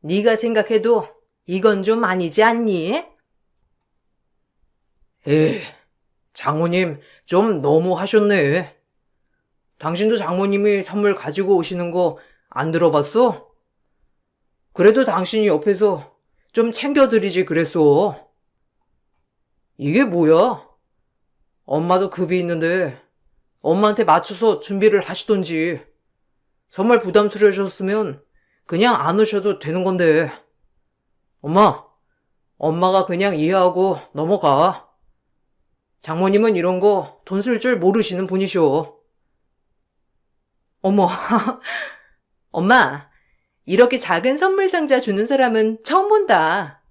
네가 생각해도 이건 좀 아니지 않니? 에이, 장모님 좀 너무 하셨네. 당신도 장모님이 선물 가지고 오시는 거 안 들어봤어? 그래도 당신이 옆에서 좀 챙겨드리지 그랬어. 이게 뭐야? 엄마도 급이 있는데 엄마한테 맞춰서 준비를 하시던지. 정말 부담스러우셨으면 그냥 안 오셔도 되는 건데. 엄마가 그냥 이해하고 넘어가. 장모님은 이런 거 돈 쓸 줄 모르시는 분이셔. 어머, 엄마, 이렇게 작은 선물 상자 주는 사람은 처음 본다.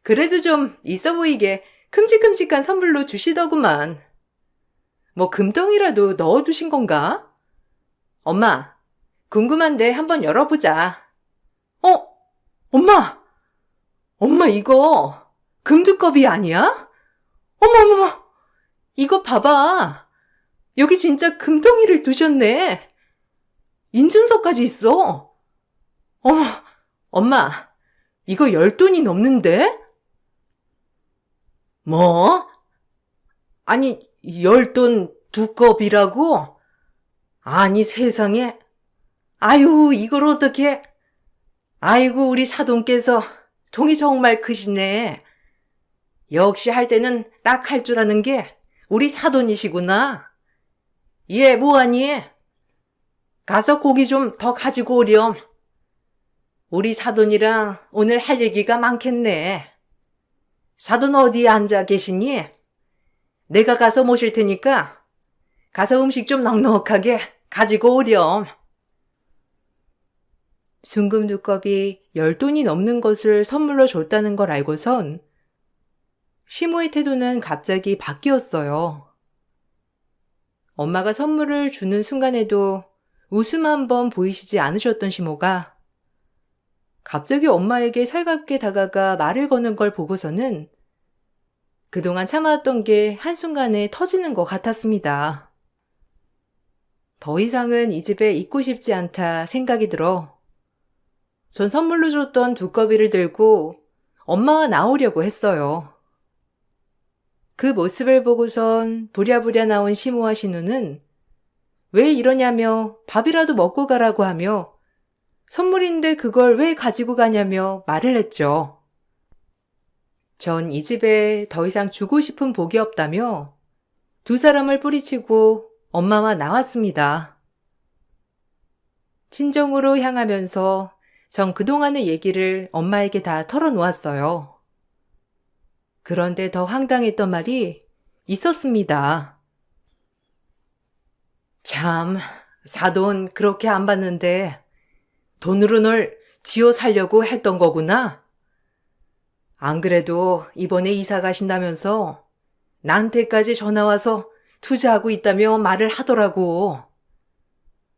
그래도 좀 있어 보이게 큼직큼직한 선물로 주시더구만. 뭐 금덩이라도 넣어두신 건가? 엄마, 궁금한데 한번 열어보자. 어? 엄마! 엄마 이거 금두꺼비 아니야? 어머머머! 이거 봐봐. 여기 진짜 금덩이를 두셨네. 인증서까지 있어. 어머, 엄마, 이거 10돈이 넘는데? 뭐? 아니, 10돈 두껍이라고? 아니, 세상에. 아유, 이걸 어떻게? 아이고, 우리 사돈께서 통이 정말 크시네. 역시 할 때는 딱 할 줄 아는 게 우리 사돈이시구나. 얘, 뭐하니? 가서 고기 좀 더 가지고 오렴. 우리 사돈이랑 오늘 할 얘기가 많겠네. 사돈 어디에 앉아 계시니? 내가 가서 모실 테니까 가서 음식 좀 넉넉하게 가지고 오렴. 순금 두껍이 10돈이 넘는 것을 선물로 줬다는 걸 알고선 시모의 태도는 갑자기 바뀌었어요. 엄마가 선물을 주는 순간에도 웃음 한 번 보이시지 않으셨던 시모가 갑자기 엄마에게 살갑게 다가가 말을 거는 걸 보고서는 그동안 참아왔던 게 한순간에 터지는 것 같았습니다. 더 이상은 이 집에 있고 싶지 않다 생각이 들어 전 선물로 줬던 두꺼비를 들고 엄마와 나오려고 했어요. 그 모습을 보고선 부랴부랴 나온 시모와 신우는 왜 이러냐며 밥이라도 먹고 가라고 하며 선물인데 그걸 왜 가지고 가냐며 말을 했죠. 전 이 집에 더 이상 주고 싶은 복이 없다며 두 사람을 뿌리치고 엄마와 나왔습니다. 친정으로 향하면서 전 그동안의 얘기를 엄마에게 다 털어놓았어요. 그런데 더 황당했던 말이 있었습니다. 참, 사돈 그렇게 안 받는데 돈으로 널 지어 살려고 했던 거구나. 안 그래도 이번에 이사 가신다면서 나한테까지 전화 와서 투자하고 있다며 말을 하더라고.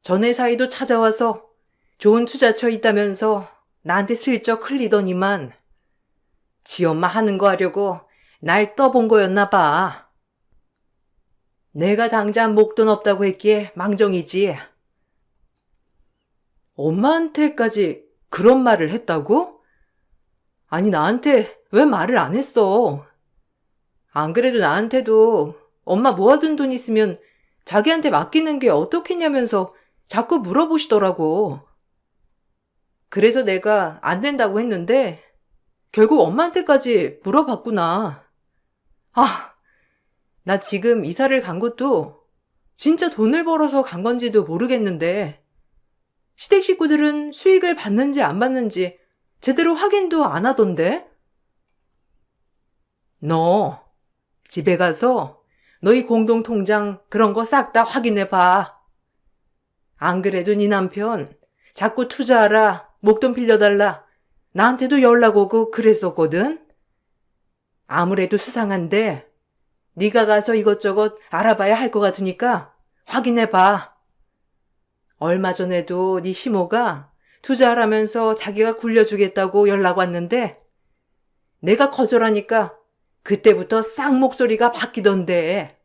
전에 사이도 찾아와서 좋은 투자처 있다면서 나한테 슬쩍 흘리더니만 지 엄마 하는 거 하려고 날 떠본 거였나 봐. 내가 당장 목돈 없다고 했기에 망정이지. 엄마한테까지 그런 말을 했다고? 아니, 나한테 왜 말을 안 했어? 안 그래도 나한테도 엄마 모아둔 돈 있으면 자기한테 맡기는 게 어떻겠냐면서 자꾸 물어보시더라고. 그래서 내가 안 된다고 했는데 결국 엄마한테까지 물어봤구나. 아, 나 지금 이사를 간 것도 진짜 돈을 벌어서 간 건지도 모르겠는데 시댁 식구들은 수익을 받는지 안 받는지 제대로 확인도 안 하던데? 너 집에 가서 너희 공동통장 그런 거 싹 다 확인해 봐. 안 그래도 네 남편 자꾸 투자하라, 목돈 빌려달라 나한테도 연락 오고 그랬었거든? 아무래도 수상한데 네가 가서 이것저것 알아봐야 할 것 같으니까 확인해 봐. 얼마 전에도 네 시모가 투자하라면서 자기가 굴려주겠다고 연락 왔는데 내가 거절하니까 그때부터 싹 목소리가 바뀌던데.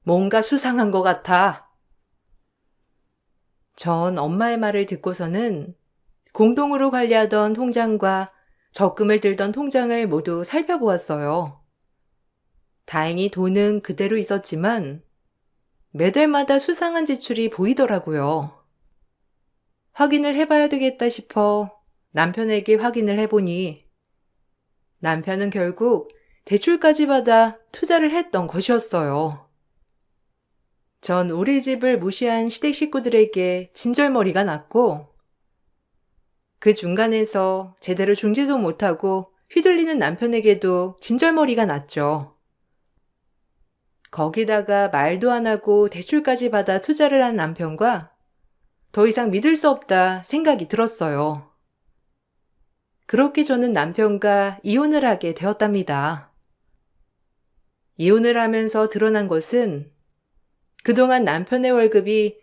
뭔가 수상한 것 같아. 전 엄마의 말을 듣고서는 공동으로 관리하던 통장과 적금을 들던 통장을 모두 살펴보았어요. 다행히 돈은 그대로 있었지만 매달마다 수상한 지출이 보이더라고요. 확인을 해봐야 되겠다 싶어 남편에게 확인을 해보니 남편은 결국 대출까지 받아 투자를 했던 것이었어요. 전 우리 집을 무시한 시댁 식구들에게 진절머리가 났고 그 중간에서 제대로 중지도 못하고 휘둘리는 남편에게도 진절머리가 났죠. 거기다가 말도 안 하고 대출까지 받아 투자를 한 남편과 더 이상 믿을 수 없다 생각이 들었어요. 그렇게 저는 남편과 이혼을 하게 되었답니다. 이혼을 하면서 드러난 것은 그동안 남편의 월급이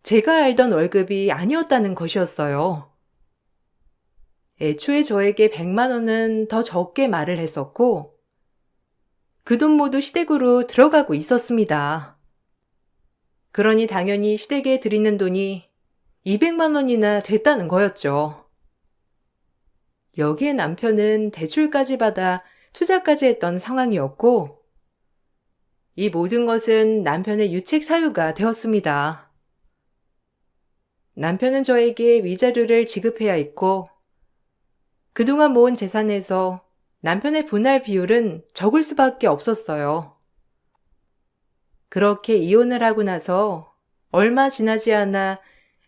제가 알던 월급이 아니었다는 것이었어요. 애초에 저에게 100만 원은 더 적게 말을 했었고 그 돈 모두 시댁으로 들어가고 있었습니다. 그러니 당연히 시댁에 드리는 돈이 200만 원이나 됐다는 거였죠. 여기에 남편은 대출까지 받아 투자까지 했던 상황이었고 이 모든 것은 남편의 유책 사유가 되었습니다. 남편은 저에게 위자료를 지급해야 했고, 그동안 모은 재산에서 남편의 분할 비율은 적을 수밖에 없었어요. 그렇게 이혼을 하고 나서 얼마 지나지 않아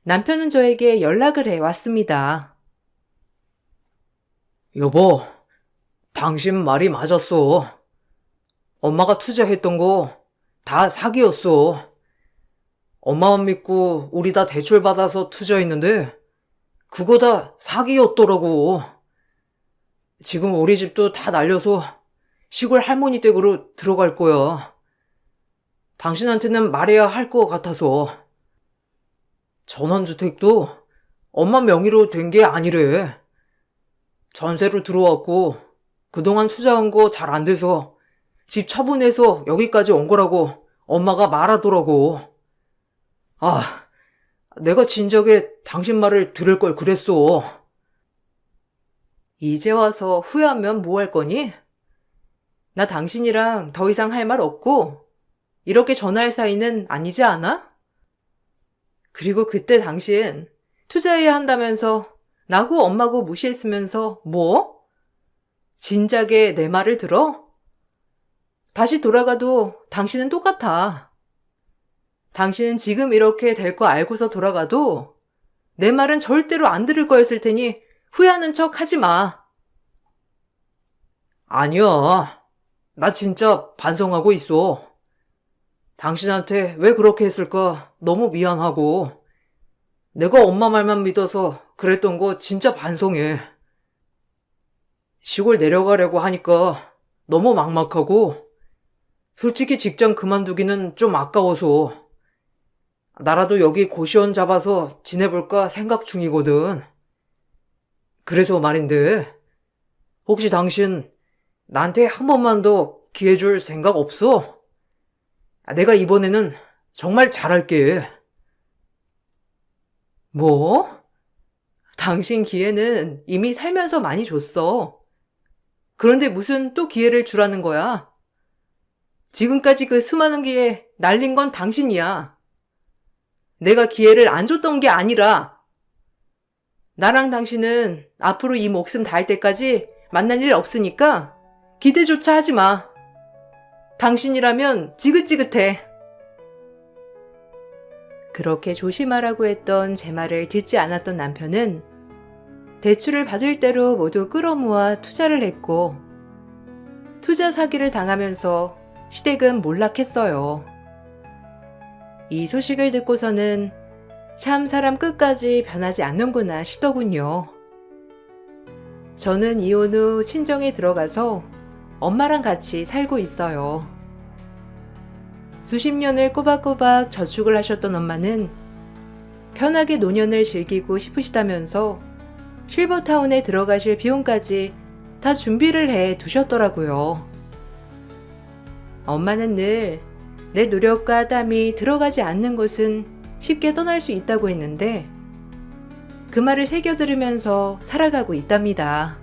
남편은 저에게 연락을 해 왔습니다. 여보, 당신 말이 맞았어. 엄마가 투자했던 거 다 사기였어. 엄마만 믿고 우리 다 대출 받아서 투자했는데 그거 다 사기였더라고. 지금 우리 집도 다 날려서 시골 할머니 댁으로 들어갈 거야. 당신한테는 말해야 할 것 같아서. 전원주택도 엄마 명의로 된 게 아니래. 전세로 들어왔고 그동안 투자한 거 잘 안 돼서 집 처분해서 여기까지 온 거라고 엄마가 말하더라고. 아, 내가 진작에 당신 말을 들을 걸 그랬어. 이제 와서 후회하면 뭐 할 거니? 나 당신이랑 더 이상 할 말 없고 이렇게 전화할 사이는 아니지 않아? 그리고 그때 당신 투자해야 한다면서 나고 엄마고 무시했으면서 뭐? 진작에 내 말을 들어? 다시 돌아가도 당신은 똑같아. 당신은 지금 이렇게 될 거 알고서 돌아가도 내 말은 절대로 안 들을 거였을 테니 후회하는 척 하지 마. 아니야. 나 진짜 반성하고 있어. 당신한테 왜 그렇게 했을까 너무 미안하고 내가 엄마 말만 믿어서 그랬던 거 진짜 반성해. 시골 내려가려고 하니까 너무 막막하고 솔직히 직장 그만두기는 좀 아까워서 나라도 여기 고시원 잡아서 지내볼까 생각 중이거든. 그래서 말인데 혹시 당신 나한테 한 번만 더 기회 줄 생각 없어? 내가 이번에는 정말 잘할게. 뭐? 당신 기회는 이미 살면서 많이 줬어. 그런데 무슨 또 기회를 주라는 거야? 지금까지 그 수많은 기회 날린 건 당신이야. 내가 기회를 안 줬던 게 아니라 나랑 당신은 앞으로 이 목숨 다할 때까지 만날 일 없으니까 기대조차 하지 마. 당신이라면 지긋지긋해. 그렇게 조심하라고 했던 제 말을 듣지 않았던 남편은 대출을 받을 대로 모두 끌어모아 투자를 했고 투자 사기를 당하면서 시댁은 몰락했어요. 이 소식을 듣고서는 참 사람 끝까지 변하지 않는구나 싶더군요. 저는 이혼 후 친정에 들어가서 엄마랑 같이 살고 있어요. 수십 년을 꼬박꼬박 저축을 하셨던 엄마는 편하게 노년을 즐기고 싶으시다면서 실버타운에 들어가실 비용까지 다 준비를 해 두셨더라고요. 엄마는 늘 내 노력과 땀이 들어가지 않는 곳은 쉽게 떠날 수 있다고 했는데 그 말을 새겨 들으면서 살아가고 있답니다.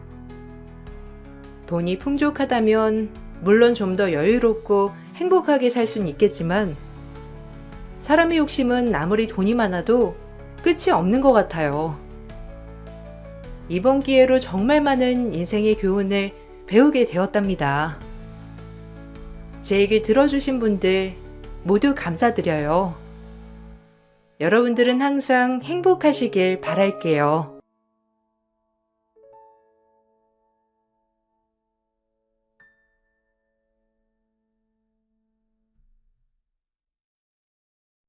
돈이 풍족하다면 물론 좀 더 여유롭고 행복하게 살 수는 있겠지만 사람의 욕심은 아무리 돈이 많아도 끝이 없는 것 같아요. 이번 기회로 정말 많은 인생의 교훈을 배우게 되었답니다. 제 얘기 들어주신 분들 모두 감사드려요. 여러분들은 항상 행복하시길 바랄게요.